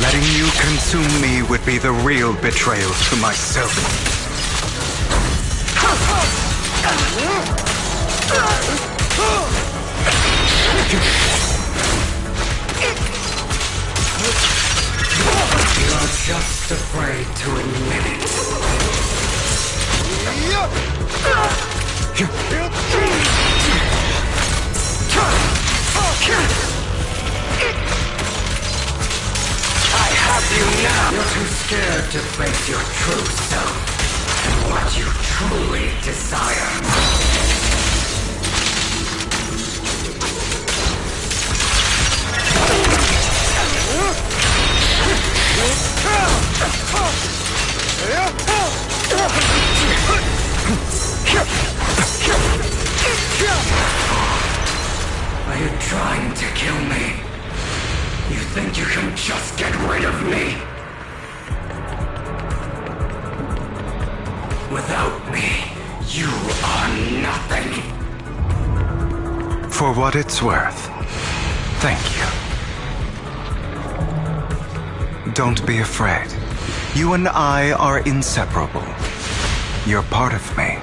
Letting you consume me would be the real betrayal to myself. You're just afraid to admit it. I have you now. You're too scared to face your true self and what you truly desire. Are you trying to kill me? You think you can just get rid of me? Without me, you are nothing. For what it's worth, thank you. Don't be afraid. You and I are inseparable. You're part of me,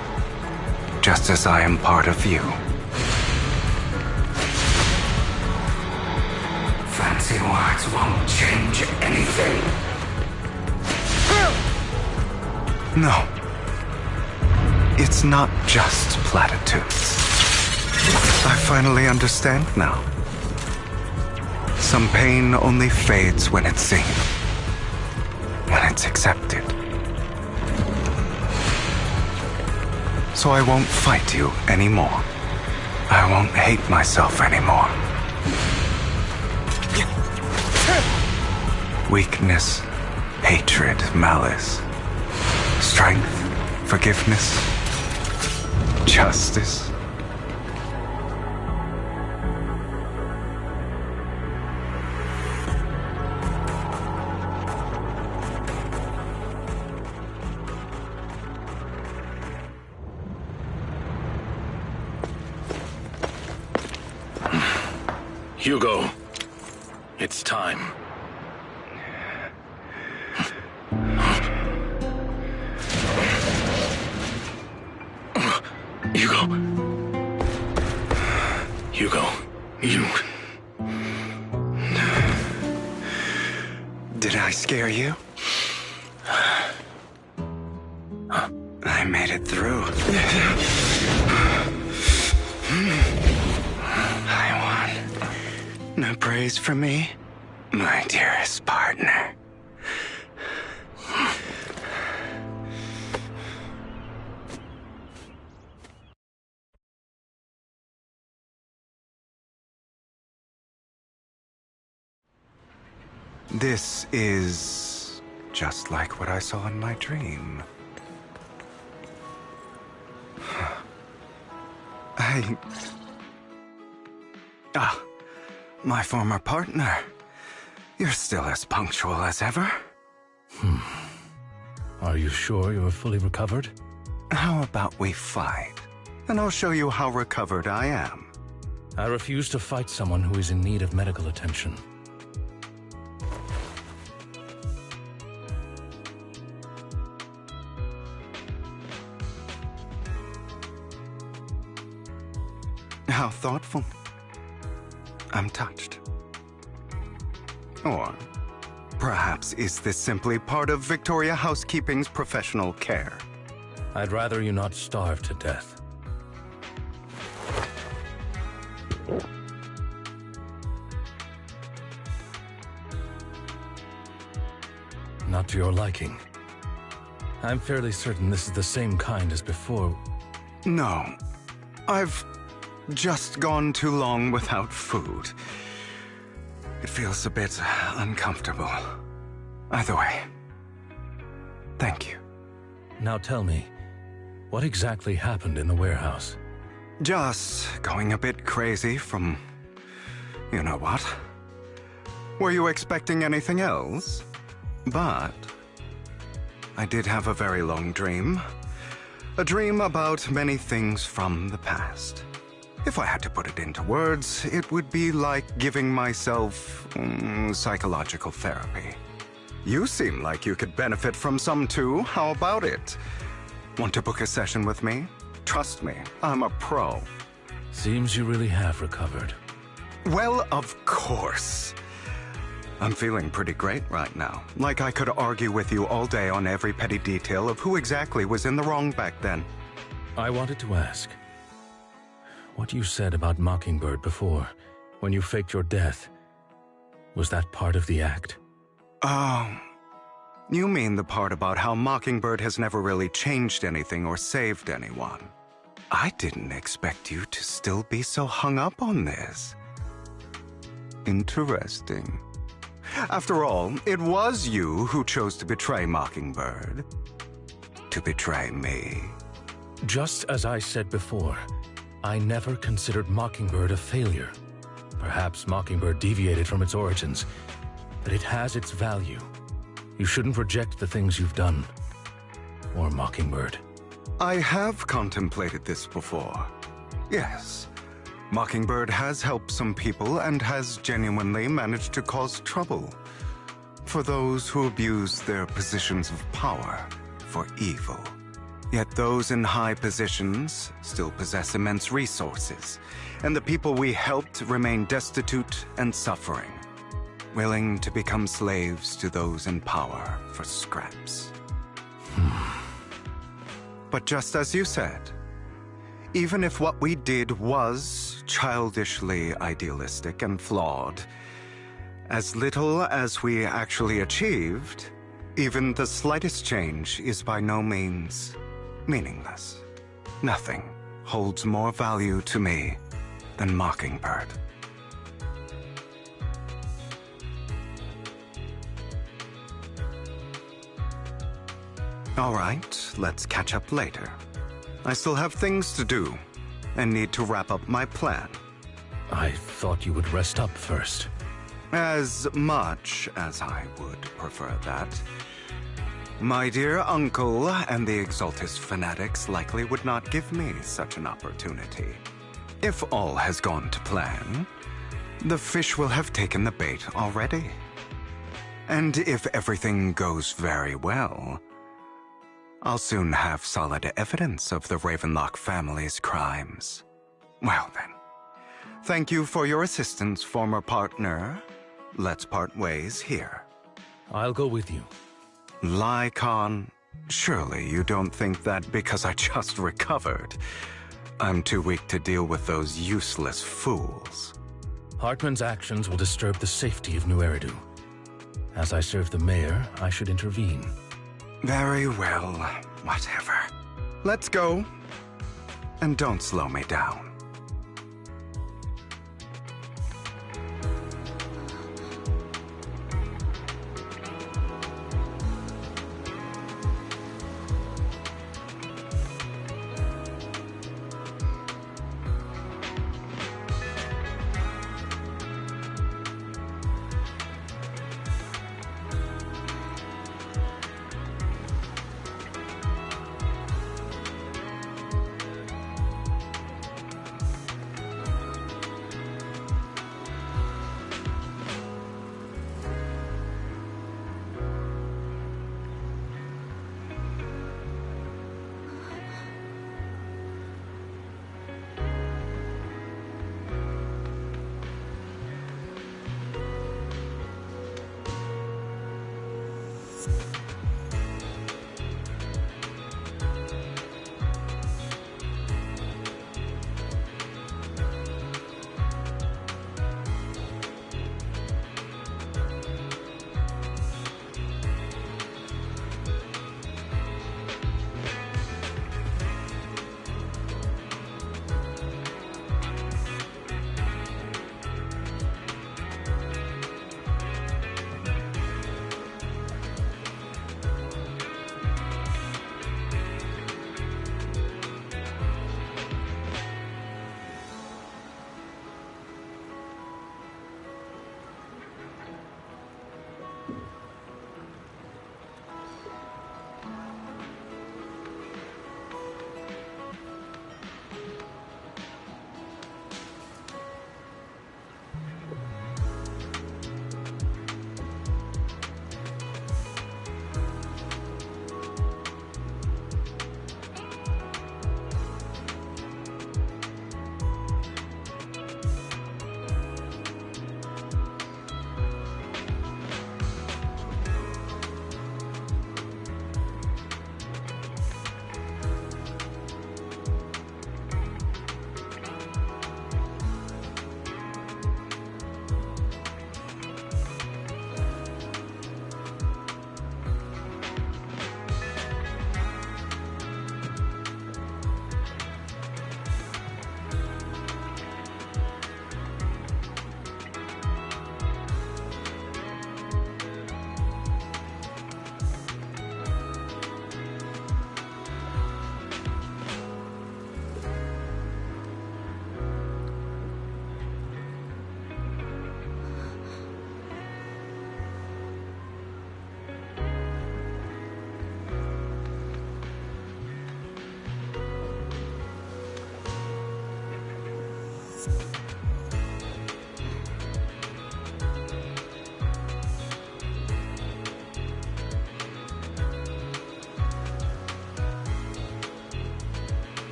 just as I am part of you. Fancy words won't change anything. No. It's not just platitudes. I finally understand now. Some pain only fades when it's seen. When it's accepted. So I won't fight you anymore. I won't hate myself anymore. weakness, hatred, malice, strength, forgiveness, justice. Hugo, it's time. Hugo, you... Did I scare you? I made it through. I won. No praise for me, my dearest partner. This is just like what I saw in my dream. My former partner. You're still as punctual as ever. Are you sure you're fully recovered? How about we fight? And I'll show you how recovered I am. I refuse to fight someone who is in need of medical attention. How thoughtful. I'm touched. Or perhaps is this simply part of Victoria Housekeeping's professional care? I'd rather you not starve to death. Not to your liking. I'm fairly certain this is the same kind as before. No. I've just gone too long without food. It feels a bit uncomfortable. Either way, thank you. Now tell me, what exactly happened in the warehouse? Just going a bit crazy from... you know what? Were you expecting anything else? But I did have a very long dream. A dream about many things from the past. If I had to put it into words, it would be like giving myself psychological therapy. You seem like you could benefit from some too. How about it? Want to book a session with me? Trust me, I'm a pro. Seems you really have recovered. Well, of course. I'm feeling pretty great right now. Like I could argue with you all day on every petty detail of who exactly was in the wrong back then. I wanted to ask, what you said about Mockingbird before, when you faked your death, was that part of the act? Oh, you mean the part about how Mockingbird has never really changed anything or saved anyone. I didn't expect you to still be so hung up on this. Interesting. After all, it was you who chose to betray Mockingbird. To betray me. Just as I said before, I never considered Mockingbird a failure. Perhaps Mockingbird deviated from its origins, but it has its value. You shouldn't reject the things you've done. Or Mockingbird. I have contemplated this before. Yes. Mockingbird has helped some people and has genuinely managed to cause trouble for those who abuse their positions of power for evil. Yet those in high positions still possess immense resources, and the people we helped remain destitute and suffering, willing to become slaves to those in power for scraps. But just as you said, even if what we did was childishly idealistic and flawed, as little as we actually achieved, even the slightest change is by no means meaningless. Nothing holds more value to me than Mockingbird. All right, let's catch up later. I still have things to do, and need to wrap up my plan. I thought you would rest up first. As much as I would prefer that. My dear uncle and the Exaltus fanatics likely would not give me such an opportunity. If all has gone to plan, the fish will have taken the bait already. And if everything goes very well, I'll soon have solid evidence of the Ravenlock family's crimes. Well then, thank you for your assistance, former partner. Let's part ways here. I'll go with you. Lycon, surely you don't think that because I just recovered, I'm too weak to deal with those useless fools. Hartman's actions will disturb the safety of New Eridu. As I serve the mayor, I should intervene. Very well, whatever. Let's go. And don't slow me down.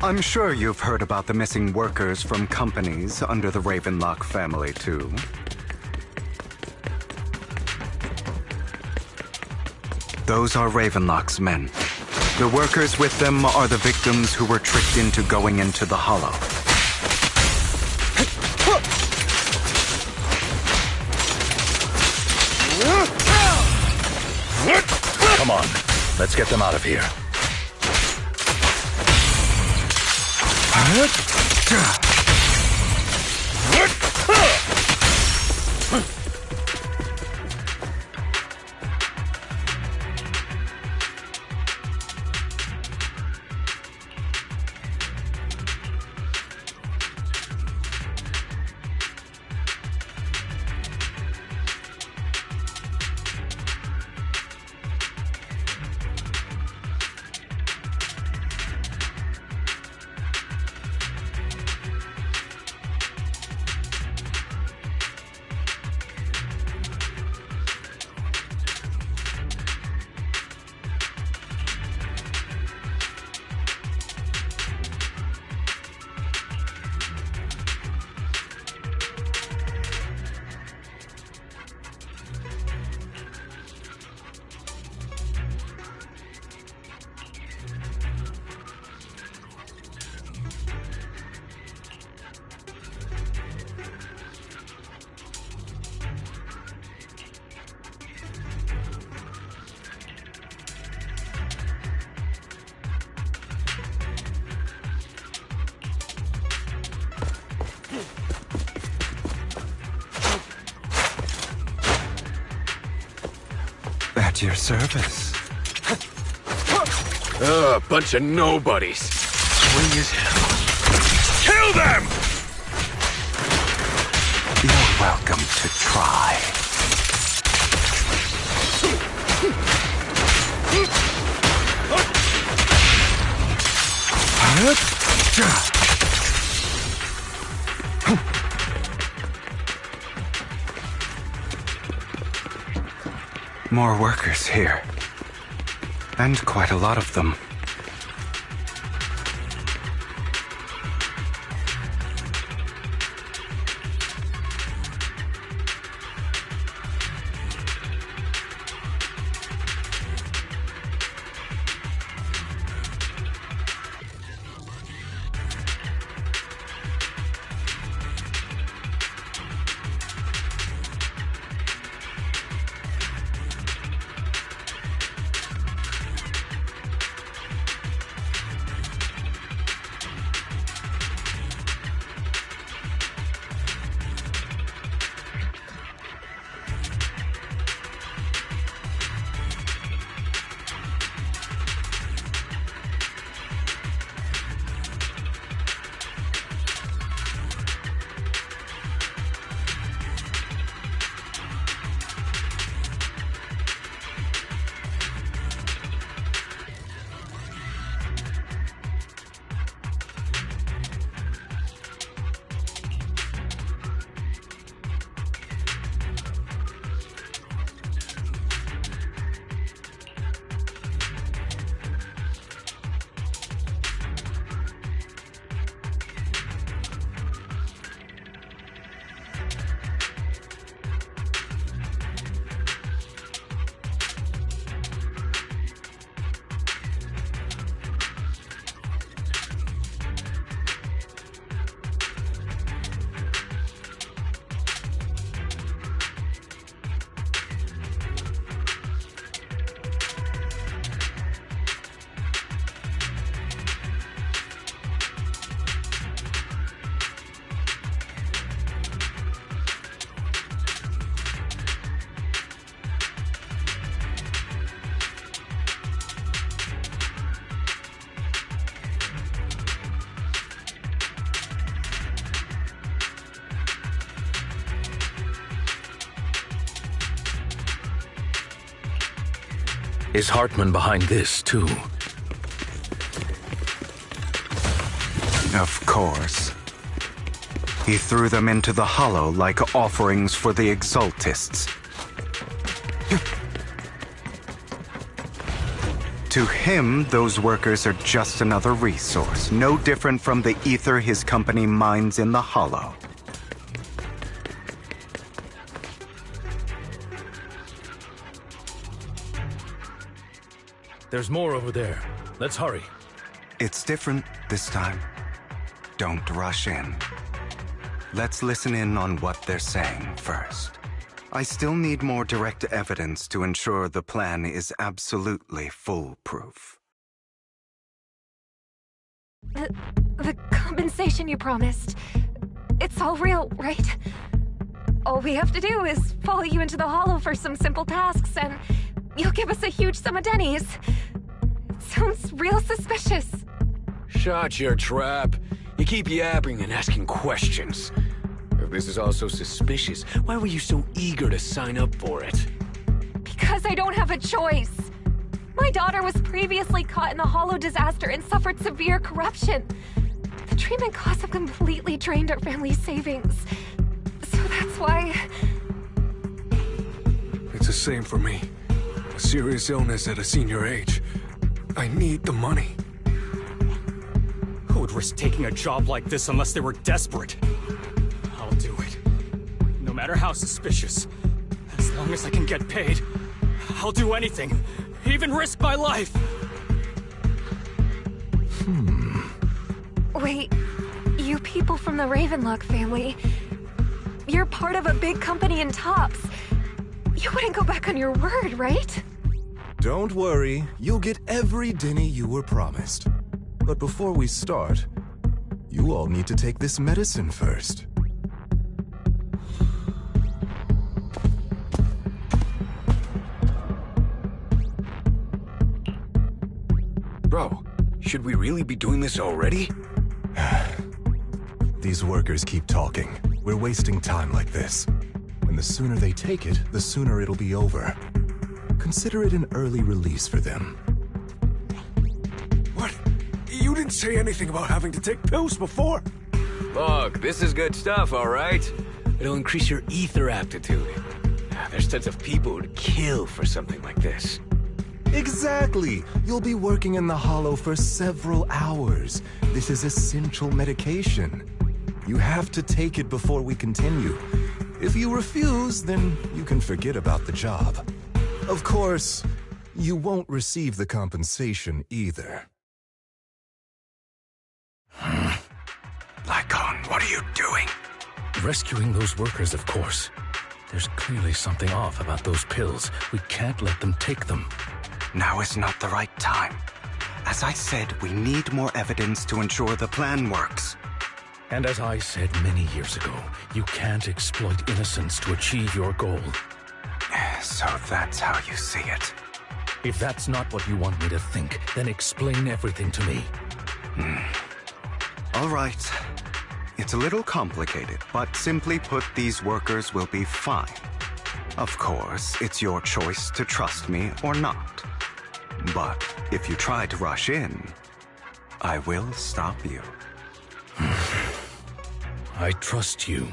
I'm sure you've heard about the missing workers from companies under the Ravenlock family, too. Those are Ravenlock's men. The workers with them are the victims who were tricked into going into the Hollow. Come on, let's get them out of here. At your service. Bunch of nobodies. Swing as hell. Kill them! You're welcome to try. More workers here. And quite a lot of them. Is Hartman behind this, too? Of course. He threw them into the Hollow like offerings for the Exaltists. To him, those workers are just another resource, no different from the ether his company mines in the Hollow. There's more over there. Let's hurry. It's different this time. Don't rush in. Let's listen in on what they're saying first. I still need more direct evidence to ensure the plan is absolutely foolproof. The compensation you promised, it's all real, right? All we have to do is follow you into the Hollow for some simple tasks, and you'll give us a huge sum of dennies. It sounds real suspicious. Shut your trap. You keep yapping and asking questions. If this is all so suspicious, why were you so eager to sign up for it? Because I don't have a choice. My daughter was previously caught in the Hollow disaster and suffered severe corruption. The treatment costs have completely drained our family's savings. So that's why... It's the same for me. A serious illness at a senior age. I need the money. Who would risk taking a job like this unless they were desperate? I'll do it. No matter how suspicious. As long as I can get paid, I'll do anything. Even risk my life. Wait, you people from the Ravenlock family, you're part of a big company in Tops. You wouldn't go back on your word, right? Don't worry, you'll get every denny you were promised. But before we start, you all need to take this medicine first. Bro, should we really be doing this already? These workers keep talking. We're wasting time like this. And the sooner they take it, the sooner it'll be over. Consider it an early release for them. What? You didn't say anything about having to take pills before. Look, this is good stuff, all right? It'll increase your ether aptitude. There's tons of people who'd kill for something like this. Exactly! You'll be working in the Hollow for several hours. This is essential medication. You have to take it before we continue. If you refuse, then you can forget about the job. Of course, you won't receive the compensation either. Lycon, what are you doing? Rescuing those workers, of course. There's clearly something off about those pills. We can't let them take them. Now is not the right time. As I said, we need more evidence to ensure the plan works. And as I said many years ago, you can't exploit innocence to achieve your goal. So that's how you see it. If that's not what you want me to think, then explain everything to me. All right. It's a little complicated, but simply put, these workers will be fine. Of course, it's your choice to trust me or not. But if you try to rush in, I will stop you. I trust you.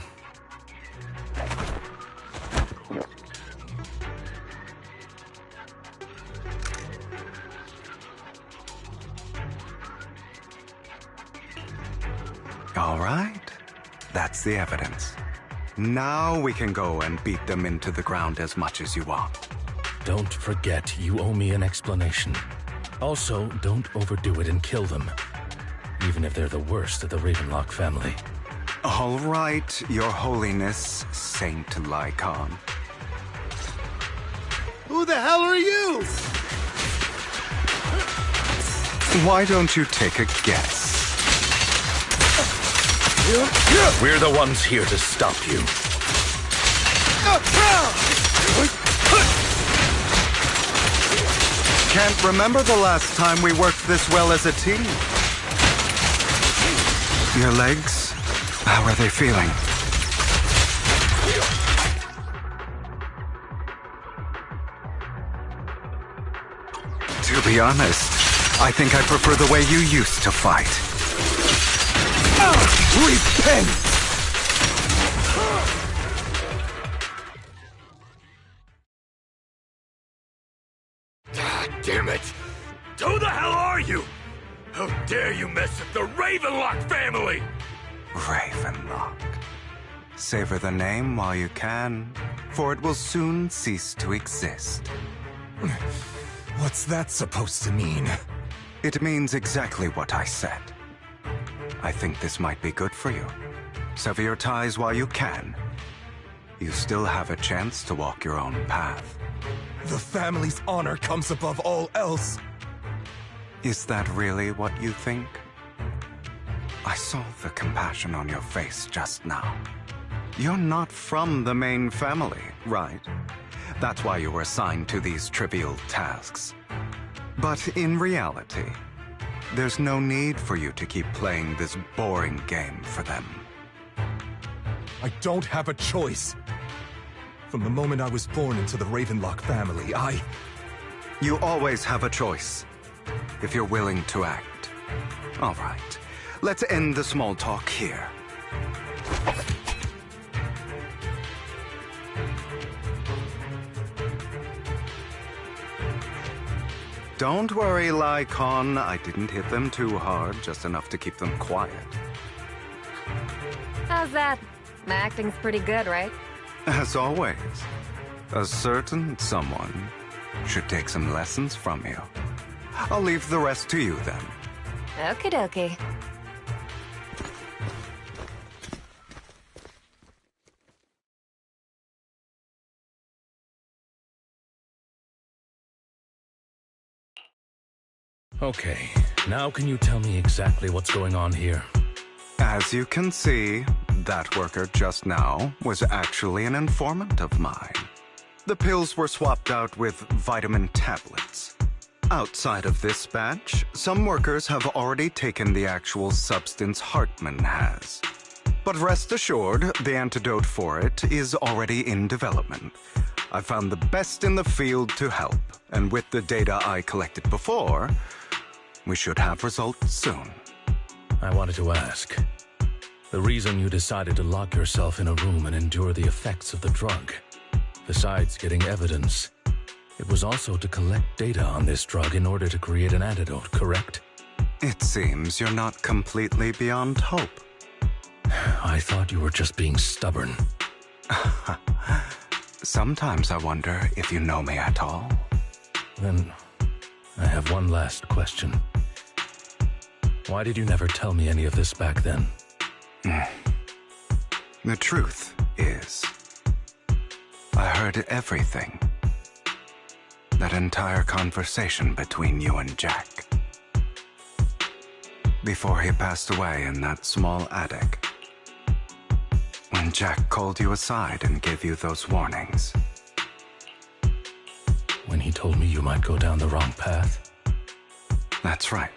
All right. That's the evidence. Now we can go and beat them into the ground as much as you want. Don't forget, you owe me an explanation. Also, don't overdo it and kill them. Even if they're the worst of the Ravenlock family. All right, Your Holiness, Saint Lycon. Who the hell are you? Why don't you take a guess? We're the ones here to stop you. Can't remember the last time we worked this well as a team. Your legs? How are they feeling? To be honest, I think I prefer the way you used to fight. Repent! Damn it. Who the hell are you? How dare you mess with the Ravenlock family? Ravenlock. Savor the name while you can, for it will soon cease to exist. What's that supposed to mean? It means exactly what I said. I think this might be good for you. Sever your ties while you can. You still have a chance to walk your own path. The family's honor comes above all else. Is that really what you think? I saw the compassion on your face just now. You're not from the main family, right? That's why you were assigned to these trivial tasks. But in reality, there's no need for you to keep playing this boring game for them. I don't have a choice. From the moment I was born into the Ravenlock family, You always have a choice, if you're willing to act. All right, let's end the small talk here. Don't worry, Lycon. I didn't hit them too hard, just enough to keep them quiet. How's that? My acting's pretty good, right? As always, a certain someone should take some lessons from you. I'll leave the rest to you then. Okie dokie. Okay, now can you tell me exactly what's going on here? As you can see, that worker just now was actually an informant of mine. The pills were swapped out with vitamin tablets. Outside of this batch, some workers have already taken the actual substance Hartman has. But rest assured, the antidote for it is already in development. I found the best in the field to help, and with the data I collected before, we should have results soon. I wanted to ask. The reason you decided to lock yourself in a room and endure the effects of the drug, besides getting evidence, it was also to collect data on this drug in order to create an antidote, correct? It seems you're not completely beyond hope. I thought you were just being stubborn. Sometimes I wonder if you know me at all. Then, I have one last question. Why did you never tell me any of this back then? The truth is, I heard everything. That entire conversation between you and Jack. Before he passed away in that small attic. When Jack called you aside and gave you those warnings. When he told me you might go down the wrong path? That's right.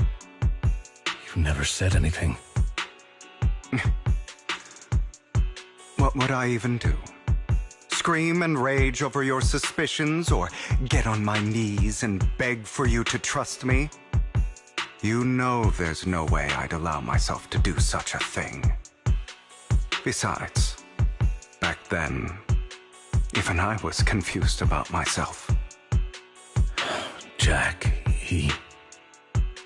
You never said anything. What would I even do? Scream and rage over your suspicions, or get on my knees and beg for you to trust me? You know there's no way I'd allow myself to do such a thing. Besides, back then, even I was confused about myself. Jack, he...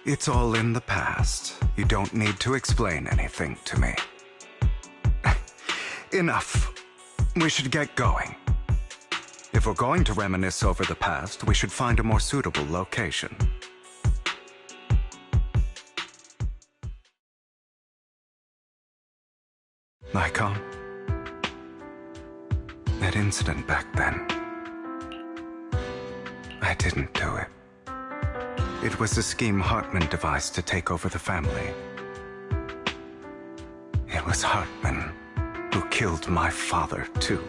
It's all in the past. You don't need to explain anything to me. Enough. We should get going. If we're going to reminisce over the past, we should find a more suitable location. Lycon, that incident back then, I didn't do it. It was a scheme Hartman devised to take over the family. It was Hartman who killed my father, too.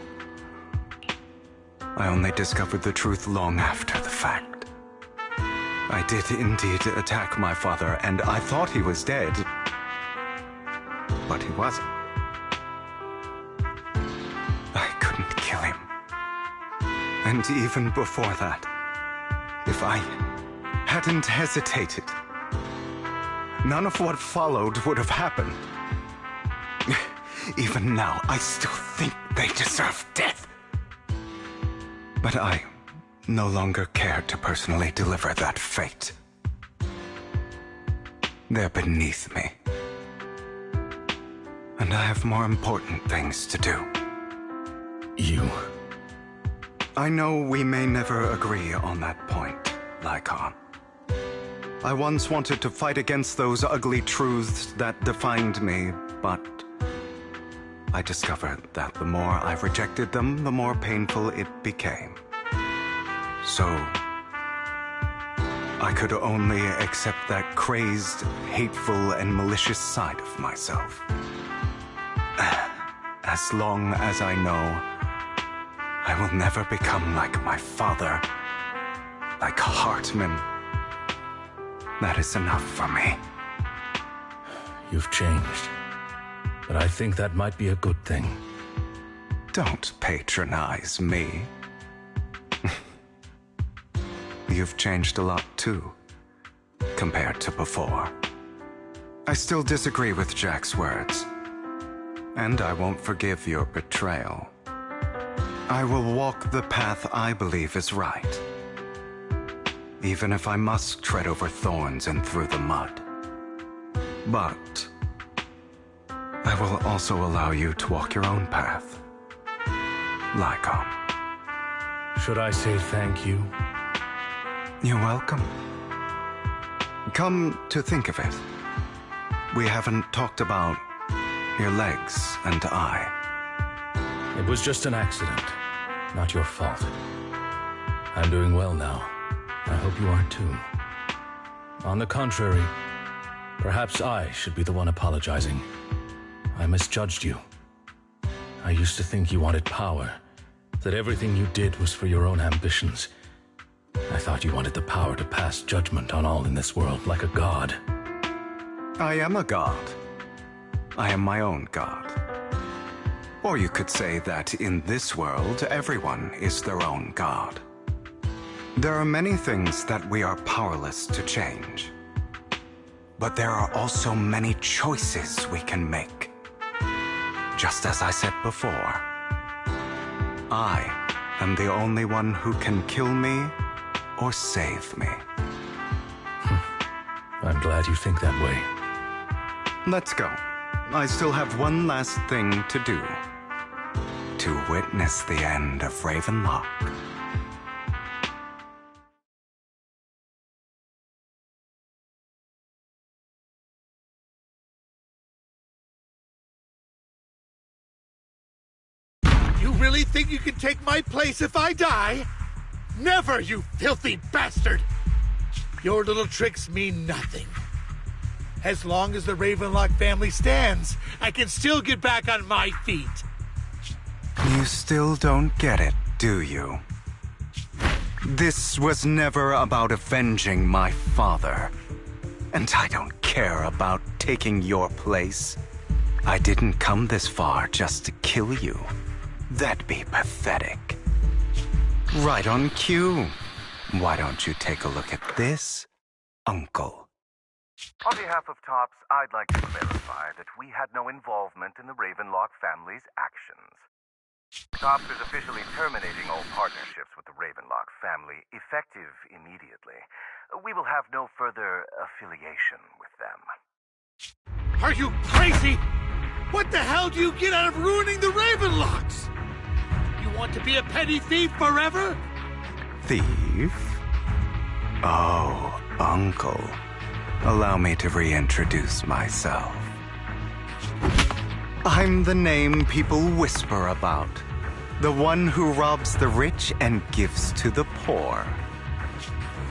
I only discovered the truth long after the fact. I did indeed attack my father, and I thought he was dead. But he wasn't. I couldn't kill him. And even before that, if I hadn't hesitated, none of what followed would have happened. Even now, I still think they deserve death. But I no longer care to personally deliver that fate. They're beneath me. And I have more important things to do. You? I know we may never agree on that point, Lycon. I once wanted to fight against those ugly truths that defined me, but I discovered that the more I rejected them, the more painful it became. So I could only accept that crazed, hateful, and malicious side of myself. As long as I know I will never become like my father, like Hartman, that is enough for me. You've changed, but I think that might be a good thing. Don't patronize me. You've changed a lot too, compared to before. I still disagree with Jack's words, and I won't forgive your betrayal. I will walk the path I believe is right, even if I must tread over thorns and through the mud. But I will also allow you to walk your own path, Lycon. Should I say thank you? You're welcome. Come to think of it, we haven't talked about your legs and eye. It was just an accident, not your fault. I'm doing well now. I hope you are too. On the contrary, perhaps I should be the one apologizing. I misjudged you. I used to think you wanted power, that everything you did was for your own ambitions. I thought you wanted the power to pass judgment on all in this world like a god. I am a god. I am my own god. Or you could say that in this world, everyone is their own god. There are many things that we are powerless to change. But there are also many choices we can make. Just as I said before, I am the only one who can kill me or save me. I'm glad you think that way. Let's go. I still have one last thing to do. To witness the end of Ravenlock. You really think you can take my place if I die? Never, you filthy bastard! Your little tricks mean nothing. As long as the Ravenlock family stands, I can still get back on my feet. You still don't get it, do you? This was never about avenging my father. And I don't care about taking your place. I didn't come this far just to kill you. That'd be pathetic. Right on cue. Why don't you take a look at this, Uncle? On behalf of TOPS, I'd like to clarify that we had no involvement in the Ravenlock family's actions. TOPS is officially terminating all partnerships with the Ravenlock family, effective immediately. We will have no further affiliation with them. Are you crazy? What the hell do you get out of ruining the Ravenlocks? You want to be a petty thief forever? Thief? Oh, Uncle. Allow me to reintroduce myself. I'm the name people whisper about. The one who robs the rich and gives to the poor.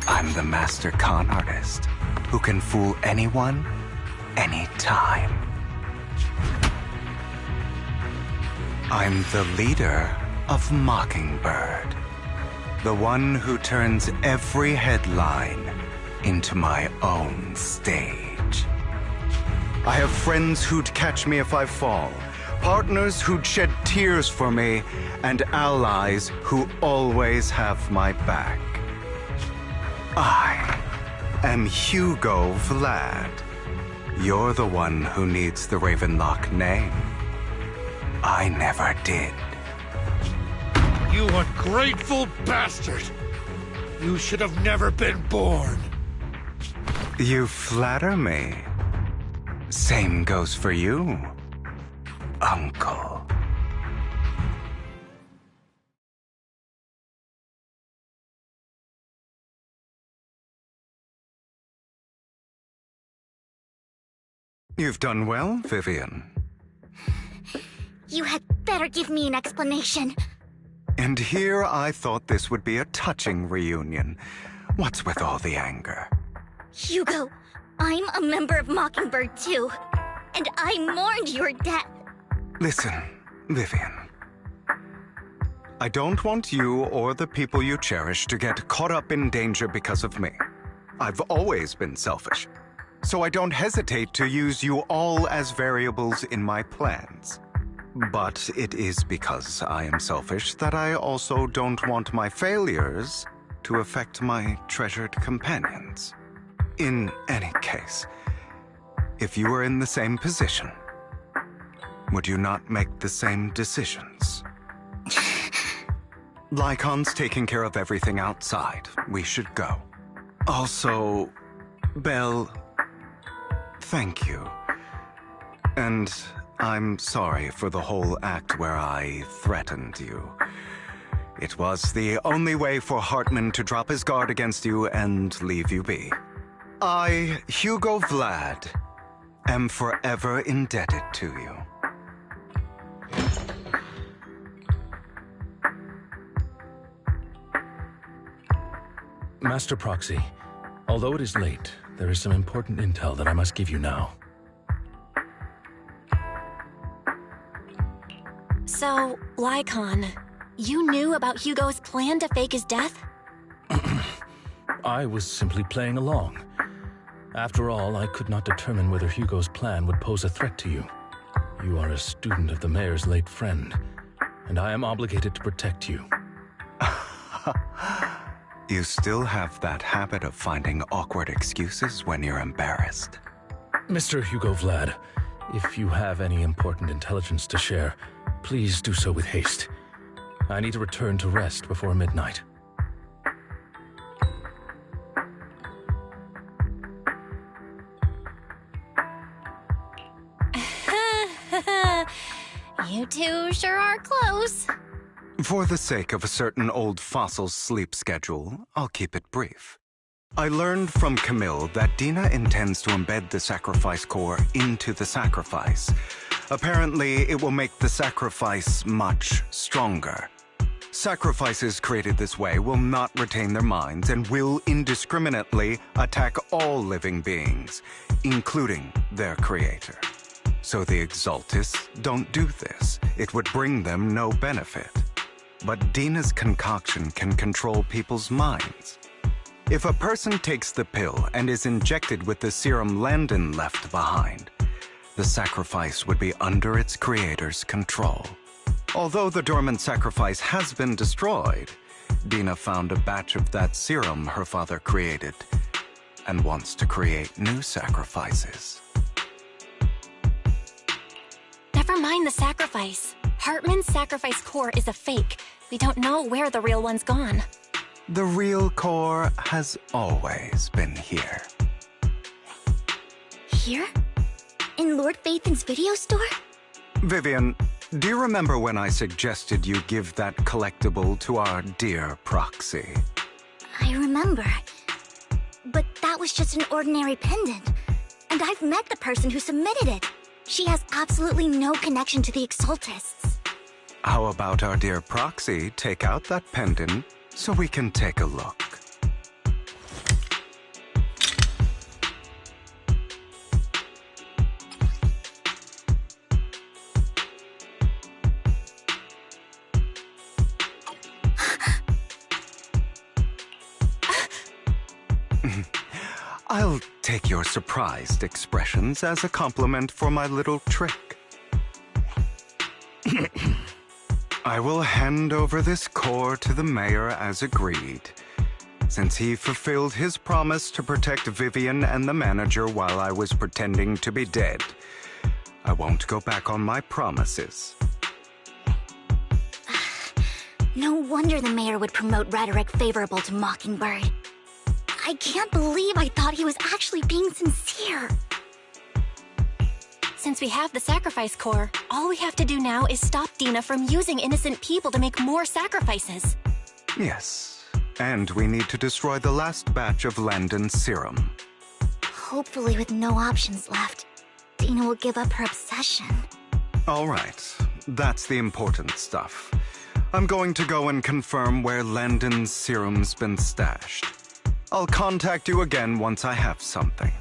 I'm the master con artist who can fool anyone, anytime. I'm the leader of Mockingbird. The one who turns every headline into my own stage. I have friends who'd catch me if I fall, partners who'd shed tears for me, and allies who always have my back. I am Hugo Vlad. You're the one who needs the Ravenlock name. I never did. You ungrateful bastard! You should have never been born. You flatter me. Same goes for you, Uncle. You've done well, Vivian. You had better give me an explanation. And here I thought this would be a touching reunion. What's with all the anger? Hugo, I'm a member of Mockingbird too, and I mourned your death. Listen, Vivian. I don't want you or the people you cherish to get caught up in danger because of me. I've always been selfish, so I don't hesitate to use you all as variables in my plans. But it is because I am selfish that I also don't want my failures to affect my treasured companions. In any case, if you were in the same position, would you not make the same decisions? Lycon's taking care of everything outside. We should go. Also, Belle, thank you. And I'm sorry for the whole act where I threatened you. It was the only way for Hartman to drop his guard against you and leave you be. I, Hugo Vlad, am forever indebted to you. Master Proxy, although it is late, there is some important intel that I must give you now. So, Lycon, you knew about Hugo's plan to fake his death? I was simply playing along. After all, I could not determine whether Hugo's plan would pose a threat to you. You are a student of the mayor's late friend, and I am obligated to protect you. You still have that habit of finding awkward excuses when you're embarrassed. Mr. Hugo Vlad, if you have any important intelligence to share, please do so with haste. I need to return to rest before midnight. You two sure are close. For the sake of a certain old fossil's sleep schedule, I'll keep it brief. I learned from Camille that Dina intends to embed the sacrifice core into the sacrifice. Apparently, it will make the sacrifice much stronger. Sacrifices created this way will not retain their minds and will indiscriminately attack all living beings, including their creator. So the Exaltists don't do this. It would bring them no benefit. But Dina's concoction can control people's minds. If a person takes the pill and is injected with the serum Landon left behind, the sacrifice would be under its creator's control. Although the dormant sacrifice has been destroyed, Dina found a batch of that serum her father created and wants to create new sacrifices. Never mind the sacrifice. Hartman's sacrifice core is a fake. We don't know where the real one's gone. The real core has always been here. Here? In Lord Phaethon's video store? Vivian, do you remember when I suggested you give that collectible to our dear Proxy? I remember. But that was just an ordinary pendant. And I've met the person who submitted it. She has absolutely no connection to the Exaltists. How about our dear Proxy take out that pendant so we can take a look? I'll take your surprised expressions as a compliment for my little trick. I will hand over this core to the mayor as agreed. Since he fulfilled his promise to protect Vivian and the manager while I was pretending to be dead, I won't go back on my promises. No wonder the mayor would promote rhetoric favorable to Mockingbird. I can't believe I thought he was actually being sincere. Since we have the sacrifice core, all we have to do now is stop Dina from using innocent people to make more sacrifices. Yes, and we need to destroy the last batch of Landon's serum. Hopefully with no options left, Dina will give up her obsession. All right, that's the important stuff. I'm going to go and confirm where Landon's serum's been stashed. I'll contact you again once I have something.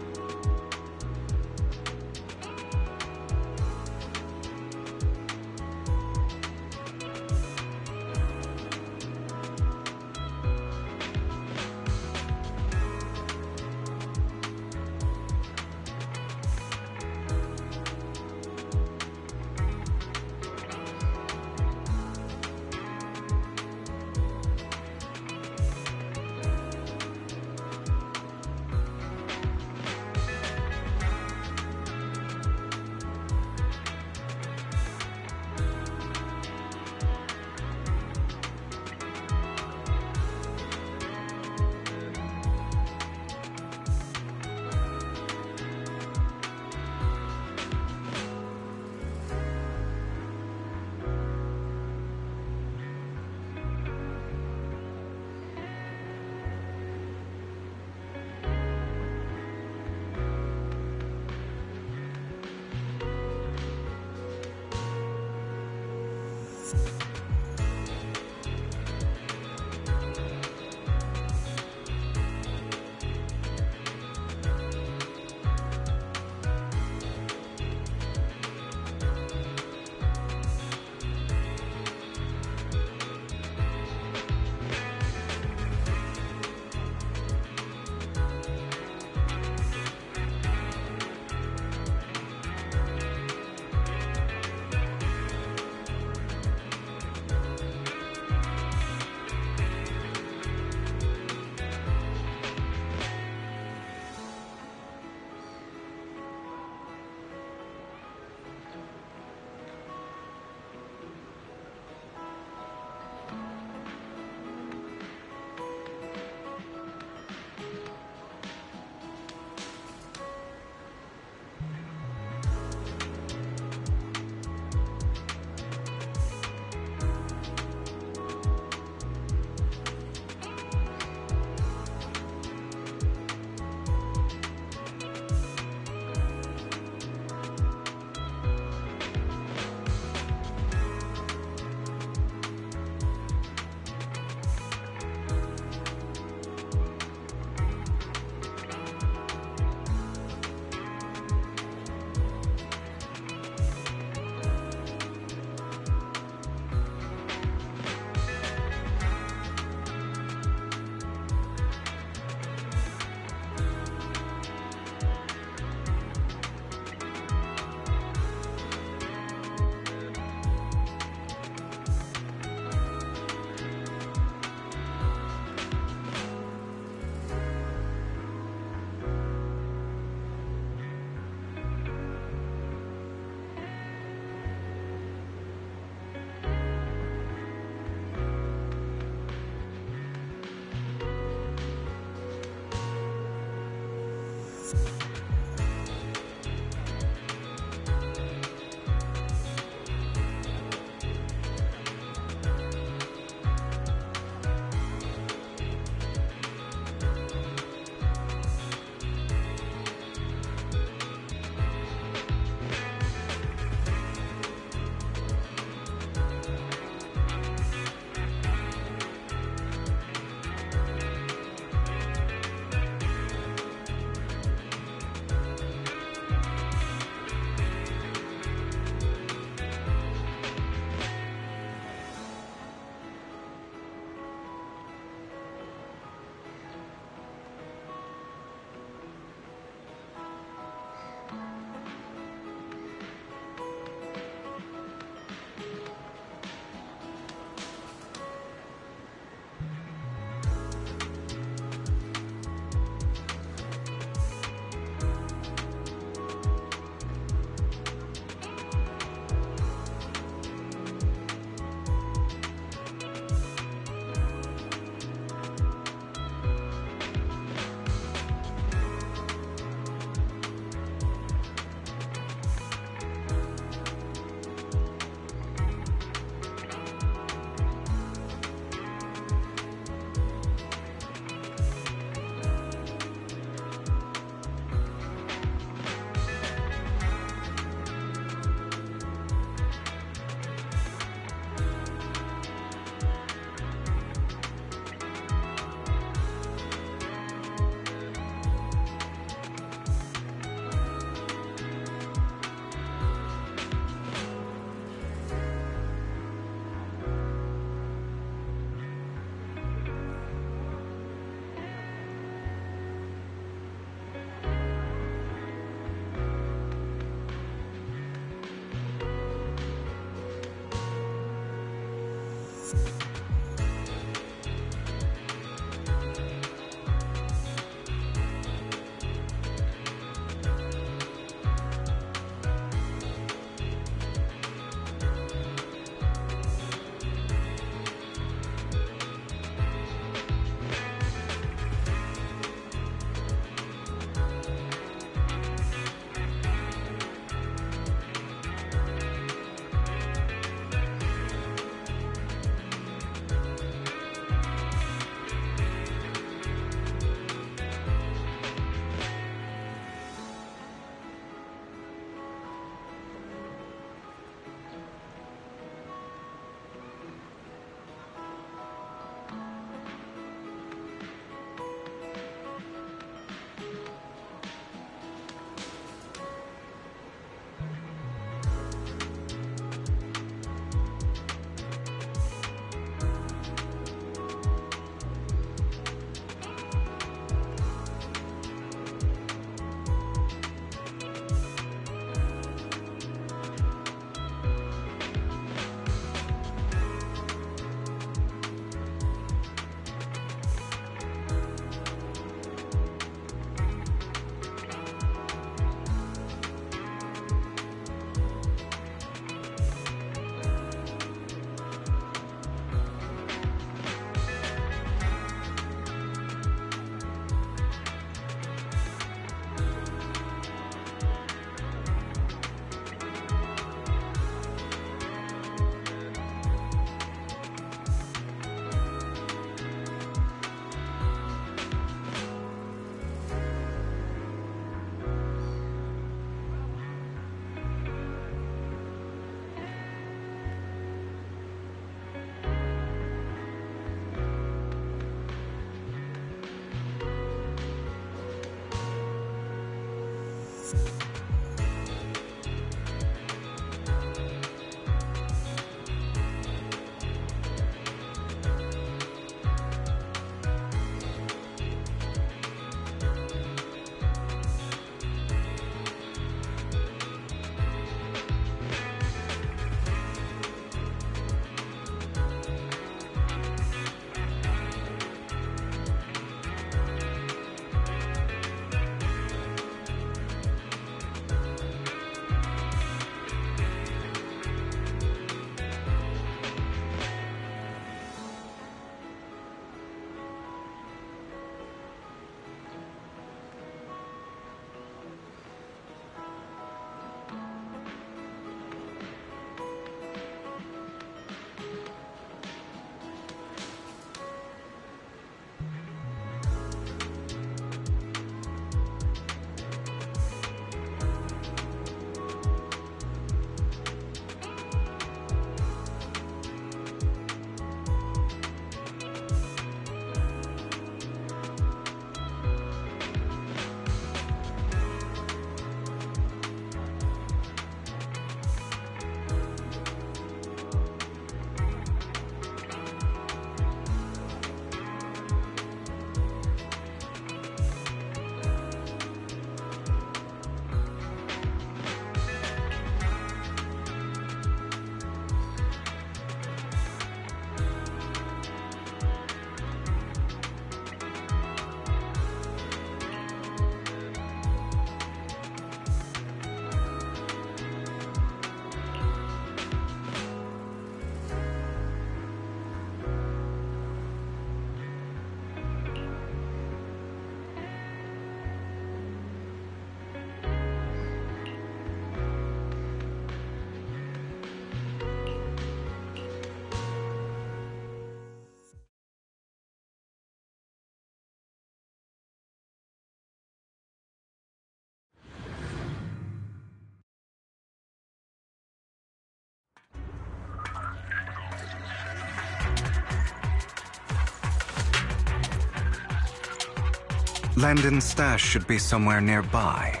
Landon's stash should be somewhere nearby.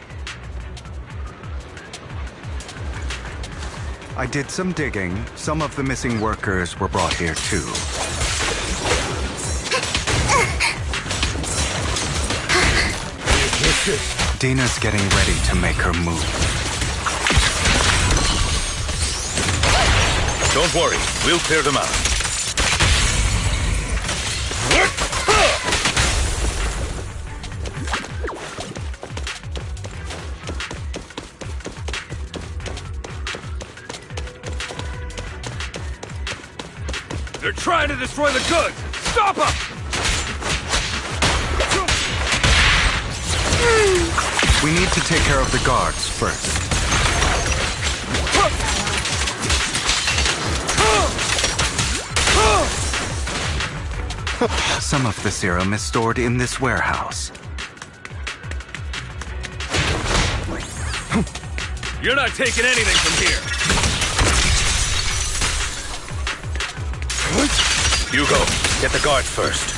I did some digging. Some of the missing workers were brought here too. Dina's getting ready to make her move. Don't worry, we'll clear them out. They're trying to destroy the goods! Stop them! We need to take care of the guards first. Some of the serum is stored in this warehouse. You're not taking anything from here! Hugo, get the guards first.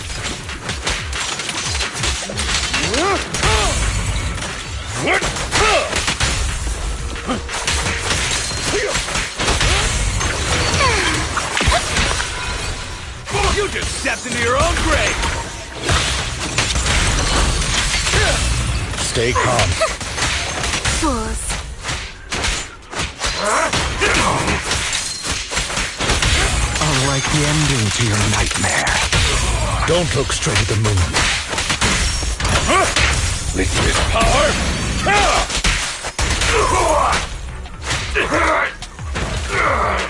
You just stepped into your own grave! Stay calm. Fools. I'll write the ending to your nightmare. Don't look straight at the moon. With this power,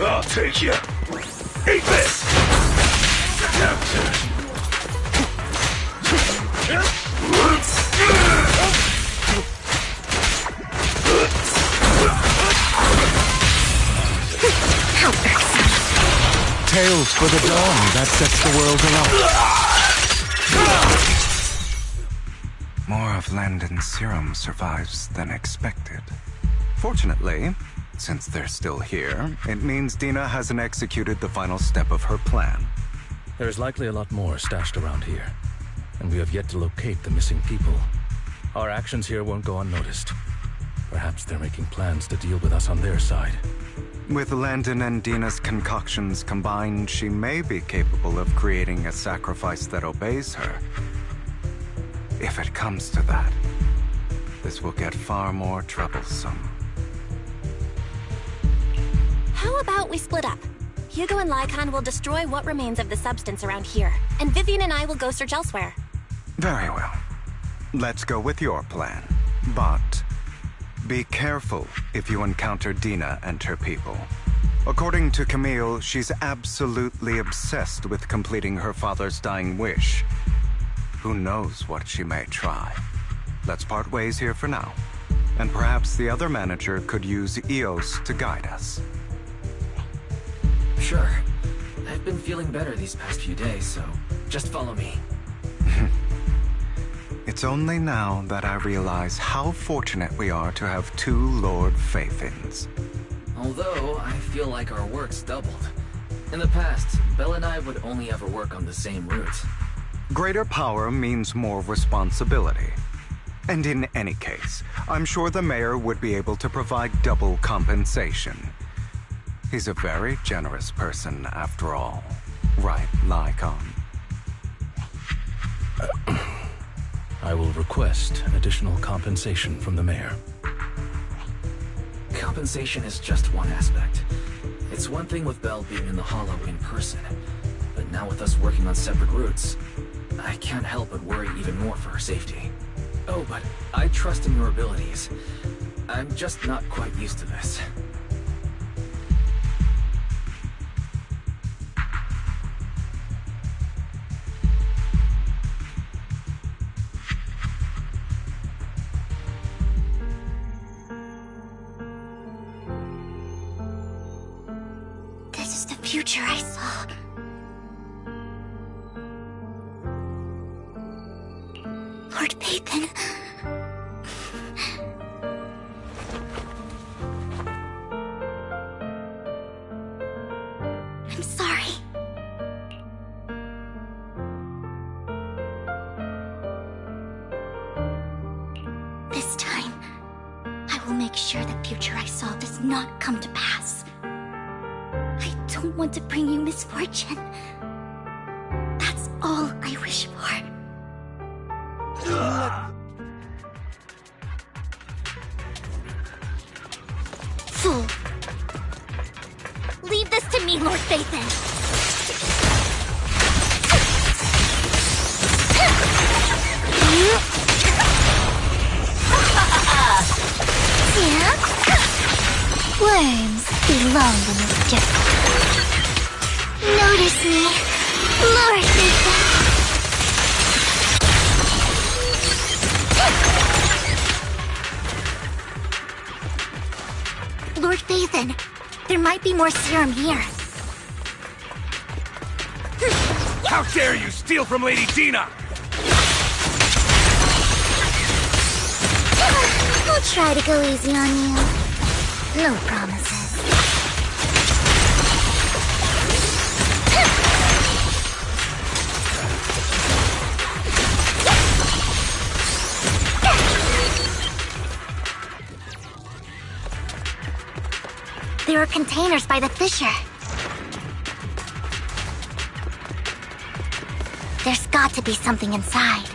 I'll take you. Eat this! Tales for the dawn that sets the world alight. More of Landon's serum survives than expected. Fortunately, since they're still here, it means Dina hasn't executed the final step of her plan. There's likely a lot more stashed around here, and we have yet to locate the missing people. Our actions here won't go unnoticed. Perhaps they're making plans to deal with us on their side. With Landon and Dina's concoctions combined, she may be capable of creating a sacrifice that obeys her. If it comes to that, this will get far more troublesome. How about we split up? Hugo and Lycon will destroy what remains of the substance around here, and Vivian and I will go search elsewhere. Very well. Let's go with your plan. But be careful if you encounter Dina and her people. According to Camille, she's absolutely obsessed with completing her father's dying wish. Who knows what she may try. Let's part ways here for now. And perhaps the other manager could use Eos to guide us. Sure. I've been feeling better these past few days, so just follow me. It's only now that I realize how fortunate we are to have two Lord Faithins. Although, I feel like our work's doubled. In the past, Belle and I would only ever work on the same route. Greater power means more responsibility. And in any case, I'm sure the mayor would be able to provide double compensation. He's a very generous person, after all. Right, Lycon? I will request additional compensation from the mayor. Compensation is just one aspect. It's one thing with Belle being in the Hollow in person, but now with us working on separate routes, I can't help but worry even more for her safety. Oh, but I trust in your abilities. I'm just not quite used to this. This is the future I saw. Lord Pathan. I'm sorry. This time, I will make sure the future I saw does not come to pass. I don't want to bring you misfortune. That's all I wish for. Fool! Leave this to me, Lord Phaethon! Yeah? Worms belong in this jungle. Notice me, Lord Phaethon! Lord Phaethon, there might be more serum here. How dare you steal from Lady Dina! I'll try to go easy on you. No promises. There are containers by the fissure. There's got to be something inside.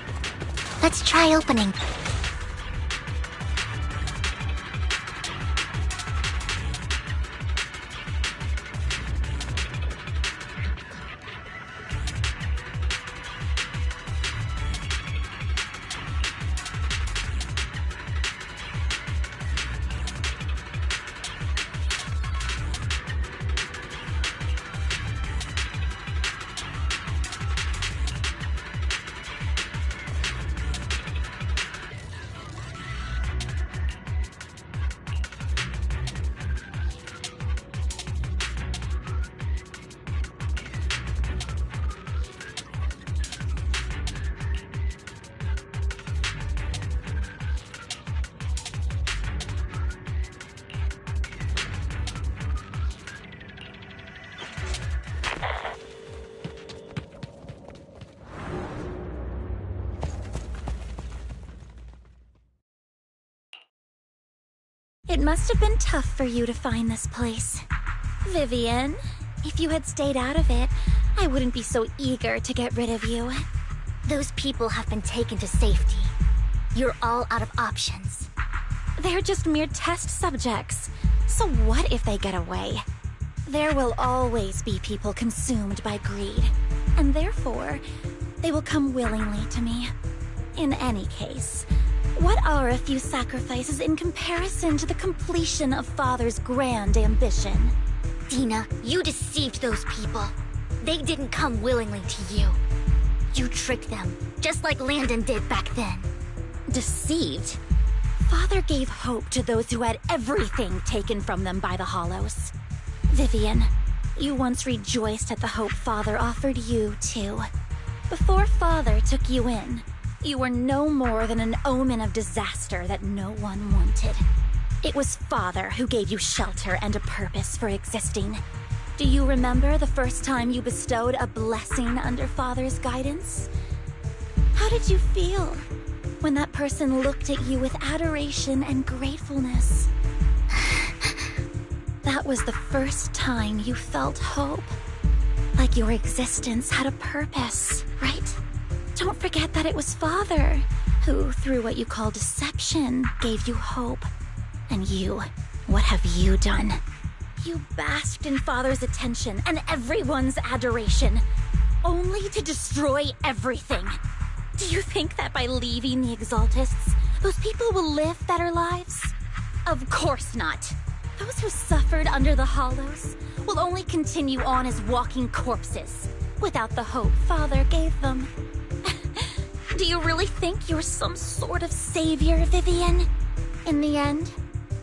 Let's try opening. It must have been tough for you to find this place. Vivian, if you had stayed out of it, I wouldn't be so eager to get rid of you. Those people have been taken to safety. You're all out of options. They're just mere test subjects. So what if they get away? There will always be people consumed by greed, and therefore, they will come willingly to me. In any case, what are a few sacrifices in comparison to the completion of Father's grand ambition? Dina, you deceived those people. They didn't come willingly to you. You tricked them, just like Landon did back then. Deceived? Father gave hope to those who had everything taken from them by the Hollows. Vivian, you once rejoiced at the hope Father offered you, too. Before Father took you in, you were no more than an omen of disaster that no one wanted. It was Father who gave you shelter and a purpose for existing. Do you remember the first time you bestowed a blessing under Father's guidance? How did you feel when that person looked at you with adoration and gratefulness? That was the first time you felt hope. Like your existence had a purpose, right? Don't forget that it was Father who, through what you call deception, gave you hope. And you, what have you done? You basked in Father's attention and everyone's adoration, only to destroy everything. Do you think that by leaving the Exaltists, those people will live better lives? Of course not. Those who suffered under the Hollows will only continue on as walking corpses, without the hope Father gave them. Do you really think you're some sort of savior, Vivian? In the end,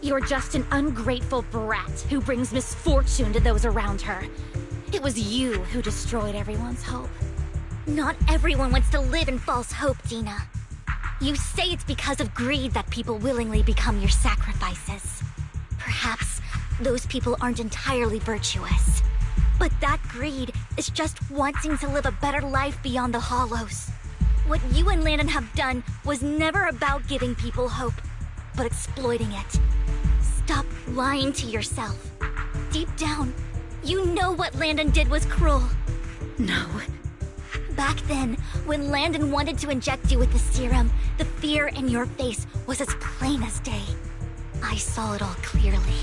you're just an ungrateful brat who brings misfortune to those around her. It was you who destroyed everyone's hope. Not everyone wants to live in false hope, Dina. You say it's because of greed that people willingly become your sacrifices. Perhaps those people aren't entirely virtuous. But that greed is just wanting to live a better life beyond the Hollows. What you and Landon have done was never about giving people hope, but exploiting it. Stop lying to yourself. Deep down, you know what Landon did was cruel. No. Back then, when Landon wanted to inject you with the serum, the fear in your face was as plain as day. I saw it all clearly.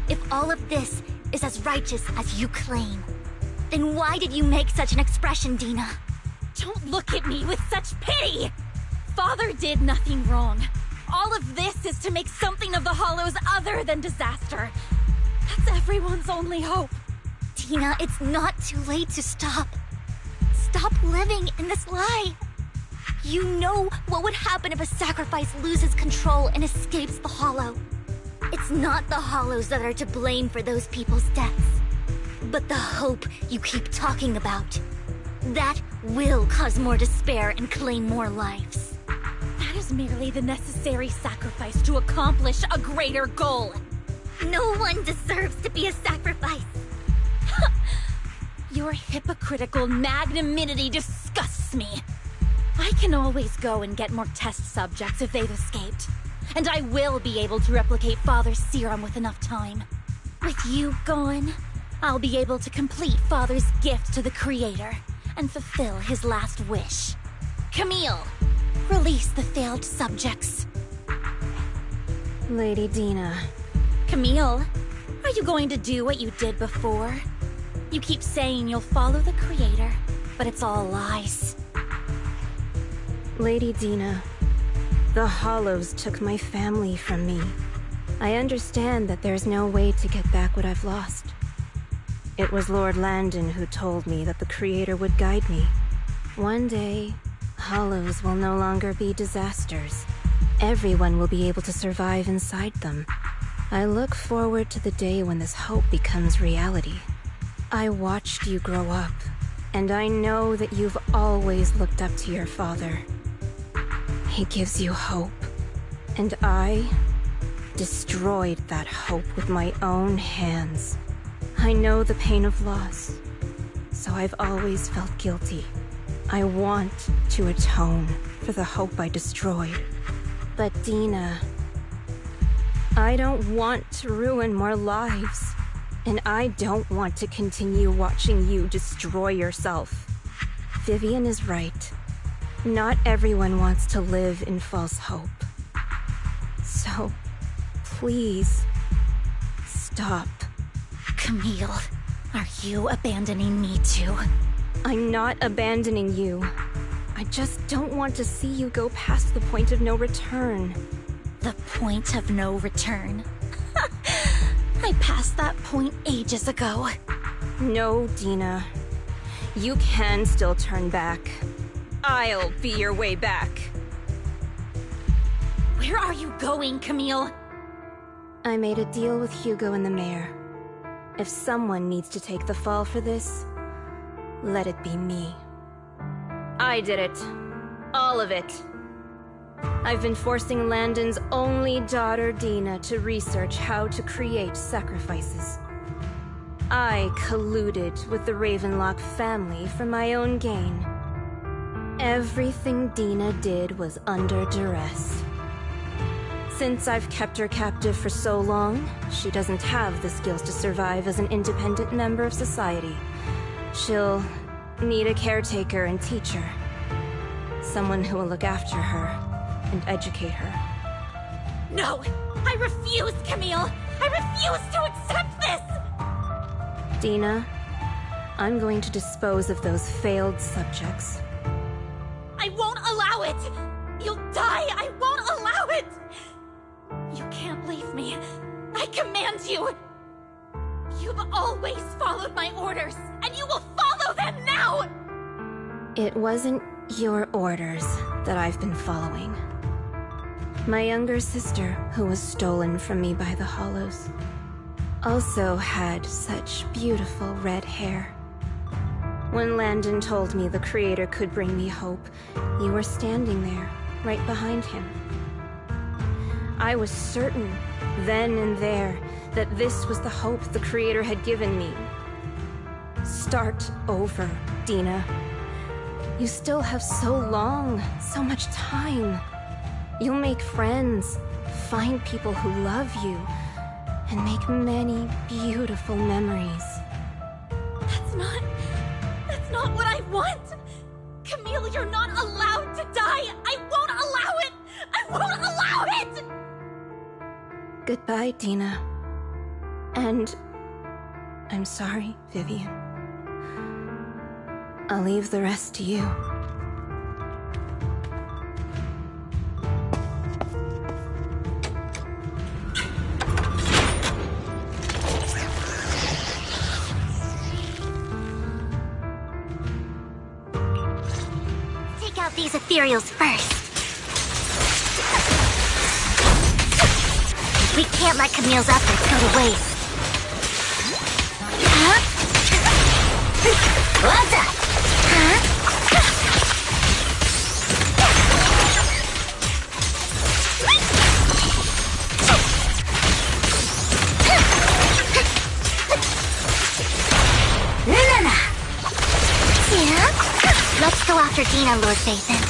If all of this is as righteous as you claim, then why did you make such an expression, Dina? Don't look at me with such pity! Father did nothing wrong. All of this is to make something of the Hollows other than disaster. That's everyone's only hope. Dina, it's not too late to stop. Stop living in this lie. You know what would happen if a sacrifice loses control and escapes the Hollow. It's not the Hollows that are to blame for those people's deaths, but the hope you keep talking about. That will cause more despair and claim more lives. That is merely the necessary sacrifice to accomplish a greater goal. No one deserves to be a sacrifice. Your hypocritical magnanimity disgusts me. I can always go and get more test subjects if they've escaped. And I will be able to replicate Father's serum with enough time. With you gone, I'll be able to complete Father's gift to the Creator and fulfill his last wish. Camille, release the failed subjects. Lady Dina. Camille, are you going to do what you did before? You keep saying you'll follow the Creator, but it's all lies. Lady Dina, the Hollows took my family from me. I understand that there's no way to get back what I've lost. It was Lord Landon who told me that the Creator would guide me. One day, Hollows will no longer be disasters. Everyone will be able to survive inside them. I look forward to the day when this hope becomes reality. I watched you grow up, and I know that you've always looked up to your father. He gives you hope, and I destroyed that hope with my own hands. I know the pain of loss, so I've always felt guilty. I want to atone for the hope I destroyed. But Dina, I don't want to ruin more lives. And I don't want to continue watching you destroy yourself. Vivian is right. Not everyone wants to live in false hope. So, please, stop. Camille, are you abandoning me too? I'm not abandoning you. I just don't want to see you go past the point of no return. The point of no return? I passed that point ages ago. No, Dina. You can still turn back. I'll be your way back. Where are you going, Camille? I made a deal with Hugo and the mayor. If someone needs to take the fall for this, let it be me. I did it. All of it. I've been forcing Landon's only daughter, Dina, to research how to create sacrifices. I colluded with the Ravenlock family for my own gain. Everything Dina did was under duress. Since I've kept her captive for so long, she doesn't have the skills to survive as an independent member of society. She'll need a caretaker and teacher. Someone who will look after her and educate her. No! I refuse, Camille! I refuse to accept this! Dina, I'm going to dispose of those failed subjects. I won't allow it! You'll die! I won't allow it! You can't leave me. I command you! You've always followed my orders, and you will follow them now! It wasn't your orders that I've been following. My younger sister, who was stolen from me by the Hollows, also had such beautiful red hair. When Landon told me the Creator could bring me hope, you were standing there, right behind him. I was certain, then and there, that this was the hope the Creator had given me. Start over, Dina. You still have so long, so much time. You'll make friends, find people who love you, and make many beautiful memories. That's not what I want! Camille, you're not allowed to die! I won't allow it! I won't allow it! Goodbye, Dina. And I'm sorry, Vivian. I'll leave the rest to you. Take out these ethereals first. We can't let Camille's efforts go to waste. Huh? What's up? Huh? Yeah? Let's go after Dina, Lord Phaethon.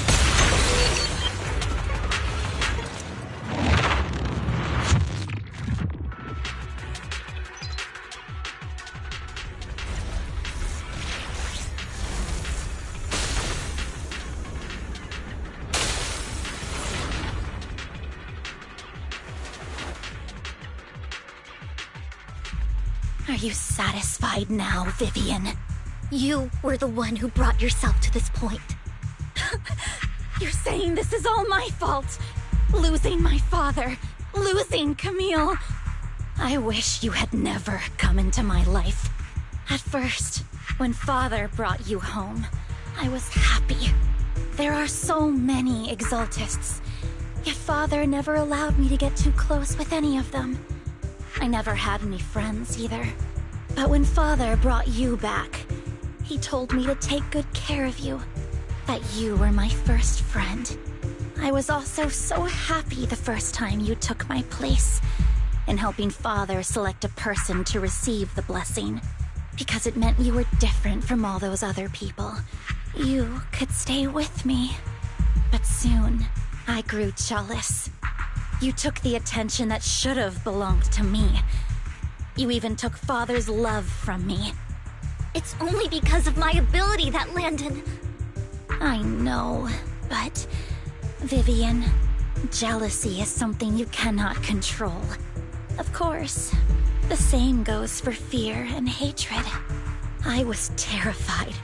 Are you satisfied now, Vivian? You were the one who brought yourself to this point. You're saying this is all my fault. Losing my father, losing Camille. I wish you had never come into my life. At first, when Father brought you home, I was happy. There are so many Exaltists, yet Father never allowed me to get too close with any of them. I never had any friends either. But when Father brought you back, he told me to take good care of you, that you were my first friend. I was also so happy the first time you took my place in helping Father select a person to receive the blessing, because it meant you were different from all those other people. You could stay with me. But soon, I grew jealous. You took the attention that should have belonged to me. You even took Father's love from me. It's only because of my ability that Landon... I know, but... Vivian, jealousy is something you cannot control. Of course, the same goes for fear and hatred. I was terrified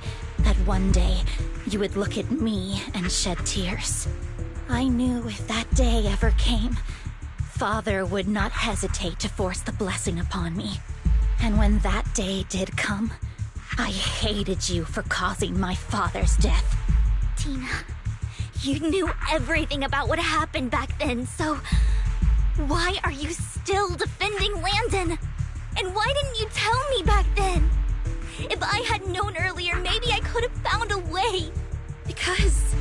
that one day you would look at me and shed tears. I knew if that day ever came, Father would not hesitate to force the blessing upon me. And when that day did come, I hated you for causing my father's death. Tina, you knew everything about what happened back then, so... why are you still defending Landon? And why didn't you tell me back then? If I had known earlier, maybe I could have found a way. Because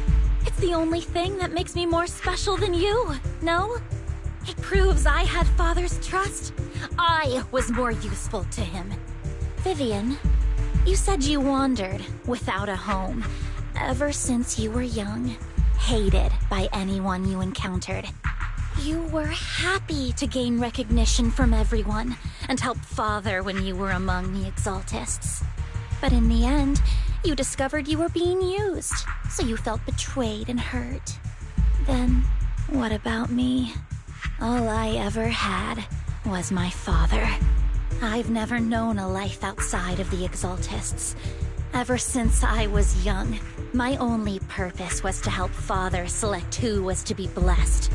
it's the only thing that makes me more special than you, no? It proves I had Father's trust. I was more useful to him. Vivian, you said you wandered without a home ever since you were young, hated by anyone you encountered. You were happy to gain recognition from everyone and help Father when you were among the Exaltists. But in the end, you discovered you were being used, so you felt betrayed and hurt. Then, what about me? All I ever had was my father. I've never known a life outside of the Exaltists. Ever since I was young, my only purpose was to help Father select who was to be blessed.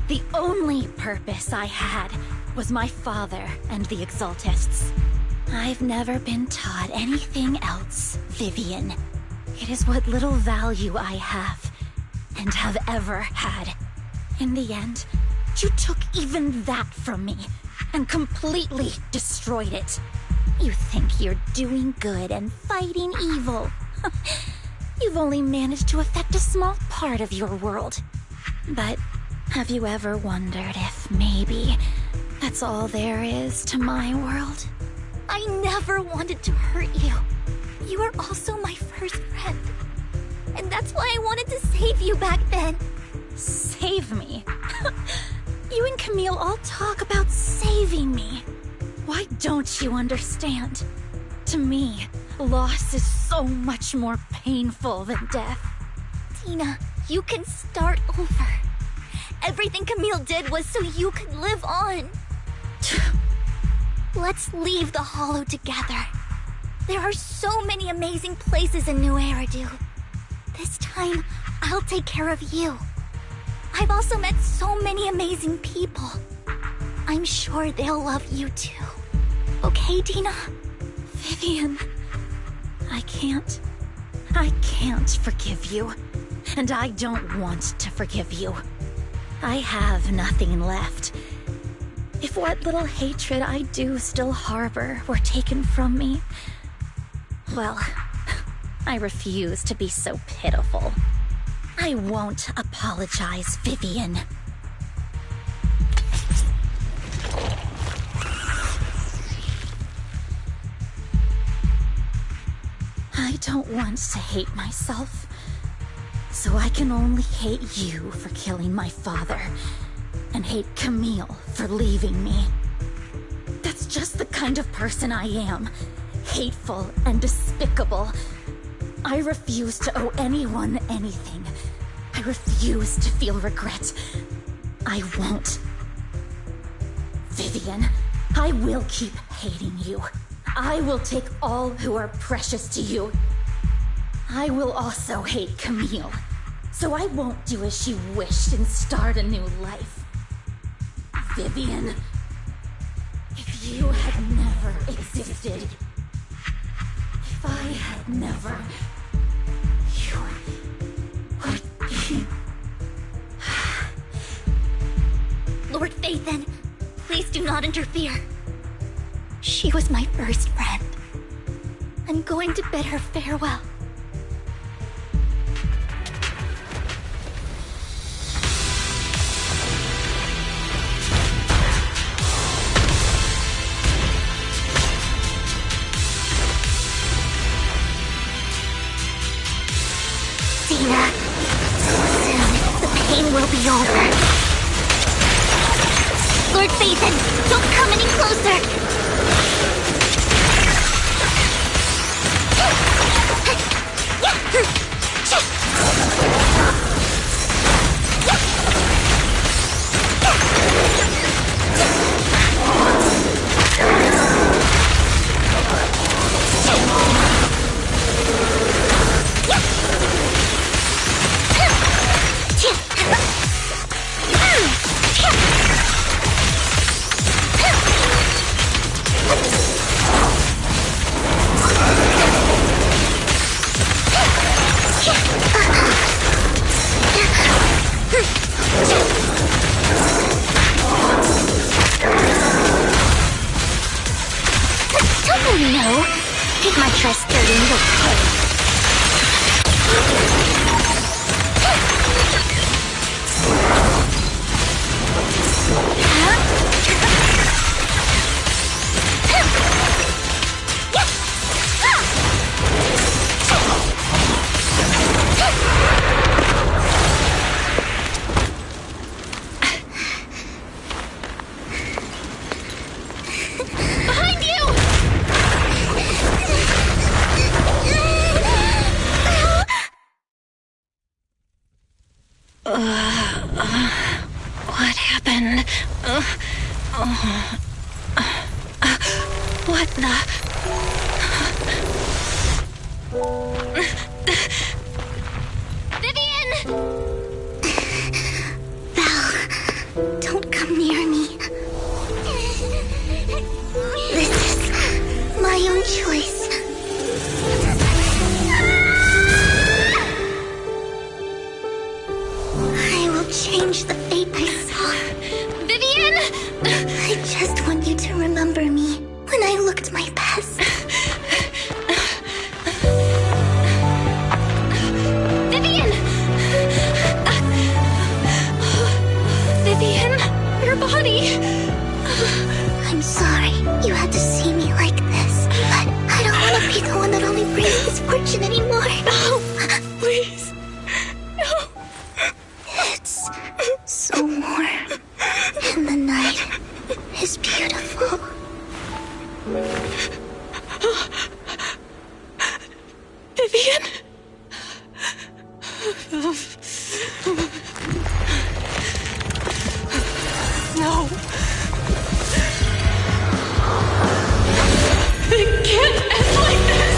The only purpose I had was my father and the Exaltists. I've never been taught anything else, Vivian. It is what little value I have, and have ever had. In the end, you took even that from me, and completely destroyed it. You think you're doing good and fighting evil. You've only managed to affect a small part of your world. But have you ever wondered if maybe that's all there is to my world? I never wanted to hurt you. You were also my first friend. And that's why I wanted to save you back then. Save me? You and Camille all talk about saving me. Why don't you understand? To me, loss is so much more painful than death. Tina, you can start over. Everything Camille did was so you could live on. Let's leave the Hollow together. There are so many amazing places in New Eridu. This time, I'll take care of you. I've also met so many amazing people. I'm sure they'll love you too. Okay, Tina? Vivian, I can't forgive you. And I don't want to forgive you. I have nothing left. If what little hatred I do still harbor were taken from me, well, I refuse to be so pitiful. I won't apologize, Vivian. I don't want to hate myself, so I can only hate you for killing my father, and hate Camille for leaving me. That's just the kind of person I am. Hateful and despicable. I refuse to owe anyone anything. I refuse to feel regret. I won't. Vivian, I will keep hating you. I will take all who are precious to you. I will also hate Camille, so I won't do as she wished and start a new life. Vivian, if you had never existed, if I had never, you would be... Lord Phaethon, please do not interfere. She was my first friend. I'm going to bid her farewell. Tina, soon the pain will be over. frustrating but pain. Behind you! What happened? What the? Vivian! Belle, don't come near me. This is my own choice. I will change the fate I saw. Vivian! I just want you to remember me when I looked my best. Vivian! Vivian, your body. I'm sorry you had to see me like this, but I don't want to be the one that only brings misfortune anymore. No, please. No. It's so warm, and the night is beautiful. Vivian? No. It can't end like this.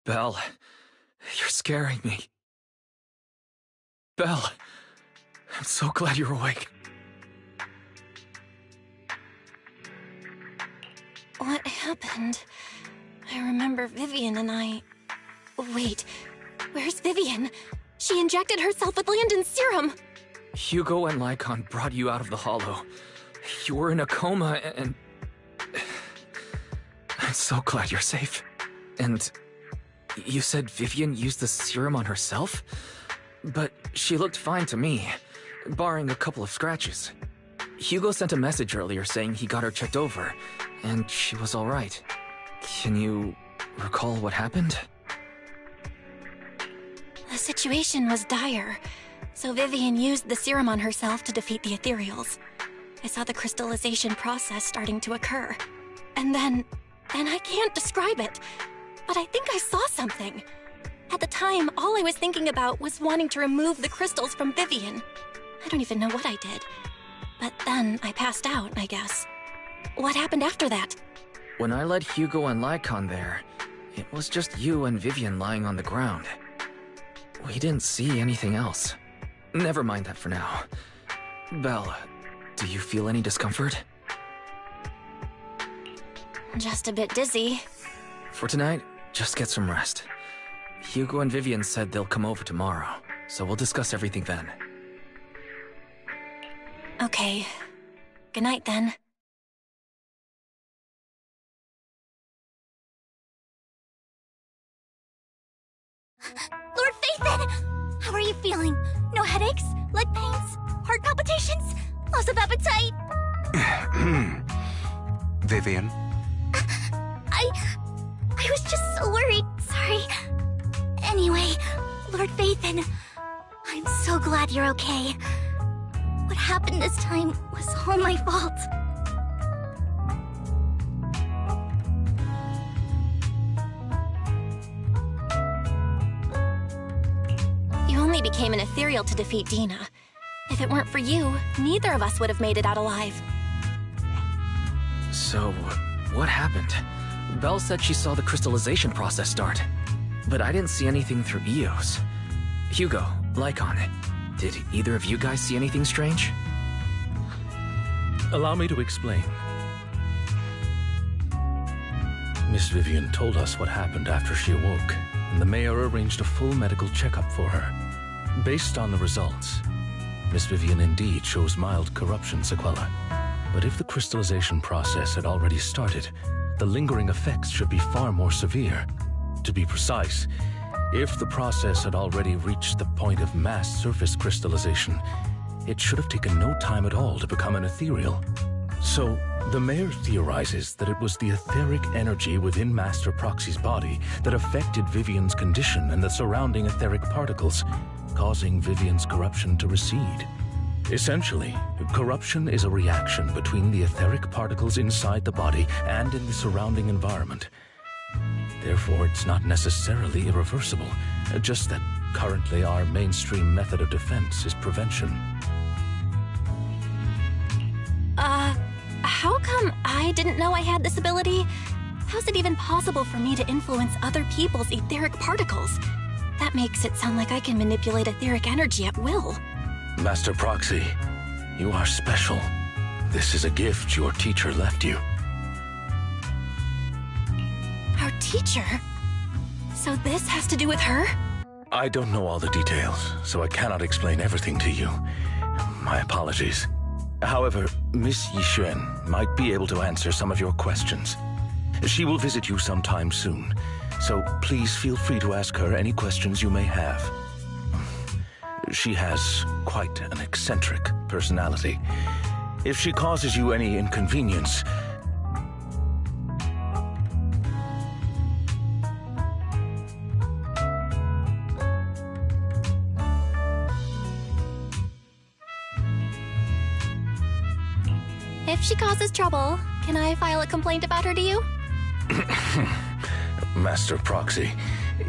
Belle, you're scaring me. Belle, I'm so glad you're awake. What happened? I remember Vivian and I... Wait, where's Vivian? She injected herself with Landon's serum. Hugo and Lycon brought you out of the hollow. You were in a coma and... I'm so glad you're safe. And you said Vivian used the serum on herself? But she looked fine to me, barring a couple of scratches. Hugo sent a message earlier saying he got her checked over, and she was alright. Can you recall what happened? The situation was dire, so Vivian used the serum on herself to defeat the ethereals. I saw the crystallization process starting to occur. And then I can't describe it, but I think I saw something. At the time, all I was thinking about was wanting to remove the crystals from Vivian. I don't even know what I did. But then I passed out, I guess. What happened after that? When I led Hugo and Lycon there, it was just you and Vivian lying on the ground. We didn't see anything else. Never mind that for now. Belle, do you feel any discomfort? Just a bit dizzy. For tonight, just get some rest. Hugo and Vivian said they'll come over tomorrow, so we'll discuss everything then. Okay. Good night, then. Lord Phaethon! How are you feeling? No headaches? Leg pains? Heart palpitations? Loss of appetite? Vivian? I was just so worried. Sorry. Anyway, Lord Phaethon, I'm so glad you're okay. What happened this time was all my fault. You only became an ethereal to defeat Dina. If it weren't for you, neither of us would have made it out alive. So, what happened? Belle said she saw the crystallization process start, but I didn't see anything through EOS. Hugo, Lycon, did either of you guys see anything strange? Allow me to explain. Miss Vivian told us what happened after she awoke, and the mayor arranged a full medical checkup for her. Based on the results, Miss Vivian indeed shows mild corruption sequelae. But if the crystallization process had already started, the lingering effects should be far more severe. To be precise, if the process had already reached the point of mass surface crystallization, it should have taken no time at all to become an ethereal. So, the mayor theorizes that it was the etheric energy within Master Proxy's body that affected Vivian's condition and the surrounding etheric particles, causing Vivian's corruption to recede. Essentially, corruption is a reaction between the etheric particles inside the body and in the surrounding environment. Therefore, it's not necessarily irreversible, just that currently our mainstream method of defense is prevention. How come I didn't know I had this ability? How's it even possible for me to influence other people's etheric particles? That makes it sound like I can manipulate etheric energy at will. Master Proxy, you are special. This is a gift your teacher left you. Our teacher? So this has to do with her? I don't know all the details, so I cannot explain everything to you. My apologies. However, Miss Yixuan might be able to answer some of your questions. She will visit you sometime soon, so please feel free to ask her any questions you may have. She has quite an eccentric personality. If she causes you any inconvenience, If she causes trouble, can I file a complaint about her to you? Master Proxy,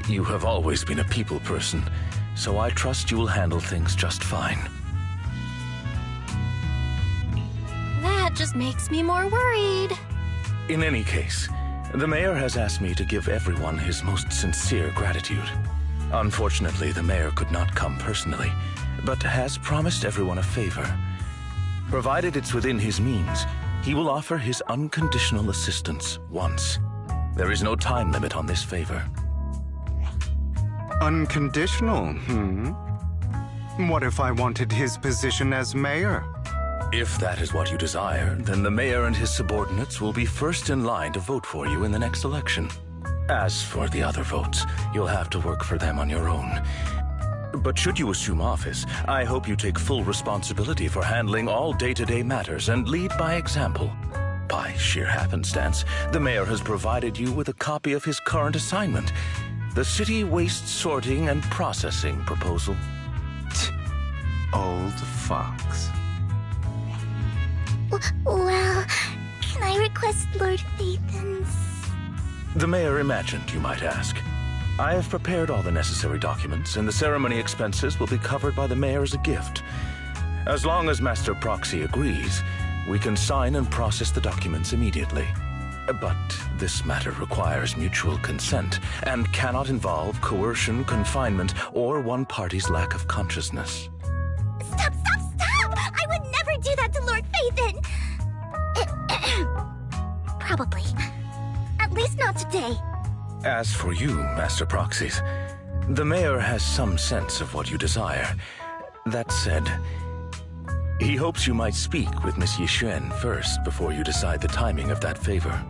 you have always been a people person, so I trust you will handle things just fine. That just makes me more worried. In any case, the mayor has asked me to give everyone his most sincere gratitude. Unfortunately, the mayor could not come personally, but has promised everyone a favor. Provided it's within his means, he will offer his unconditional assistance once. There is no time limit on this favor. Unconditional, What if I wanted his position as mayor? If that is what you desire, then the mayor and his subordinates will be first in line to vote for you in the next election. As for the other votes, you'll have to work for them on your own. But should you assume office, I hope you take full responsibility for handling all day-to-day matters and lead by example. By sheer happenstance, the mayor has provided you with a copy of his current assignment, the City Waste Sorting and Processing proposal. Old fox. Well, can I request Lord Phaethon's? The mayor imagined you might ask. I have prepared all the necessary documents, and the ceremony expenses will be covered by the mayor as a gift. As long as Master Proxy agrees, we can sign and process the documents immediately. But this matter requires mutual consent and cannot involve coercion, confinement, or one party's lack of consciousness. Stop! I would never do that to Lord Phaethon! Probably. At least not today. As for you, Master Proxies, the mayor has some sense of what you desire. That said, he hopes you might speak with Miss Yixuan first before you decide the timing of that favor.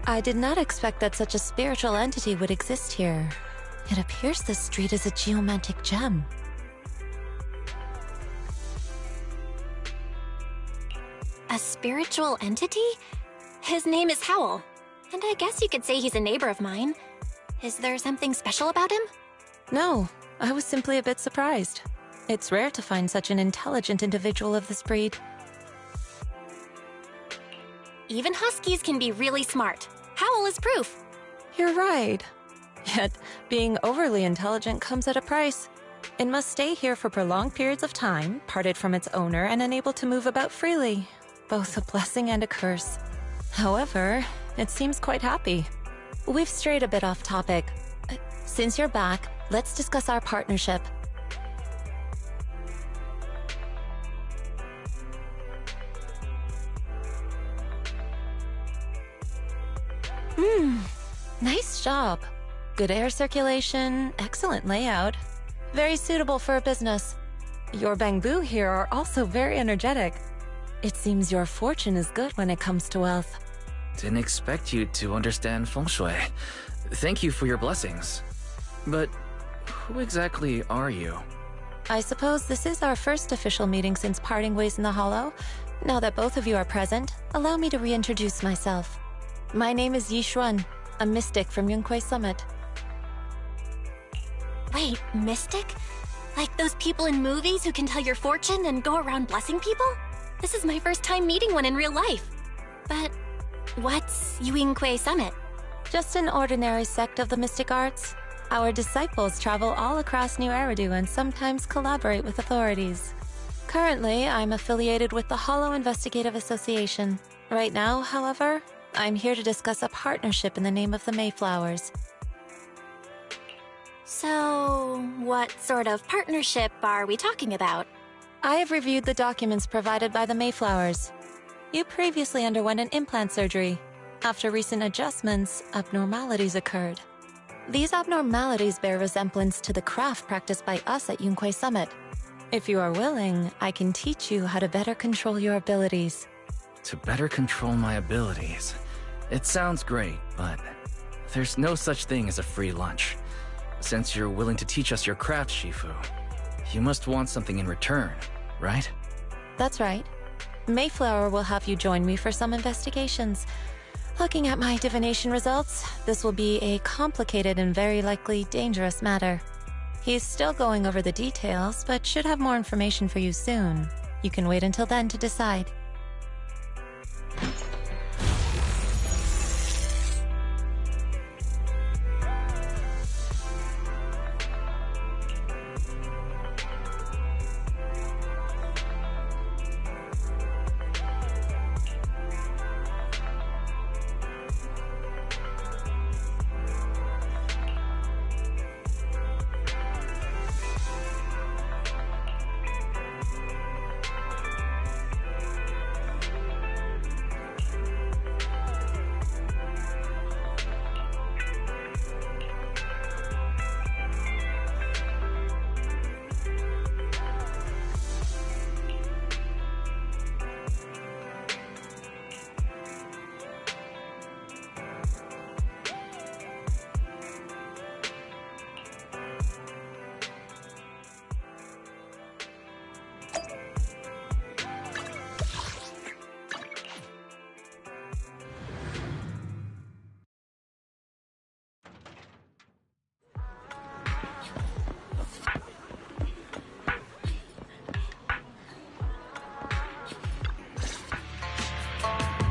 I did not expect that such a spiritual entity would exist here. It appears this street is a geomantic gem. A spiritual entity? His name is Howl, and I guess you could say he's a neighbor of mine. Is there something special about him? No, I was simply a bit surprised. It's rare to find such an intelligent individual of this breed. Even huskies can be really smart. Howl is proof. You're right. Yet, being overly intelligent comes at a price. It must stay here for prolonged periods of time, parted from its owner and unable to move about freely. Both a blessing and a curse. However, it seems quite happy. We've strayed a bit off topic. Since you're back, let's discuss our partnership. Nice job. Good air circulation, excellent layout. Very suitable for a business. Your bamboo here are also very energetic. It seems your fortune is good when it comes to wealth. Didn't expect you to understand feng shui. Thank you for your blessings. But who exactly are you? I suppose this is our first official meeting since parting ways in the Hollow. Now that both of you are present, allow me to reintroduce myself. My name is Yi Xuan, a mystic from Yunquei Summit. Wait, mystic? Like those people in movies who can tell your fortune and go around blessing people? This is my first time meeting one in real life. But what's Yunquei Summit? Just an ordinary sect of the mystic arts. Our disciples travel all across New Eridu and sometimes collaborate with authorities. Currently, I'm affiliated with the Hollow Investigative Association. Right now, however, I'm here to discuss a partnership in the name of the Mayflowers. So, what sort of partnership are we talking about? I have reviewed the documents provided by the Mayflowers. You previously underwent an implant surgery. After recent adjustments, abnormalities occurred. These abnormalities bear resemblance to the craft practiced by us at Yunquei Summit. If you are willing, I can teach you how to better control your abilities. To better control my abilities? It sounds great, but there's no such thing as a free lunch. Since you're willing to teach us your craft, Shifu, you must want something in return, right? That's right. Mayflower will have you join me for some investigations. Looking at my divination results, this will be a complicated and very likely dangerous matter. He's still going over the details, but should have more information for you soon. You can wait until then to decide.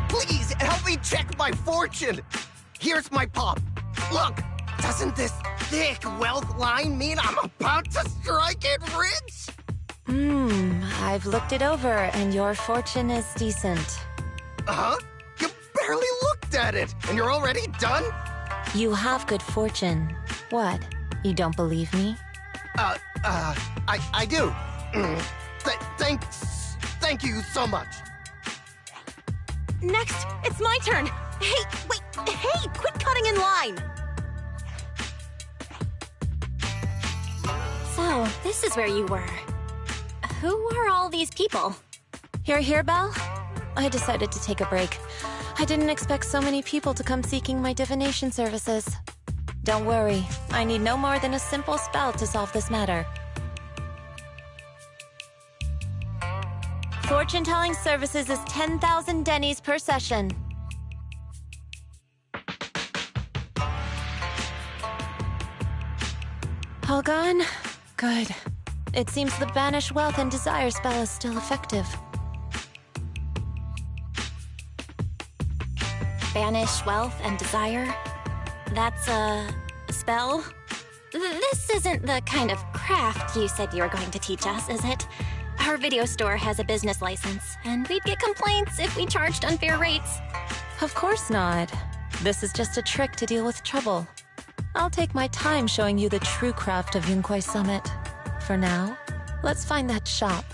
Please, help me check my fortune! Here's my pop. Look, doesn't this thick wealth line mean I'm about to strike it rich? I've looked it over, and your fortune is decent. Huh? You barely looked at it, and you're already done? You have good fortune. What? You don't believe me? I do. Thank you so much. Next, it's my turn. Hey, wait, hey, quit cutting in line. So, this is where you were. Who are all these people? You're here, Belle? I decided to take a break. I didn't expect so many people to come seeking my divination services. Don't worry, I need no more than a simple spell to solve this matter. Fortune-telling services is 10,000 dennies per session. All gone? Good. It seems the Banish Wealth and Desire spell is still effective. Banish wealth and desire? That's a spell? This isn't the kind of craft you said you were going to teach us, is it? Our video store has a business license, and we'd get complaints if we charged unfair rates. Of course not. This is just a trick to deal with trouble. I'll take my time showing you the true craft of Yunkwai Summit. For now, let's find that shop.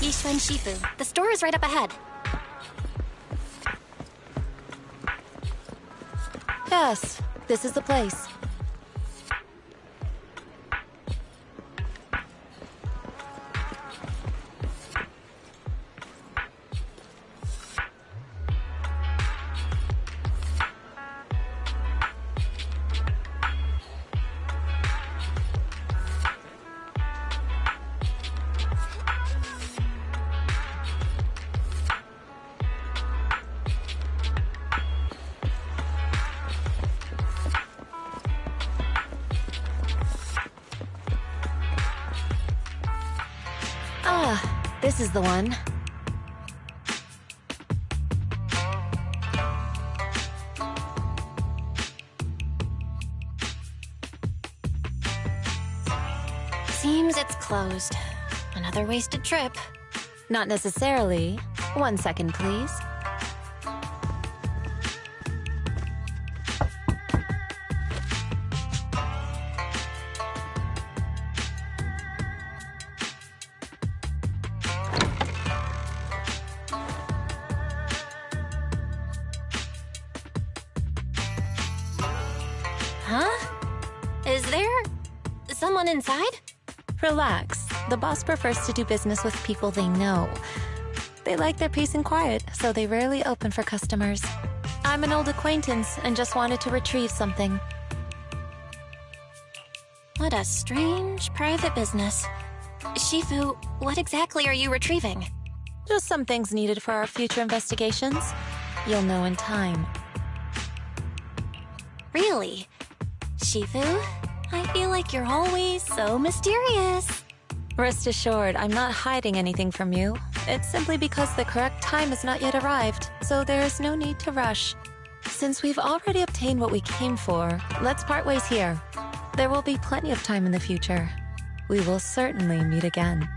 Yishuan Shifu. The store is right up ahead. Yes, this is the place. This is the one. Seems it's closed. Another wasted trip. Not necessarily. 1 second, please. Is there someone inside? Relax. The boss prefers to do business with people they know. They like their peace and quiet, so they rarely open for customers. I'm an old acquaintance and just wanted to retrieve something. What a strange private business. Shifu, what exactly are you retrieving? Just some things needed for our future investigations. You'll know in time. Really? Shifu, I feel like you're always so mysterious. Rest assured, I'm not hiding anything from you. It's simply because the correct time has not yet arrived, so there is no need to rush. Since we've already obtained what we came for, let's part ways here. There will be plenty of time in the future. We will certainly meet again.